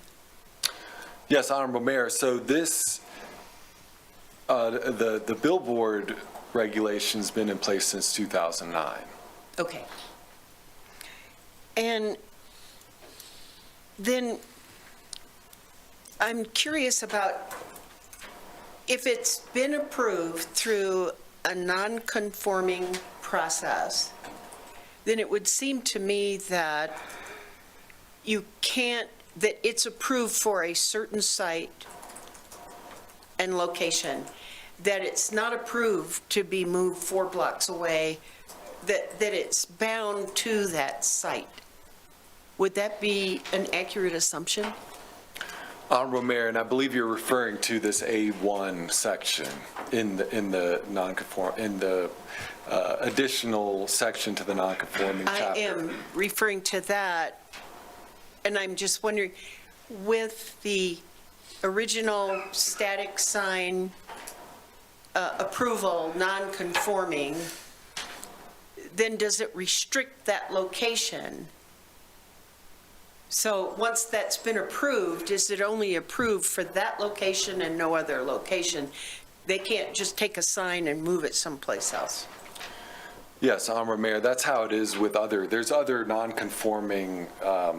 Yes, Honorable Mayor. So this, the billboard regulation's been in place since 2009. Okay. And then I'm curious about if it's been approved through a non-conforming process, then it would seem to me that you can't, that it's approved for a certain site and location, that it's not approved to be moved 4 blocks away, that it's bound to that site. Would that be an accurate assumption? Honorable Mayor, and I believe you're referring to this A1 section in the additional section to the non-conforming chapter. I am referring to that, and I'm just wondering, with the original static sign approval non-conforming, then does it restrict that location? So once that's been approved, is it only approved for that location and no other location? They can't just take a sign and move it someplace else? Yes, Honorable Mayor, that's how it is with there's other non-conforming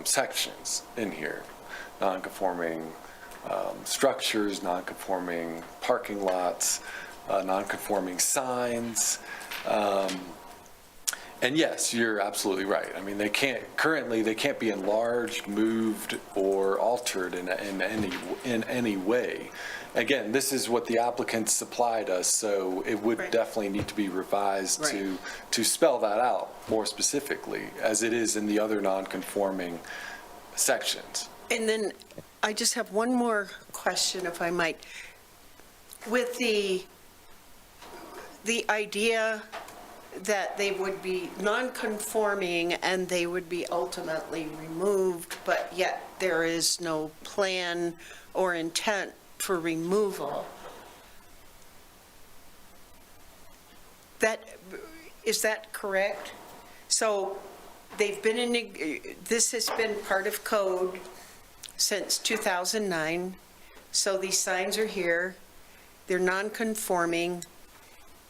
sections in here. Non-conforming structures, non-conforming parking lots, non-conforming signs. And yes, you're absolutely right. I mean, they can't be enlarged, moved, or altered in any way. Again, this is what the applicant supplied us, so it would definitely need to be revised to spell that out more specifically, as it is in the other non-conforming sections. And then I just have one more question, if I might. With the idea that they would be non-conforming and they would be ultimately removed, but yet there is no plan or intent for removal. Is that correct? So they've been this has been part of code since 2009. So these signs are here. They're non-conforming.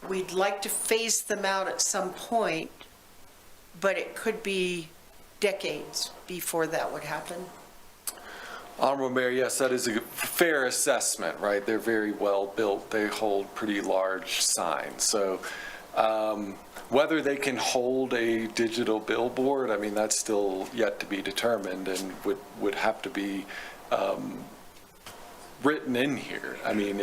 We'd like to phase them out at some point, but it could be decades before that would happen. Honorable Mayor, yes, that is a fair assessment, right? They're very well built. They hold pretty large signs. So whether they can hold a digital billboard, I mean, that's still yet to be determined and would have to be written in here. I mean,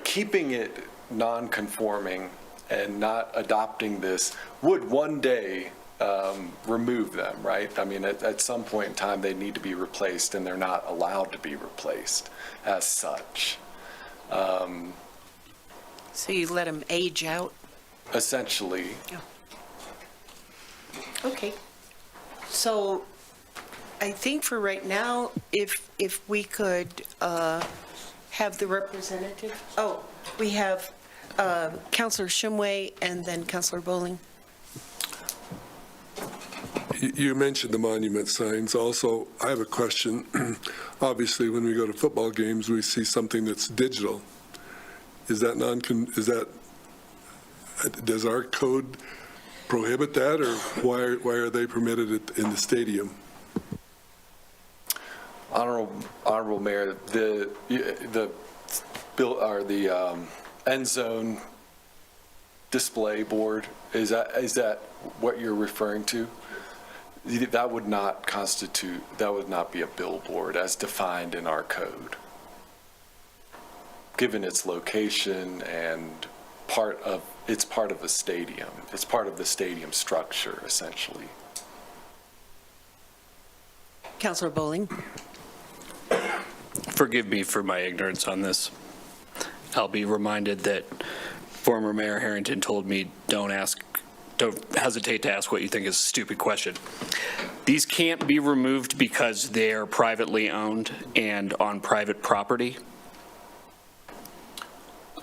keeping it non-conforming and not adopting this would one day remove them, right? I mean, at some point in time, they need to be replaced, and they're not allowed to be replaced as such. So you let them age out? Essentially. Yeah. Okay. So I think for right now, if we could have the representative. Oh, we have Councilor Shumway and then Councilor Bowling. You mentioned the monument signs. Also, I have a question. Obviously, when we go to football games, we see something that's digital. Does our code prohibit that, or why are they permitted in the stadium? Honorable Mayor, the end zone display board, is that what you're referring to? That would not be a billboard as defined in our code, given its location and it's part of a stadium. It's part of the stadium structure, essentially. Councilor Bowling. Forgive me for my ignorance on this. I'll be reminded that former Mayor Harrington told me don't hesitate to ask what you think is a stupid question. These can't be removed because they're privately owned and on private property.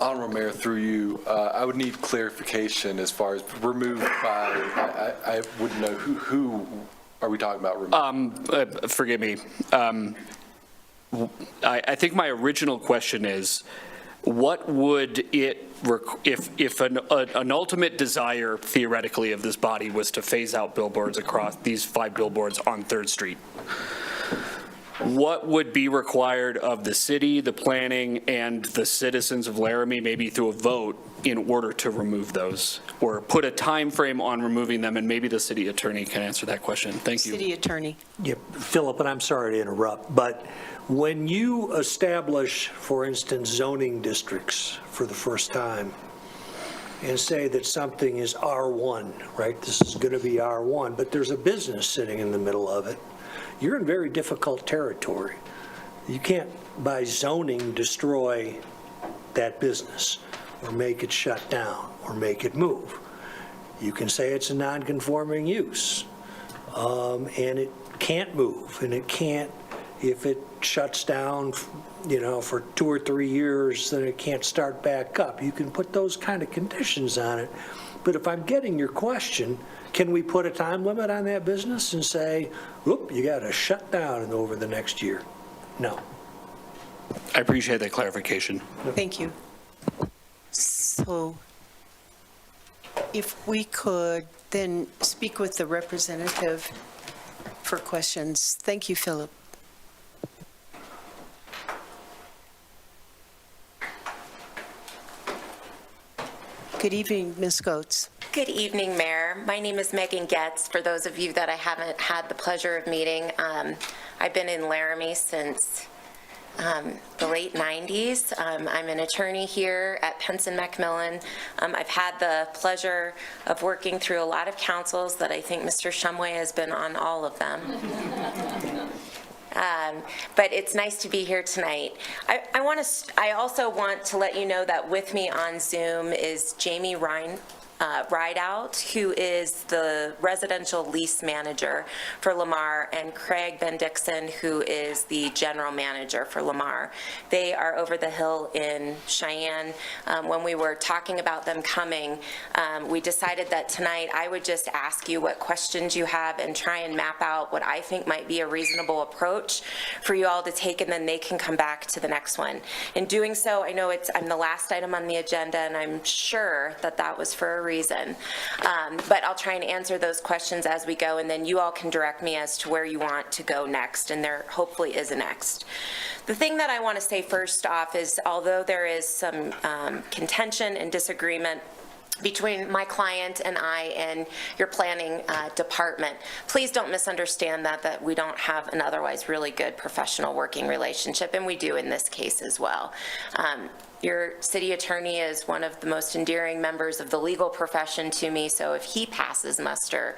Honorable Mayor, through you, I would need clarification as far as removed by, I wouldn't know who are we talking about removed? Forgive me. I think my original question is, what would it, if an ultimate desire theoretically of this body was to phase out billboards across these 5 billboards on 3rd Street, what would be required of the city, the planning, and the citizens of Laramie, maybe through a vote, in order to remove those, or put a time frame on removing them? And maybe the city attorney can answer that question. Thank you. City attorney. Yeah, Philip, and I'm sorry to interrupt, but when you establish, for instance, zoning districts for the first time, and say that something is R1, right? This is going to be R1, but there's a business sitting in the middle of it. You're in very difficult territory. You can't, by zoning, destroy that business or make it shut down or make it move. You can say it's a non-conforming use, and it can't move, and it can't, if it shuts down, for 2 or 3 years, then it can't start back up. You can put those kind of conditions on it. But if I'm getting your question, can we put a time limit on that business and say, whoop, you got to shut down over the next year? No. I appreciate that clarification. Thank you. So if we could then speak with the representative for questions. Thank you, Philip. Good evening, Ms. Goetz. Good evening, Mayor. My name is Megan Getz. For those of you that I haven't had the pleasure of meeting, I've been in Laramie since the late 90s. I'm an attorney here at Penson Macmillan. I've had the pleasure of working through a lot of councils that I think Mr. Shumway has been on all of them. But it's nice to be here tonight. I also want to let you know that with me on Zoom is Jamie Rideout, who is the residential lease manager for Lamar, and Craig Bendixson, who is the general manager for Lamar. They are over the hill in Cheyenne. When we were talking about them coming, we decided that tonight I would just ask you what questions you have and try and map out what I think might be a reasonable approach for you all to take, and then they can come back to the next one. In doing so, I know I'm the last item on the agenda, and I'm sure that that was for a reason. But I'll try and answer those questions as we go, and then you all can direct me as to where you want to go next, and there hopefully is a next. The thing that I want to say first off is, although there is some contention and disagreement between my client and I and your planning department, please don't misunderstand that we don't have an otherwise really good professional working relationship, and we do in this case as well. Your city attorney is one of the most endearing members of the legal profession to me, so if he passes muster,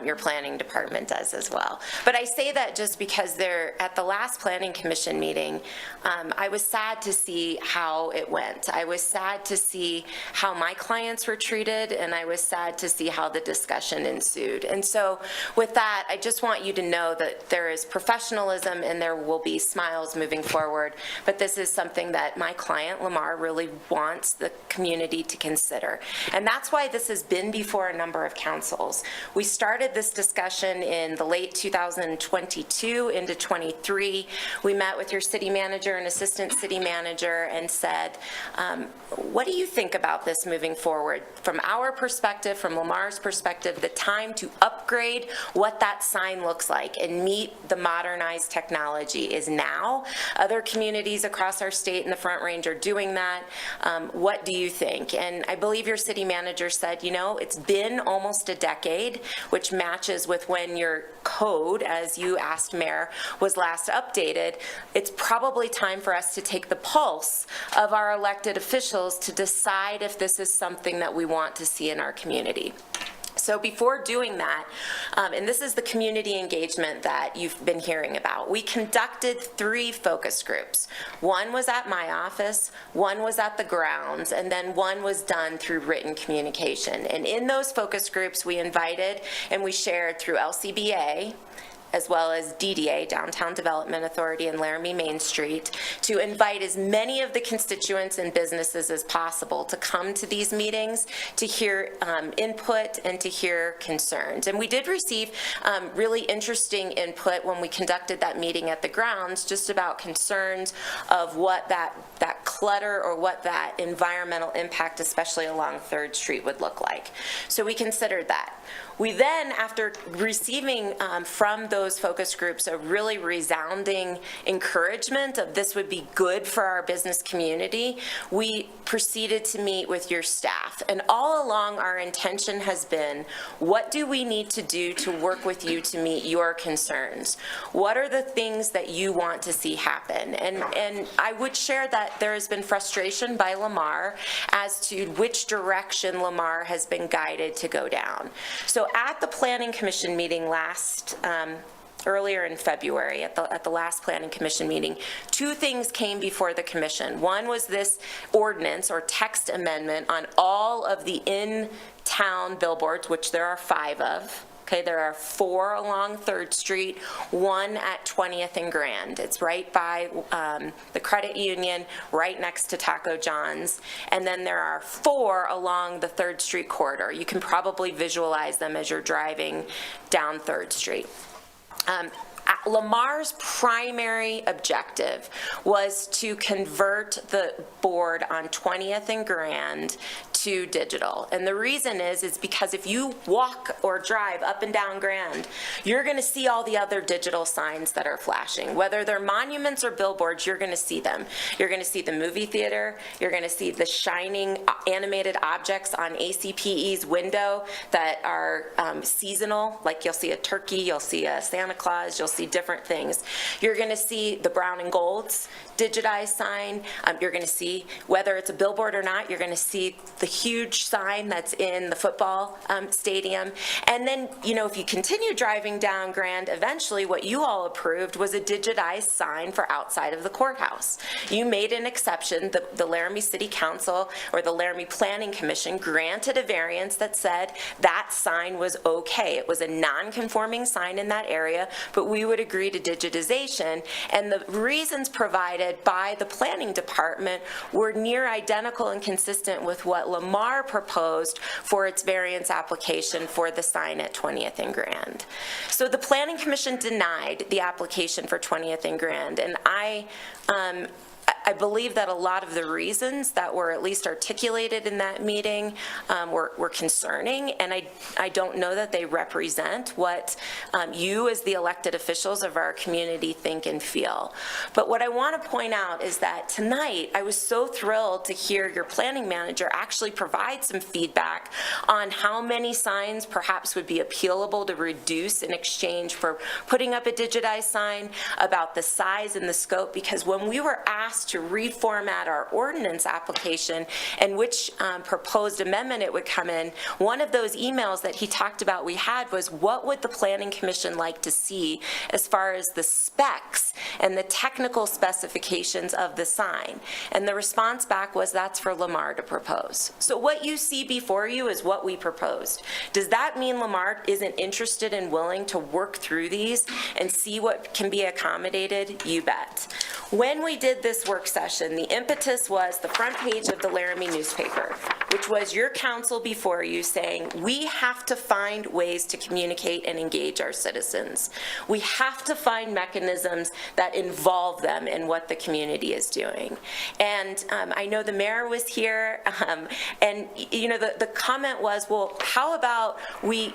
your planning department does as well. But I say that just because at the last planning commission meeting, I was sad to see how it went. I was sad to see how my clients were treated, and I was sad to see how the discussion ensued. And so with that, I just want you to know that there is professionalism and there will be smiles moving forward, but this is something that my client, Lamar, really wants the community to consider. And that's why this has been before a number of councils. We started this discussion in the late 2022 into 23. We met with your city manager and assistant city manager and said, what do you think about this moving forward? From our perspective, from Lamar's perspective, the time to upgrade what that sign looks like and meet the modernized technology is now. Other communities across our state and the Front Range are doing that. What do you think? And I believe your city manager said, it's been almost a decade, which matches with when your code, as you asked, Mayor, was last updated. It's probably time for us to take the pulse of our elected officials to decide if this is something that we want to see in our community. So before doing that, and this is the community engagement that you've been hearing about, we conducted 3 focus groups. One was at my office, one was at the grounds, and then one was done through written communication. And in those focus groups, we invited and we shared through LCBA, as well as DDA, Downtown Development Authority, and Laramie Main Street, to invite as many of the constituents and businesses as possible to come to these meetings, to hear input and to hear concerns. And we did receive really interesting input when we conducted that meeting at the grounds, just about concerns of what that clutter or what that environmental impact, especially along 3rd Street, would look like. So we considered that. We then, after receiving from those focus groups a really resounding encouragement of this would be good for our business community, we proceeded to meet with your staff. And all along, our intention has been, what do we need to do to work with you to meet your concerns? What are the things that you want to see happen? And I would share that there has been frustration by Lamar as to which direction Lamar has been guided to go down. So at the Planning Commission meeting earlier in February, at the last Planning Commission meeting, two things came before the commission. One was this ordinance or text amendment on all of the in-town billboards, which there are 5 of. Okay, there are 4 along 3rd Street, 1 at 20th and Grand. It's right by the credit union, right next to Taco John's. And then there are 4 along the 3rd Street corridor. You can probably visualize them as you're driving down 3rd Street. Lamar's primary objective was to convert the board on 20th and Grand to digital. And the reason is because if you walk or drive up and down Grand, you're going to see all the other digital signs that are flashing. Whether they're monuments or billboards, you're going to see them. You're going to see the movie theater. You're going to see the shining animated objects on ACPE's window that are seasonal, like you'll see a turkey, you'll see a Santa Claus, you'll see different things. You're going to see the brown and golds digitized sign. You're going to see, whether it's a billboard or not, you're going to see the huge sign that's in the football stadium. And then, you know, if you continue driving down Grand, eventually what you all approved was a digitized sign for outside of the courthouse. You made an exception. The Laramie City Council or the Laramie Planning Commission granted a variance that said that sign was okay. It was a non-conforming sign in that area, but we would agree to digitization. And the reasons provided by the planning department were near identical and consistent with what Lamar proposed for its variance application for the sign at 20th and Grand. So the Planning Commission denied the application for 20th and Grand, and I believe that a lot of the reasons that were at least articulated in that meeting were concerning, and I don't know that they represent what you as the elected officials of our community think and feel. But what I want to point out is that tonight I was so thrilled to hear your planning manager actually provide some feedback on how many signs perhaps would be appealable to reduce in exchange for putting up a digitized sign, about the size and the scope, because when we were asked to reformat our ordinance application and which proposed amendment it would come in, one of those emails that he talked about we had was, what would the Planning Commission like to see as far as the specs and the technical specifications of the sign? And the response back was, that's for Lamar to propose. So what you see before you is what we proposed. Does that mean Lamar isn't interested and willing to work through these and see what can be accommodated? You bet. When we did this work session, the impetus was the front page of the Laramie newspaper, which was your council before you saying, we have to find ways to communicate and engage our citizens. We have to find mechanisms that involve them in what the community is doing. And I know the mayor was here, and you know, the comment was, well, how about we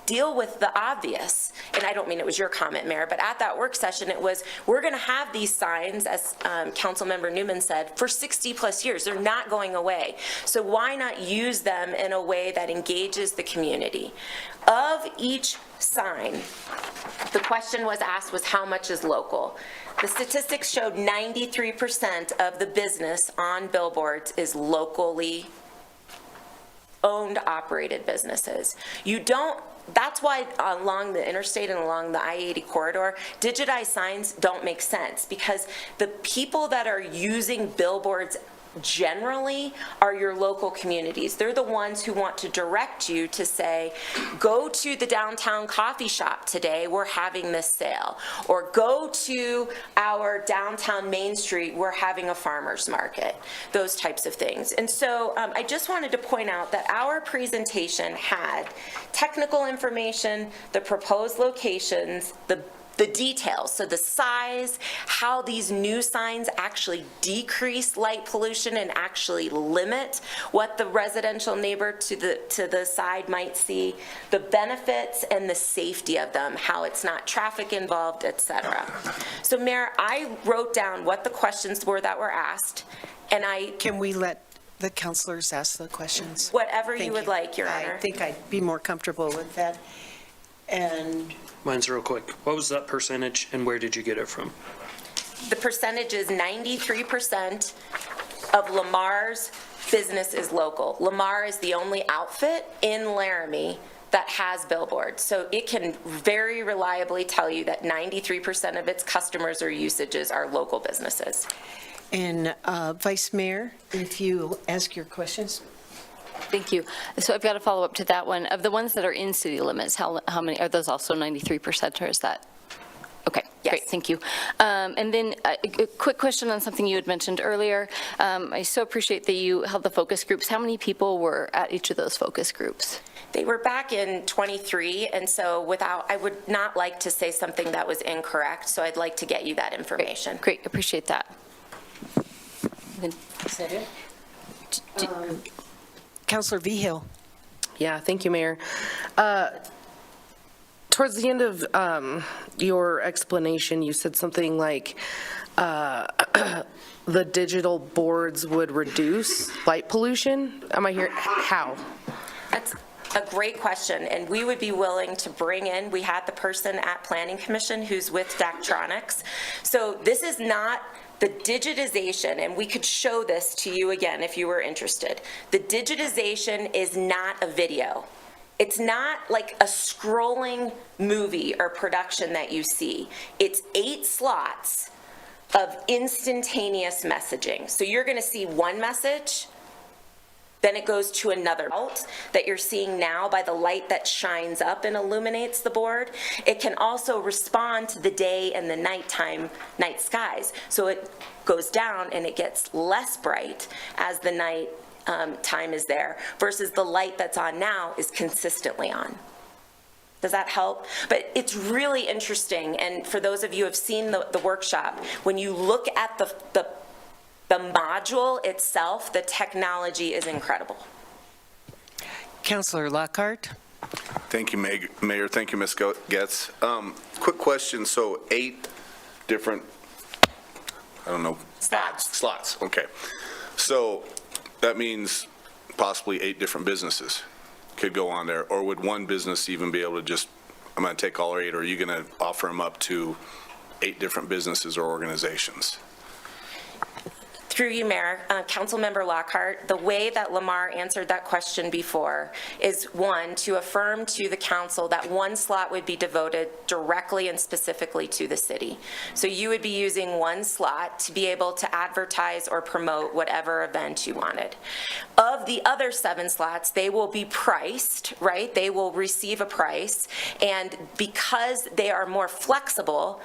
deal with the obvious? And I don't mean it was your comment, Mayor, but at that work session it was, we're going to have these signs, as Councilmember Newman said, for 60 plus years. They're not going away. So why not use them in a way that engages the community? Of each sign, the question was asked was, how much is local? The statistics showed 93% of the business on billboards is locally owned, operated businesses. That's why along the interstate and along the I-80 corridor, digitized signs don't make sense, because the people that are using billboards generally are your local communities. They're the ones who want to direct you to say, go to the downtown coffee shop today, we're having this sale, or go to our downtown Main Street, we're having a farmer's market, those types of things. And so I just wanted to point out that our presentation had technical information, the proposed locations, the details, so the size, how these new signs actually decrease light pollution and actually limit what the residential neighbor to the side might see, the benefits and the safety of them, how it's not traffic involved, etc. So Mayor, I wrote down what the questions were that were asked, and Can we let the councilors ask the questions? Whatever you would like, Your Honor. I think I'd be more comfortable with that. And Mine's real quick. What was that percentage and where did you get it from? The percentage is 93% of Lamar's business is local. Lamar is the only outfit in Laramie that has billboards. So it can very reliably tell you that 93% of its customers or usages are local businesses. And Vice Mayor, if you ask your questions. Thank you. So I've got to follow up to that one. Of the ones that are in city limits, how many, are those also 93%, or is that? Okay, great, thank you. And then a quick question on something you had mentioned earlier. I so appreciate that you held the focus groups. How many people were at each of those focus groups? They were back in 23, and so I would not like to say something that was incorrect, so I'd like to get you that information. Great, appreciate that. Is that it? Councilor Vigil. Yeah, thank you, Mayor. Towards the end of your explanation, you said something like the digital boards would reduce light pollution. Am I here? How? That's a great question, and we would be willing to bring in, we had the person at Planning Commission who's with Daktronics. So this is not the digitization, and we could show this to you again if you were interested. The digitization is not a video. It's not like a scrolling movie or production that you see. It's 8 slots of instantaneous messaging. So you're going to see one message, then it goes to another that you're seeing now by the light that shines up and illuminates the board. It can also respond to the day and the night skies. So it goes down and it gets less bright as the night time is there, versus the light that's on now is consistently on. Does that help? But it's really interesting, and for those of you who have seen the workshop, when you look at the module itself, the technology is incredible. Councilor Lockhart. Thank you, Mayor. Thank you, Ms. Getz. Quick question. So 8 different, I don't know. Slots. Okay. So that means possibly 8 different businesses could go on there, or would one business even be able to just, I'm going to take all 8, or are you going to offer them up to 8 different businesses or organizations? Through you, Mayor, Councilmember Lockhart, the way that Lamar answered that question before is, 1, to affirm to the council that one slot would be devoted directly and specifically to the city. So you would be using one slot to be able to advertise or promote whatever event you wanted. Of the other 7 slots, they will be priced, right? They will receive a price, and because they are more flexible,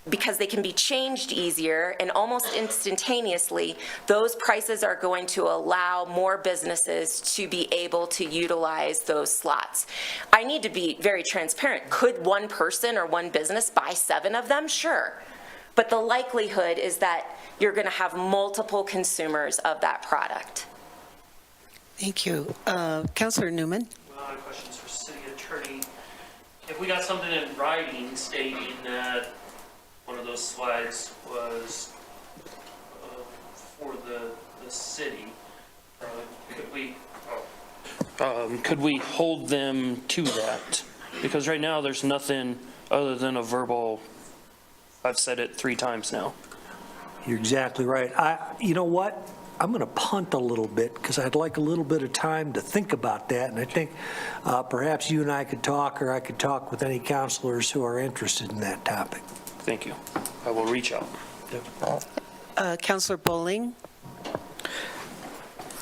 because they can be changed easier and almost instantaneously, those prices are going to allow more businesses to be able to utilize those slots. I need to be very transparent. Could one person or one business buy 7 of them? Sure. But the likelihood is that you're going to have multiple consumers of that product. Thank you. Councilor Newman. A lot of questions for City Attorney. If we got something in writing stating that one of those slides was for the city, could we hold them to that? Because right now there's nothing other than a verbal, I've said it 3 times now. You're exactly right. You know what? I'm going to punt a little bit because I'd like a little bit of time to think about that. And I think perhaps you and I could talk, or I could talk with any counselors who are interested in that topic. Thank you. I will reach out. Councilor Bowling.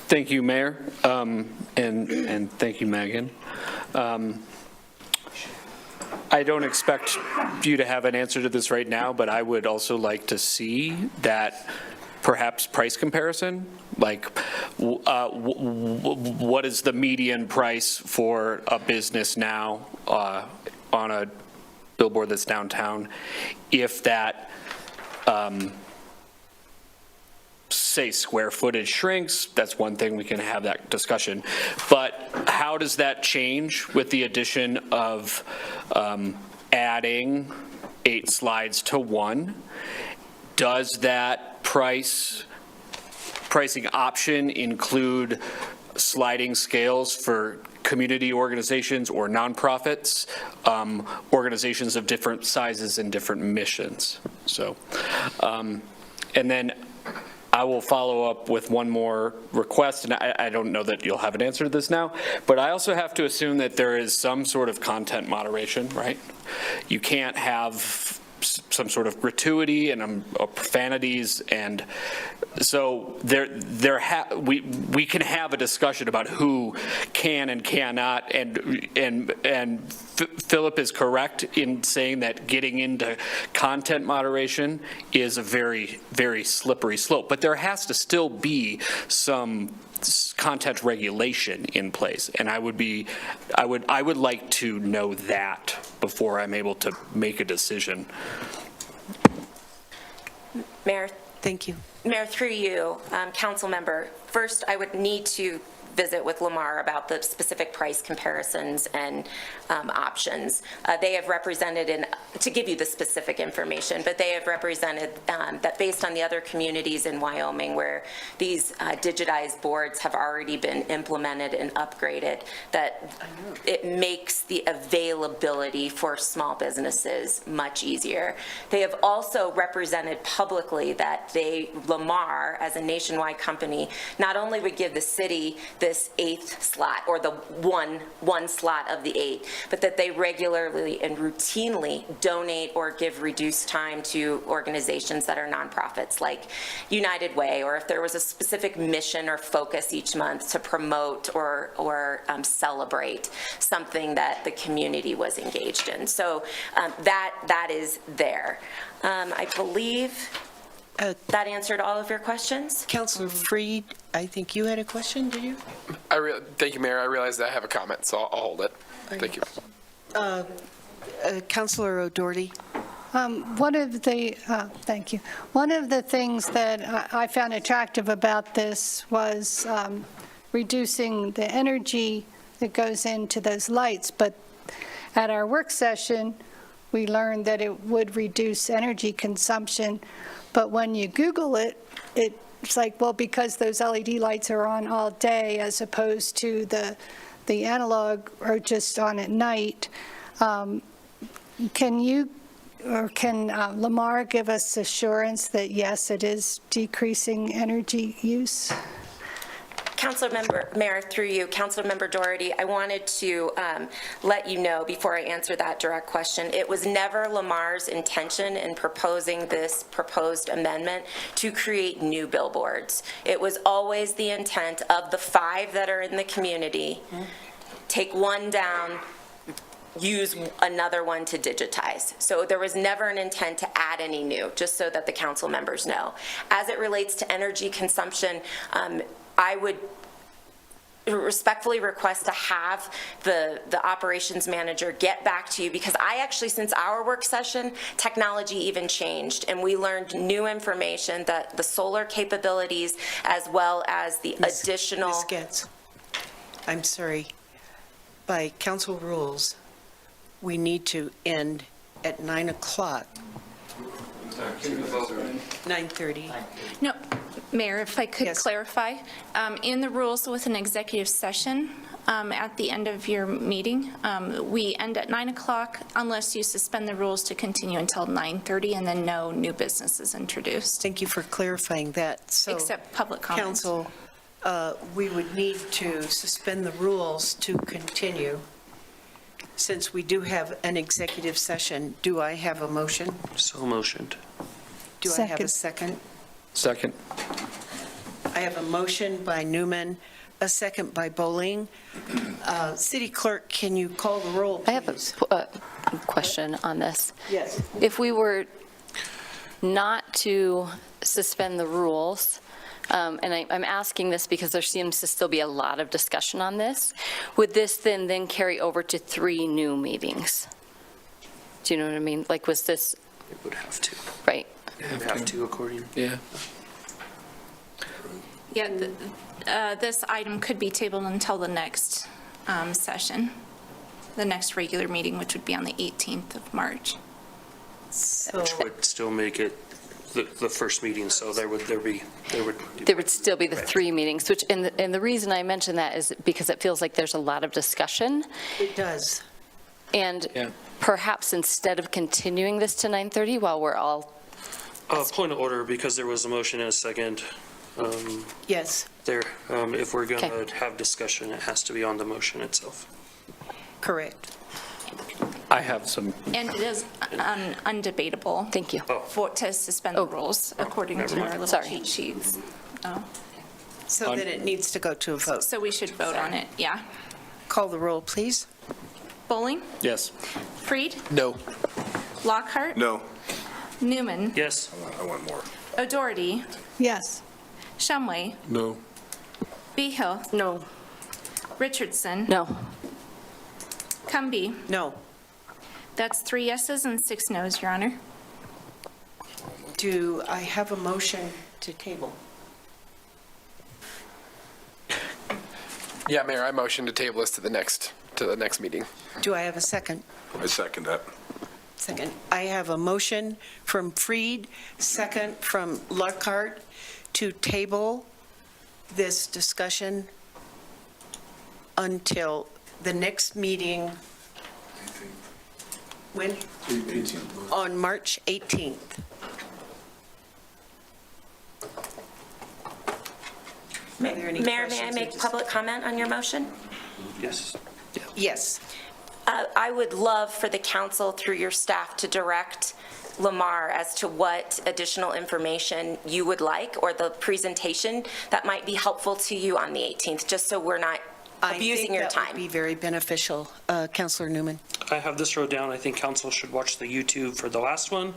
Thank you, Mayor, and thank you, Megan. I don't expect you to have an answer to this right now, but I would also like to see that perhaps price comparison, like what is the median price for a business now on a billboard that's downtown, if that say square footage shrinks, that's one thing, we can have that discussion. But how does that change with the addition of adding 8 slides to 1? Does that pricing option include sliding scales for community organizations or nonprofits, organizations of different sizes and different missions? So, and then I will follow up with one more request, and I don't know that you'll have an answer to this now, but I also have to assume that there is some sort of content moderation, right? You can't have some sort of gratuity and profanities, and so we can have a discussion about who can and cannot, and Philip is correct in saying that getting into content moderation is a very, very slippery slope, but there has to still be some content regulation in place, and I would like to know that before I'm able to make a decision. Mayor. Thank you. Mayor, through you, council member, first I would need to visit with Lamar about the specific price comparisons and options. They have represented, to give you the specific information, but they have represented that based on the other communities in Wyoming where these digitized boards have already been implemented and upgraded, that it makes the availability for small businesses much easier. They have also represented publicly that Lamar, as a nationwide company, not only would give the city this 8th slot, or the one slot of the 8, but that they regularly and routinely donate or give reduced time to organizations that are nonprofits like United Way, or if there was a specific mission or focus each month to promote or celebrate something that the community was engaged in. So that is there. I believe that answered all of your questions. Councilor Freed, I think you had a question, did you? Thank you, Mayor. I realize that I have a comment, so I'll hold it. Thank you. Councilor O'Doherty. Thank you. One of the things that I found attractive about this was reducing the energy that goes into those lights, but at our work session, we learned that it would reduce energy consumption, but when you Google it, it's like, well, because those LED lights are on all day as opposed to the analog are just on at night. Can you, or can Lamar give us assurance that, yes, it is decreasing energy use? Mayor, through you, Councilmember Doherty, I wanted to let you know before I answer that direct question, it was never Lamar's intention in proposing this proposed amendment to create new billboards. It was always the intent of the 5 that are in the community, take one down, use another one to digitize. So there was never an intent to add any new, just so that the council members know. As it relates to energy consumption, I would respectfully request to have the operations manager get back to you, because I actually, since our work session, technology even changed, and we learned new information that the solar capabilities as well as the additional. Ms. Getz, I'm sorry. By council rules, we need to end at 9 o'clock. 9:30. No, Mayor, if I could clarify, in the rules with an executive session, at the end of your meeting, we end at 9 o'clock unless you suspend the rules to continue until 9:30, and then no new business is introduced. Thank you for clarifying that. So, except public comments. Council, we would need to suspend the rules to continue. Since we do have an executive session, do I have a motion? So motioned. Do I have a second? Second. I have a motion by Newman, a second by Bowling. City Clerk, can you call the roll, please? I have a question on this. Yes. If we were not to suspend the rules, and I'm asking this because there seems to still be a lot of discussion on this, would this then carry over to 3 new meetings? Do you know what I mean? Like, was this? It would have to. Right. It would have to, according. Yeah. Yeah, this item could be tabled until the next session, the next regular meeting, which would be on the 18th of March. Which would still make it the first meeting, so there would still be the 3 meetings, which, and the reason I mention that is because it feels like there's a lot of discussion. It does. And perhaps instead of continuing this to 9:30 while we're all. Point of order, because there was a motion and a second. Yes, there. If we're going to have discussion, it has to be on the motion itself. correct. I have some, And it is undebatable. Thank you. To suspend the rules according to our little Sorry. cheat sheets. Oh. So then it needs to go to a vote. So we should vote on it, yeah. Call the roll, please. Bowling, yes. Freed, No. Lockhart, No. Newman, Yes. I want more. O'Doherty, Yes. Shumway, No. Behill, No. Richardson, No. Cumby. No. That's 3 yeses and 6 noes, Your Honor. Do I have a motion to table? Yeah, Mayor, I motion to table this to the next meeting. Do I have a second? I second that. Second. I have a motion from Freed, second from Lockhart, to table this discussion until the next meeting. When? 18th. On March 18th. Are there any Mayor, may I questions or make public comment on your motion? Yes. Yes. I would love for the council, through your staff, to direct Lamar as to what additional information you would like, or the presentation that might be helpful to you on the 18th, just so we're not abusing your I think that would time. be very beneficial. Councilor Newman. I have this wrote down. I think council should watch the YouTube for the last one.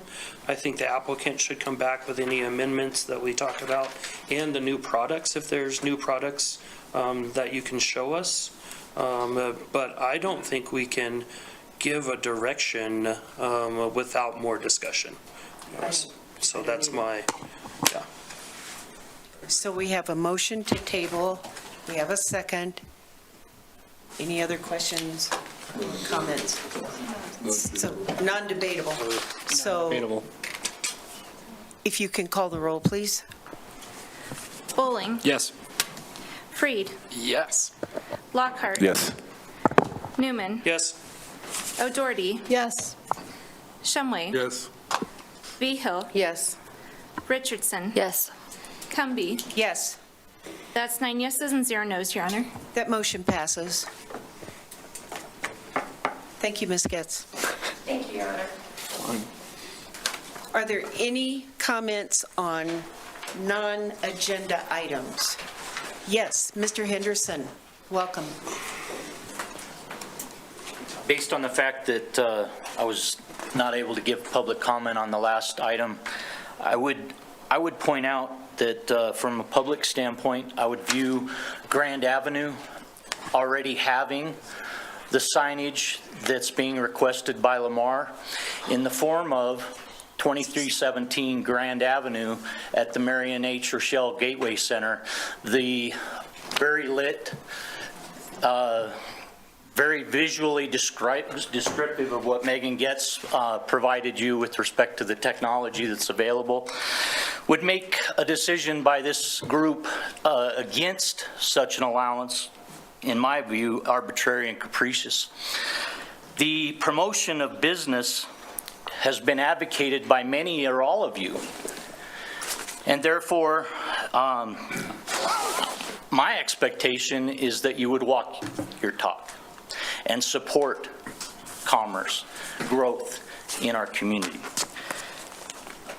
I think the applicant should come back with any amendments that we talked about and the new products, if there's new products that you can show us. But I don't think we can give a direction without more discussion. So that's my, yeah. So we have a motion to table. We have a second. Any other questions, comments? So non-debatable. So Debatable. if you can call the roll, please. Bowling, Yes. Freed, Yes. Lockhart. Yes. Newman, Yes. O'Doherty, Yes. Shumway, Yes. Behill, Yes. Richardson, Yes. Cumby. Yes, That's 9 yeses and 0 noes, Your Honor. that motion passes. Thank you, Ms. Getz. Thank you, Your Honor. Are there any comments on non-agenda items? Yes, Mr. Henderson, welcome. Based on the fact that I was not able to give public comment on the last item, I would point out that from a public standpoint, I would view Grand Avenue already having the signage that's being requested by Lamar in the form of 2317 Grand Avenue at the Marion H. Rochelle Gateway Center. The very lit, very visually descriptive of what Megan Getz provided you with respect to the technology that's available, would make a decision by this group against such an allowance, in my view, arbitrary and capricious. The promotion of business has been advocated by many or all of you, and therefore, my expectation is that you would walk your talk and support commerce, growth in our community.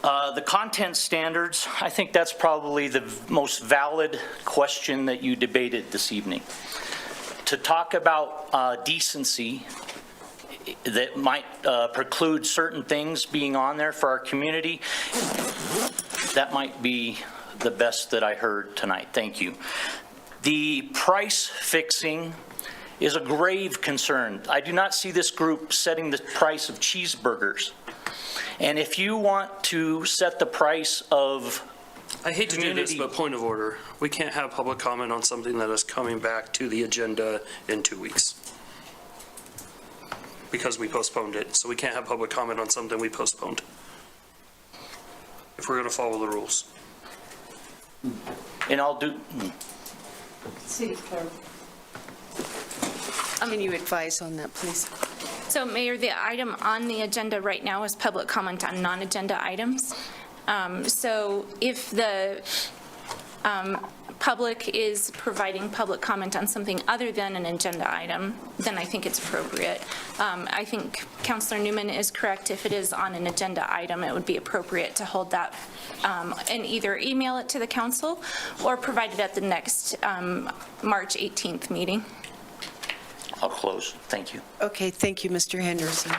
The content standards, I think that's probably the most valid question that you debated this evening. To talk about decency that might preclude certain things being on there for our community, that might be the best that I heard tonight. Thank you. The price fixing is a grave concern. I do not see this group setting the price of cheeseburgers. And if you want to set the price of I hate to do this, but point of order. We can't have public comment on something that is coming back to the agenda in 2 weeks, because we postponed it. So we can't have public comment on something we postponed, if we're going to follow the rules. And I'll do. City Clerk. Can you advise on that, please? So, Mayor, the item on the agenda right now is public comment on non-agenda items. So if the public is providing public comment on something other than an agenda item, then I think it's appropriate. I think Counselor Newman is correct. If it is on an agenda item, it would be appropriate to hold that and either email it to the council or provide it at the next March 18th meeting. I'll close. Thank you. Okay, thank you, Mr. Henderson.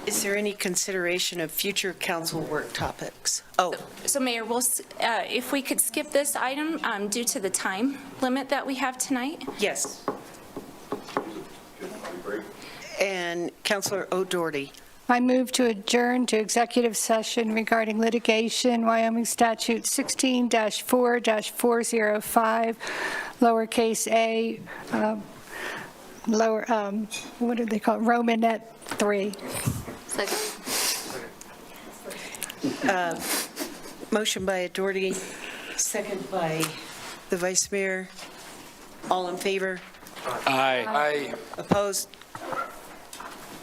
Is there any consideration of future council work topics? Oh, So Mayor, if we could skip this item due to the time limit that we have tonight? yes. And Councilor O'Doherty. I move to adjourn to executive session regarding litigation, Wyoming Statute 16-4-405, lowercase a, what do they call it, Romanet 3. Motion by O'Doherty, second by the Vice Mayor. All in favor? Aye. Aye. Opposed?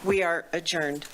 We are adjourned.